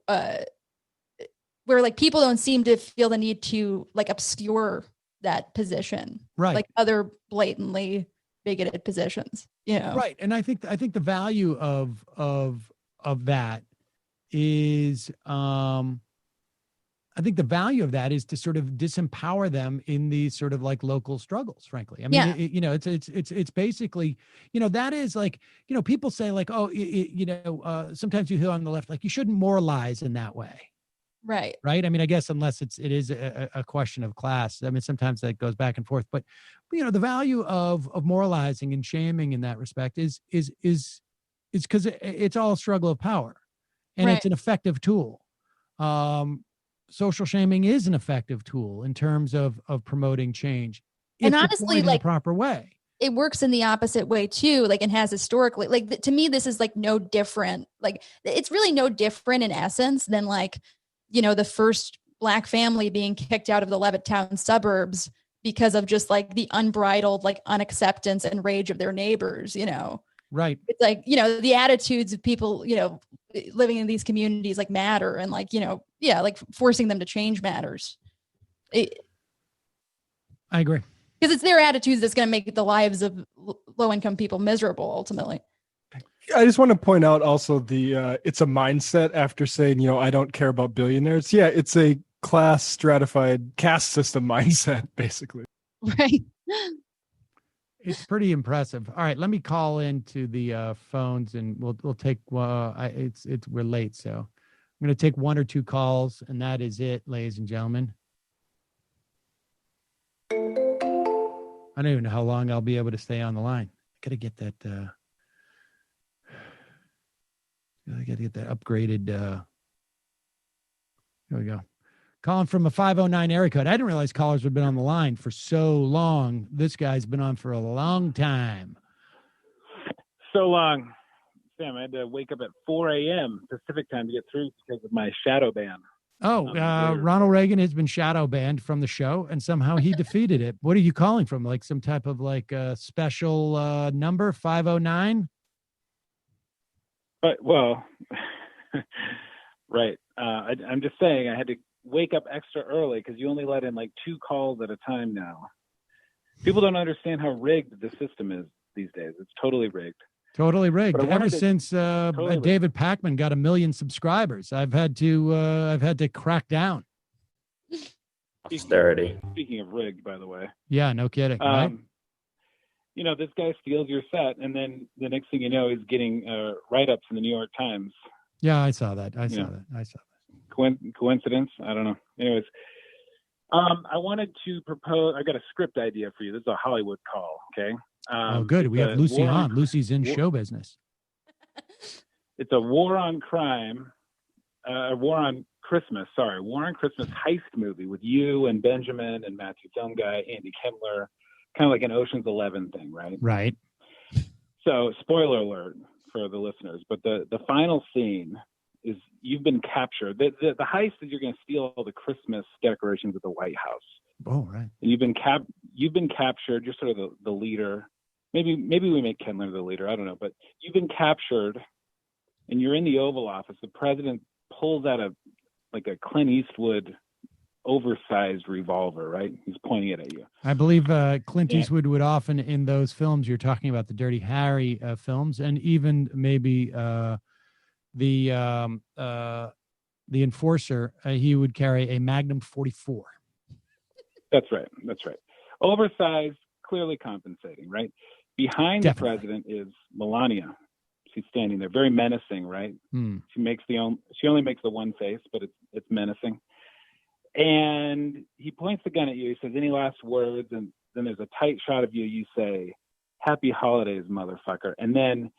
like people don't seem to feel the need to like obscure that position, right? Like other blatantly bigoted positions, right. And I think the value of that is, I think the value of that is to sort of disempower them in these sort of like local struggles, frankly. I mean, it's basically, that is like, people say like, oh, sometimes you hear on the left, like you shouldn't moralize in that way. Right. Right. I mean, I guess unless it is a question of class. I mean, sometimes that goes back and forth, but the value of moralizing and shaming in that respect is because it's all a struggle of power, and it's an effective tool. Social shaming is an effective tool in terms of promoting change, and honestly, like in the proper way. it works in the opposite way too, like, and has historically, like, to me, this is like no different. Like, it's really no different in essence than, like, you know, the first Black family being kicked out of the Levittown suburbs because of just like the unbridled, like, unacceptance and rage of their neighbors, you know? Right. It's like, you know, the attitudes of people, you know, living in these communities like matter, and like, you know, yeah, like forcing them to change matters. I agree. Because it's their attitudes that's going to make the lives of low-income people miserable ultimately. I just want to point out also it's a mindset after saying, you know, I don't care about billionaires. Yeah, it's a class stratified caste system mindset, basically. Right. It's pretty impressive. All right, let me call into the phones, and we'll take. We're late, so I'm going to take one or two calls, and that is it, ladies and gentlemen. I don't even know how long I'll be able to stay on the line. I got to get that. I got to get that upgraded. Here we go. Calling from a 509 area code. I didn't realize callers had been on the line for so long. This guy's been on for a long time. So long. Sam, I had to wake up at 4 a.m. Pacific time to get through because of my shadow ban. Oh, Ronald Reagan has been shadow banned from the show, and somehow he defeated it. What are you calling from? Like some type of like special number, 509? But, well, right. I'm just saying I had to wake up extra early because you only let in like 2 calls at a time now. People don't understand how rigged the system is these days. It's totally rigged. Totally rigged. Ever since David Pakman got 1 million subscribers, I've had to crack down. Austerity. Speaking of rigged, by the way. Yeah, no kidding. Right? You know, this guy steals your set, and then the next thing you know, he's getting write-ups in the New York Times. Yeah, I saw that. I saw that. Coincidence? I don't know. Anyways, I wanted to propose. I got a script idea for you. This is a Hollywood call. Okay. Oh, good. We have Lucie on. Lucie's in show business. It's a war on crime, war on Christmas. Sorry, war on Christmas heist movie with you and Benjamin and Matthew Film Guy, Andy Kimmler, kind of like an Ocean's 11 thing, right? Right. So, spoiler alert for the listeners, but the final scene is you've been captured. The heist is you're going to steal all the Christmas decorations at the White House. Oh, right. And you've been captured. You're sort of the leader. Maybe we make Kendler the leader. I don't know, but you've been captured, and you're in the Oval Office. The president pulls out a Clint Eastwood oversized revolver. Right? He's pointing it at you. I believe Clint Eastwood would often in those films. You're talking about the Dirty Harry films, and even maybe the Enforcer. He would carry a Magnum 44. That's right. Oversized, clearly compensating, right? Behind the president is Melania. She's standing there, very menacing, right? She only makes the one face, but it's menacing. And he points the gun at you. He says, "Any last words?" And then there's a tight shot of you. You say, "Happy holidays, motherfucker." And then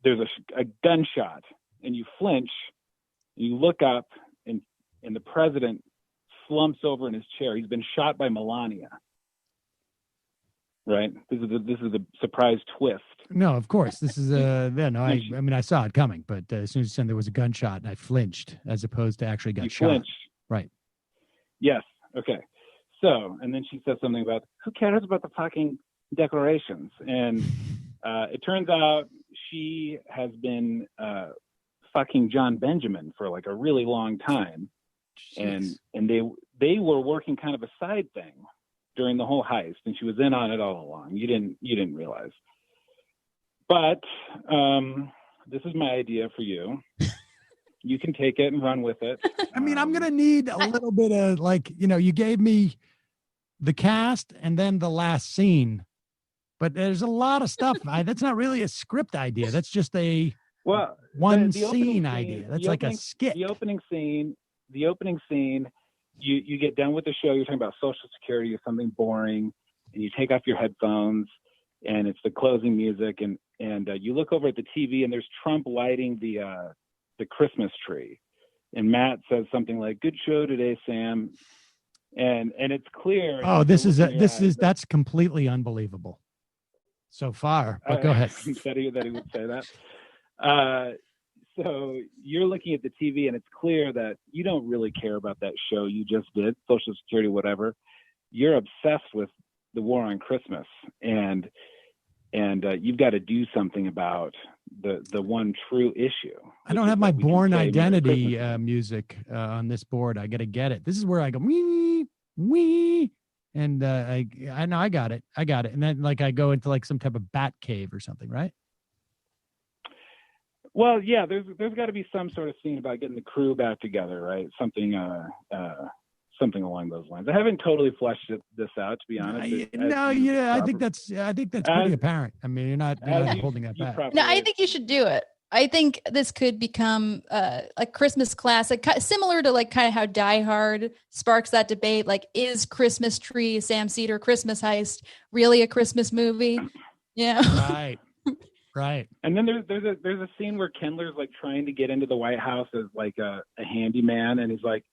there's a gunshot, and you flinch. And you look up, and the president slumps over in his chair. He's been shot by Melania. Right? This is a surprise twist. No, of course. This is I mean, I saw it coming, but as soon as you said there was a gunshot, and I flinched as opposed to actually got shot. Flinched. Right. Yes. Okay. So, and then she says something about, who cares about the fucking declarations? And it turns out she has been fucking John Benjamin for like a really long time. Jeez. And they were working kind of a side thing during the whole heist, and she was in on it all along. You didn't realize. But this is my idea for you. You can take it and run with it. I mean, I'm going to need a little bit of you gave me the cast and then the last scene, but there's a lot of stuff. That's not really a script idea. That's just a one scene idea. That's like a skit. The opening scene, you get done with the show. You're talking about Social Security or something boring, and you take off your headphones, and it's the closing music, and you look over at the TV, and there's Trump lighting the Christmas tree, and Matt says something like, "Good show today, Sam," and it's clear. Oh, that's completely unbelievable. so far, but go ahead. That he would say that. So you're looking at the TV, and it's clear that you don't really care about that show you just did, Social Security, whatever. You're obsessed with the war on Christmas, and you've got to do something about the one true issue. I don't have my Born Identity music on this board. I got to get it. This is where I go wee, and I know I got it, and then like I go into like some type of bat cave or something, right? Well, yeah, there's got to be some sort of scene about getting the crew back together, right? Something along those lines. I haven't totally fleshed this out, to be honest. I think that's pretty apparent. I mean, you're not holding that back. No, I think you should do it. I think this could become a Christmas classic, similar to like kind of how Die Hard sparks that debate. Like, is Christmas Tree, Sam Cedar, Christmas Heist really a Christmas movie? Yeah. Right. Right. And then there's a scene where Kindler's like trying to get into the White House as like a handyman, and he's like,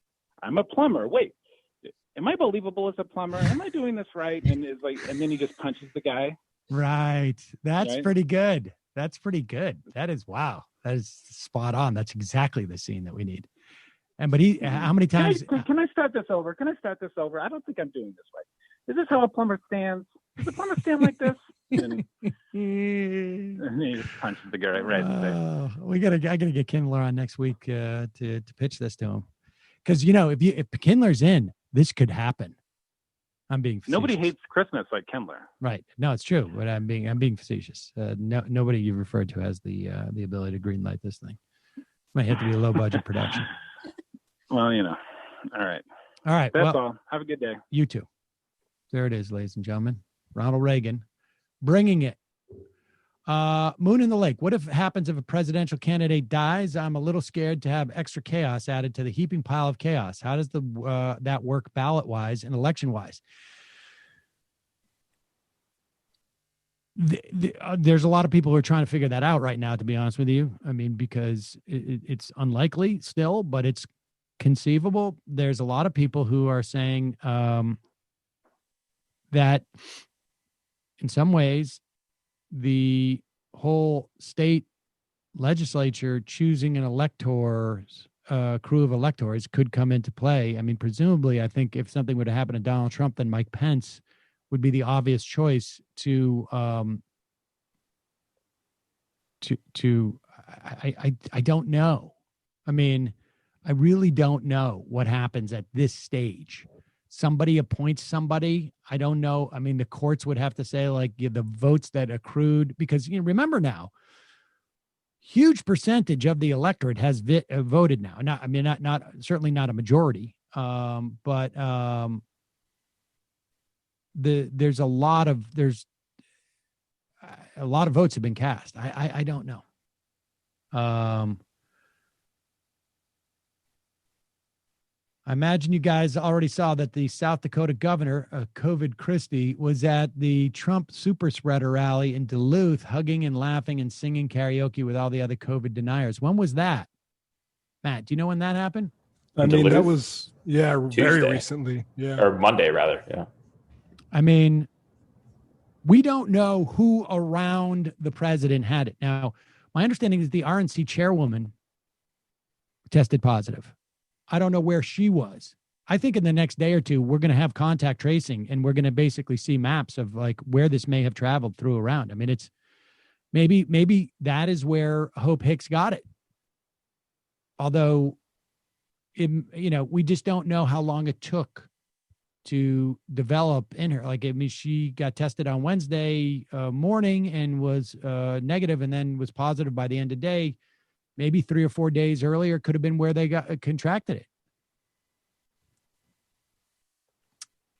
"I'm a plumber. Wait, am I believable as a plumber? Am I doing this right?" And it's like, and then he just punches the guy. Right. That's pretty good. That's pretty good. That is wow. That is spot on. That's exactly the scene that we need. But how many times? Can I start this over? I don't think I'm doing this right. Is this how a plumber stands? Does the plumber stand like this? And he just punches the guy right in the face. I gotta get Kindler on next week to pitch this to him, because if Kindler's in, this could happen. I'm being facetious. Nobody hates Christmas like Kindler. Right? No, it's true, but I'm being facetious. Nobody you referred to has the ability to greenlight this thing. Might have to be a low budget production. Well, all right. All right. That's all. Have a good day. You too. There it is, ladies and gentlemen. Ronald Reagan bringing it. Moon in the Lake. What happens if a presidential candidate dies? I'm a little scared to have extra chaos added to the heaping pile of chaos. How does that work ballot-wise and election-wise? There's a lot of people who are trying to figure that out right now, to be honest with you. I mean, because it's unlikely still, but it's conceivable. There's a lot of people who are saying that in some ways, the whole state legislature choosing an electors, crew of electors could come into play. I mean, presumably, I think if something were to happen to Donald Trump, then Mike Pence would be the obvious choice I don't know. I mean, I really don't know what happens at this stage. Somebody appoints somebody. I don't know. I mean, the courts would have to say like the votes that accrued, because remember now, huge percentage of the electorate has voted now. Not certainly not a majority, but there's a lot of votes have been cast. I don't know. I imagine you guys already saw that the South Dakota governor, COVID Christie, was at the Trump super spreader rally in Duluth, hugging and laughing and singing karaoke with all the other COVID deniers. When was that? Matt, do you know when that happened? I mean, that was, Tuesday. Very recently. Yeah. Or Monday, rather. Yeah. I mean, we don't know who around the president had it. Now, my understanding is the RNC chairwoman tested positive. I don't know where she was. I think in the next day or two, we're going to have contact tracing, and we're going to basically see maps of like where this may have traveled through around. I mean, it's maybe that is where Hope Hicks got it. Although, we just don't know how long it took to develop in her. Like, I mean, she got tested on Wednesday morning and was negative, and then was positive by the end of the day. Maybe 3 or 4 days earlier could have been where they contracted it.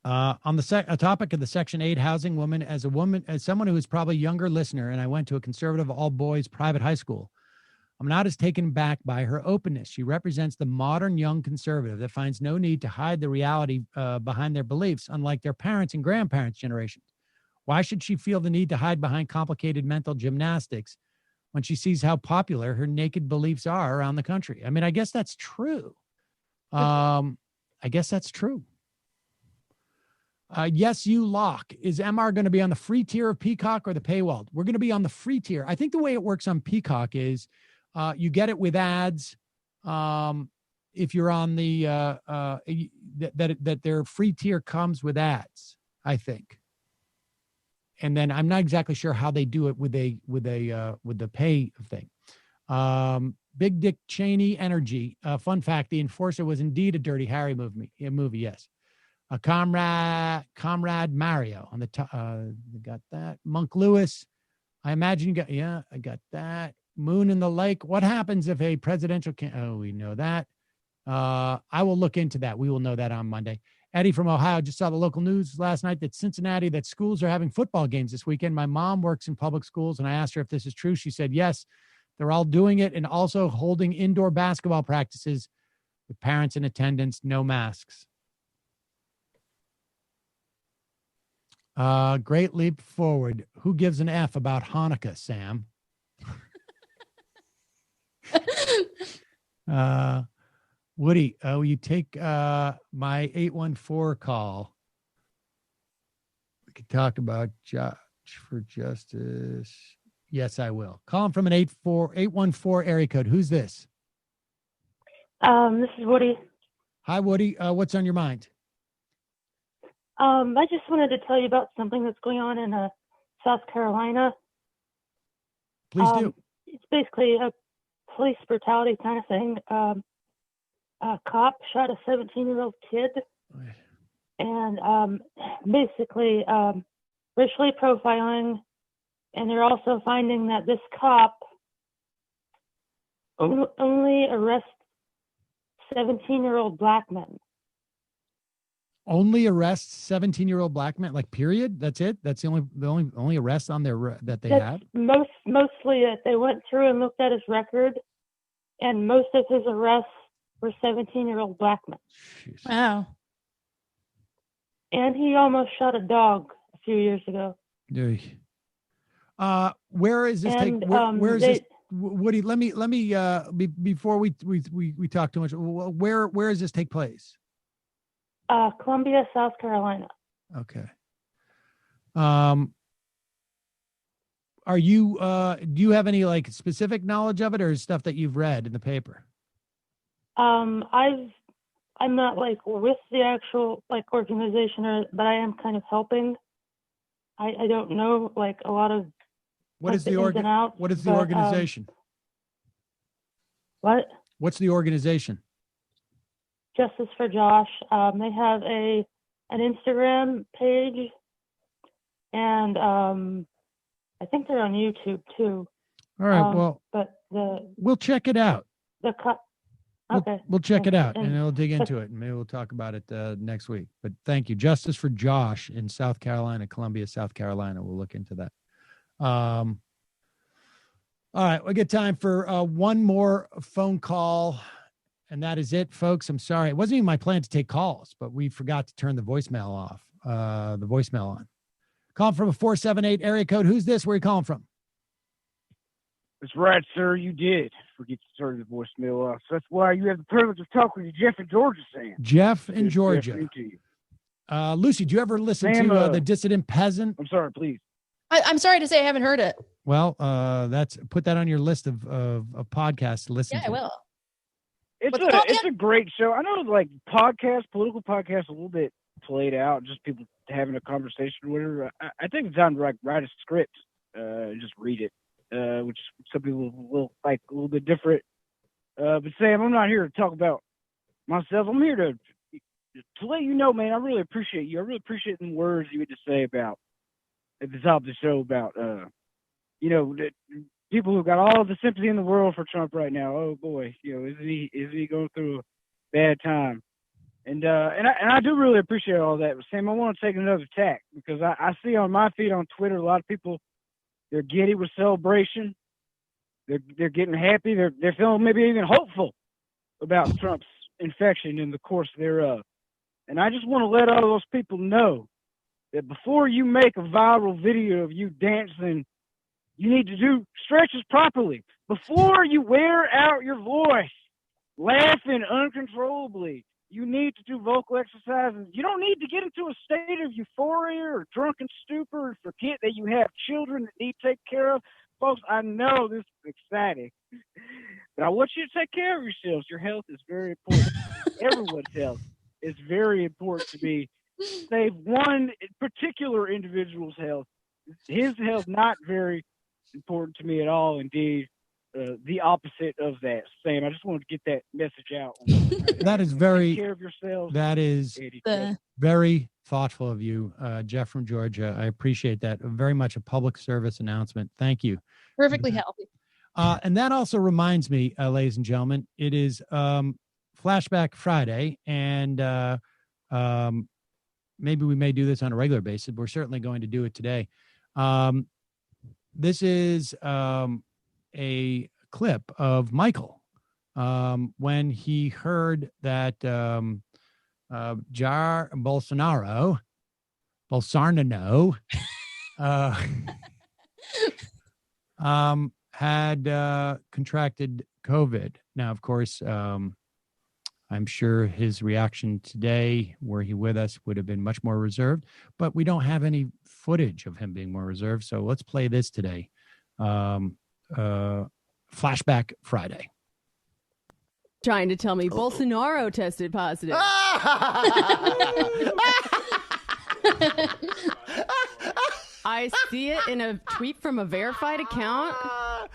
On the topic of the Section 8 housing woman, as someone who is probably a younger listener, and I went to a conservative all-boys private high school, I'm not as taken back by her openness. She represents the modern young conservative that finds no need to hide the reality behind their beliefs, unlike their parents' and grandparents' generations. Why should she feel the need to hide behind complicated mental gymnastics when she sees how popular her naked beliefs are around the country? I mean, I guess that's true. Yes, you lock. Is MR going to be on the free tier of Peacock or the paywall? We're going to be on the free tier. I think the way it works on Peacock is you get it with ads. If you're on the that their free tier comes with ads, I think. And then I'm not exactly sure how they do it with the pay thing. Big Dick Cheney energy. Fun fact: the Enforcer was indeed a Dirty Harry movie. Yes. Comrade Mario on the top. Got that. Monk Lewis. I imagine you got. Yeah, I got that. Moon in the Lake. What happens if a presidential? We know that. I will look into that. We will know that on Monday. Eddie from Ohio just saw the local news last night that that schools are having football games this weekend. My mom works in public schools, and I asked her if this is true. She said yes. They're all doing it and also holding indoor basketball practices with parents in attendance, no masks. Great leap forward. Who gives an F about Hanukkah, Sam? Woody, will you take my 814 call? We could talk about Judge for Justice. Yes, I will. Call him from an 814 area code. Who's this? This is Woody. Hi, Woody. What's on your mind? I just wanted to tell you about something that's going on in South Carolina. Please do. It's basically a police brutality kind of thing. A cop shot a 17-year-old kid, and basically racially profiling. And they're also finding that this cop only arrests 17-year-old black men. Only arrests 17-year-old black men, like period. That's it. That's the only arrest on their that they have. Mostly that they went through and looked at his record, and most of his arrests were 17-year-old black men. Jeez. Wow. And he almost shot a dog a few years ago. Where is this? Where is this? Woody, let me before we talk too much. Where does this take place? Columbia, South Carolina. Okay. Are you do you have any like specific knowledge of it, or stuff that you've read in the paper? I'm not like with the actual like organization, but I am kind of helping. I don't know like a lot of what is the organization? What? What's the organization? Justice for Josh. They have an Instagram page, and I think they're on YouTube too. All right. But we'll check it out. Okay. We'll check it out, and we'll dig into it, and maybe we'll talk about it next week. But thank you. Justice for Josh in South Carolina, Columbia, South Carolina. We'll look into that. All right. We get time for one more phone call, and that is it, folks. I'm sorry. It wasn't even my plan to take calls, but we forgot to turn the voicemail off, the voicemail on. Calling from a 478 area code. Who's this? Where are you calling from? That's right, sir. You did forget to turn the voicemail off. So that's why you have the privilege of talking to Jeff in Georgia, Sam. Jeff in Georgia. Lucy, do you ever listen to The Dissident Peasant? I'm sorry, please. I'm sorry to say I haven't heard it. Well, put that on your list of podcasts to listen to. Yeah, I will. It's a great show. I know like political podcasts, a little bit played out, just people having a conversation or whatever. I think it's time to like write a script, just read it, which some people will like a little bit different. But Sam, I'm not here to talk about myself. I'm here to let you know, man, I really appreciate you. I really appreciate the words you had to say about at the top of the show about, the people who got all the sympathy in the world for Trump right now. Oh boy, is he going through a bad time? And I do really appreciate all that. But Sam, I want to take another tack because I see on my feed on Twitter a lot of people, they're giddy with celebration. They're getting happy. They're feeling maybe even hopeful about Trump's infection in the course thereof. And I just want to let all those people know that before you make a viral video of you dancing, you need to do stretches properly. Before you wear out your voice, laughing uncontrollably, you need to do vocal exercises. You don't need to get into a state of euphoria or drunken stupor and forget that you have children that need taken care of. Folks, I know this is exciting, but I want you to take care of yourselves. Your health is very important. Everyone's health is very important to me. Save one particular individual's health. His health not very important to me at all. Indeed, the opposite of that. Sam, I just wanted to get that message out. That is very. Take care of yourselves. That is very thoughtful of you, Jeff from Georgia. I appreciate that. Very much a public service announcement. Thank you. Perfectly healthy. And that also reminds me, ladies and gentlemen, it is Flashback Friday, and maybe we may do this on a regular basis. We're certainly going to do it today. This is a clip of Michael when he heard that Jair Bolsonaro had contracted COVID. Now, of course, I'm sure his reaction today, were he with us, would have been much more reserved, but we don't have any footage of him being more reserved. So let's play this today. Flashback Friday. Trying to tell me Bolsonaro tested positive. I see it in a tweet from a verified account.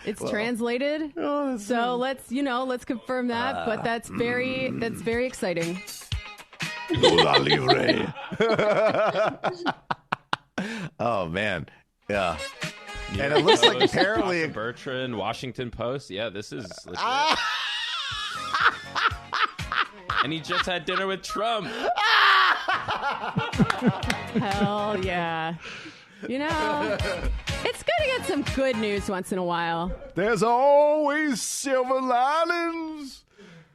It's translated. So let's confirm that. But that's very exciting. Lula libre. Oh man, yeah. And it looks like apparently Bertrand, Washington Post. Yeah, this is legit. And he just had dinner with Trump. Hell yeah. It's good to get some good news once in a while. There's always silver linings.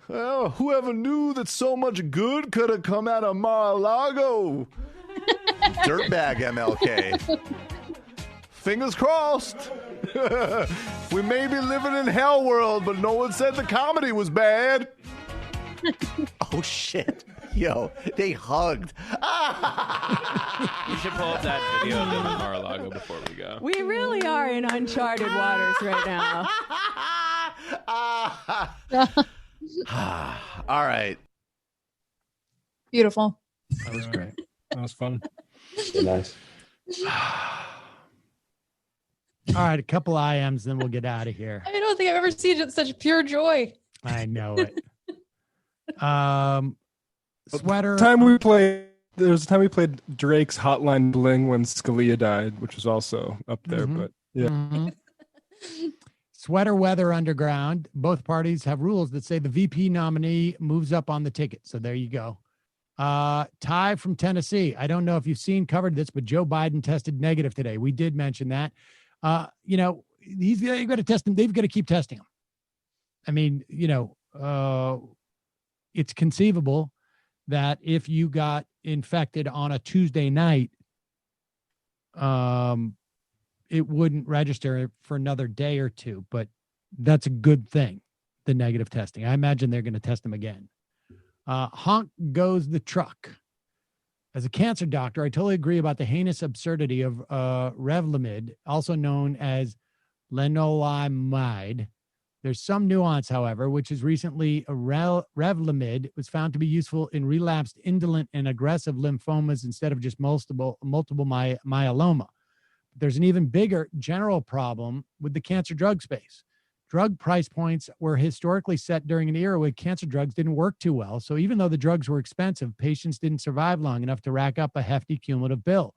Well, whoever knew that so much good could have come out of Mar-a-Lago? Dirtbag MLK. Fingers crossed. We may be living in hell world, but no one said the comedy was bad. Oh, shit. Yo, they hugged. You should pull up that video of them in Mar-a-Lago before we go. We really are in uncharted waters right now. All right. Beautiful. That was great. That was fun. Nice. All right, a couple IMs, then we'll get out of here. I don't think I've ever seen such pure joy. I know it. Sweater. There was a time we played Drake's Hotline Bling when Scalia died, which was also up there. Mm-hmm. But yeah. Mm-hmm. Sweater Weather Underground. Both parties have rules that say the VP nominee moves up on the ticket. So there you go. Ty from Tennessee. I don't know if you've covered this, but Joe Biden tested negative today. We did mention that. You've got to test him. They've got to keep testing him. I mean, it's conceivable that if you got infected on a Tuesday night, it wouldn't register for another day or two, but that's a good thing, the negative testing. I imagine they're going to test them again. Honk goes the truck. As a cancer doctor, I totally agree about the heinous absurdity of Revlimid, also known as lenalidomide. There's some nuance, however, which is recently Revlimid was found to be useful in relapsed indolent and aggressive lymphomas instead of just multiple myeloma. There's an even bigger general problem with the cancer drug space. Drug price points were historically set during an era where cancer drugs didn't work too well. So even though the drugs were expensive, patients didn't survive long enough to rack up a hefty cumulative bill.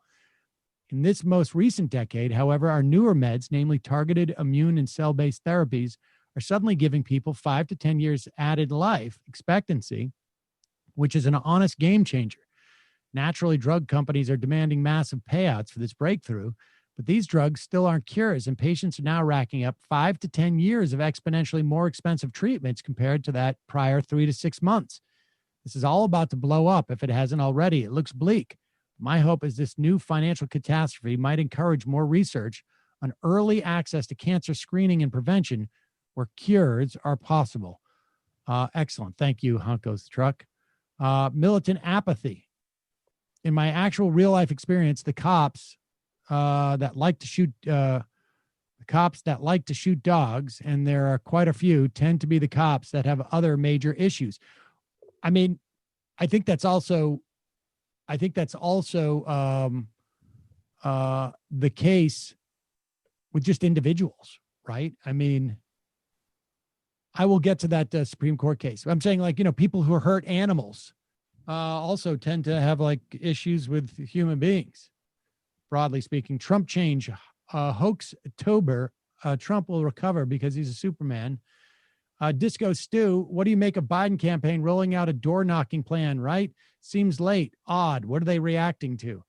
In this most recent decade, however, our newer meds, namely targeted immune and cell-based therapies, are suddenly giving people 5 to 10 years added life expectancy, which is an honest game changer. Naturally, drug companies are demanding massive payouts for this breakthrough, but these drugs still aren't cures, and patients are now racking up 5 to 10 years of exponentially more expensive treatments compared to that prior 3 to 6 months. This is all about to blow up if it hasn't already. It looks bleak. My hope is this new financial catastrophe might encourage more research on early access to cancer screening and prevention where cures are possible. Excellent. Thank you, Honk Goes the Truck. Militant apathy. In my actual real life experience, the cops that like to shoot dogs, and there are quite a few, tend to be the cops that have other major issues. I mean, I think that's also the case with just individuals, right? I mean, I will get to that Supreme Court case. I'm saying, like, people who hurt animals also tend to have like issues with human beings, broadly speaking. Trump change, hoax-tober. Trump will recover because he's a Superman. Disco Stew, what do you make of Biden campaign rolling out a door-knocking plan, right? Seems late, odd. What are they reacting to?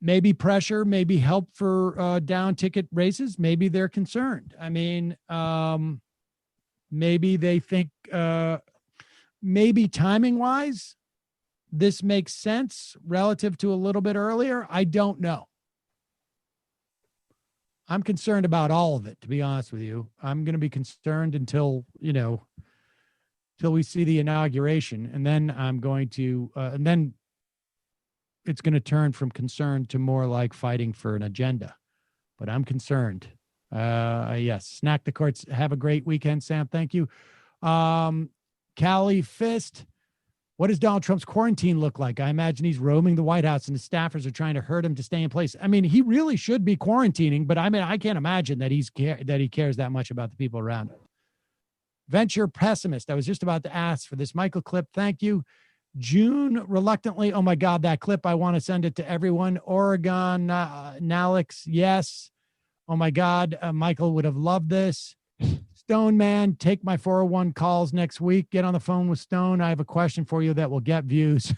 Maybe pressure, maybe help for down ticket races. Maybe they're concerned. I mean, maybe they think, maybe timing-wise, this makes sense relative to a little bit earlier. I don't know. I'm concerned about all of it, to be honest with you. I'm going to be concerned until we see the inauguration. And then I'm going to, and then it's going to turn from concern to more like fighting for an agenda. But I'm concerned. Yes. Snack the courts. Have a great weekend, Sam. Thank you. Callie Fist. What does Donald Trump's quarantine look like? I imagine he's roaming the White House and his staffers are trying to hurt him to stay in place. I mean, he really should be quarantining, but I mean, I can't imagine that he cares that much about the people around him. Venture Pessimist. I was just about to ask for this Michael clip. Thank you. June reluctantly. Oh my God, that clip. I want to send it to everyone. Oregon, Nalix. Yes. Oh my God. Michael would have loved this. Stone Man, take my 401 calls next week. Get on the phone with Stone. I have a question for you that will get views.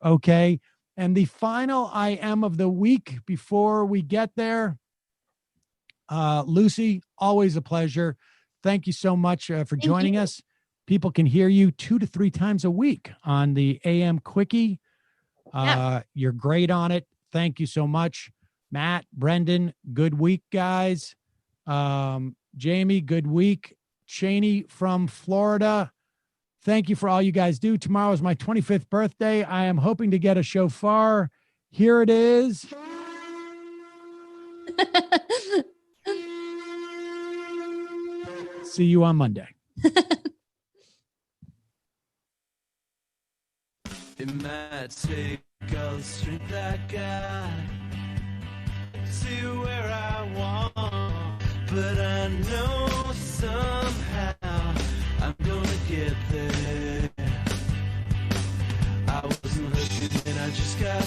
Okay. And the final I am of the week before we get there. Lucie, always a pleasure. Thank you so much for joining us. People can hear you 2 to 3 times a week on the AM Quickie. You're great on it. Thank you so much. Matt, Brendan, good week, guys. Jamie, good week. Cheney from Florida, thank you for all you guys do. Tomorrow is my 25th birthday. I am hoping to get a shofar. Here it is. See you on Monday. It might take all the strength I got to see where I want. But I know somehow I'm gonna get there. I wasn't looking and I just got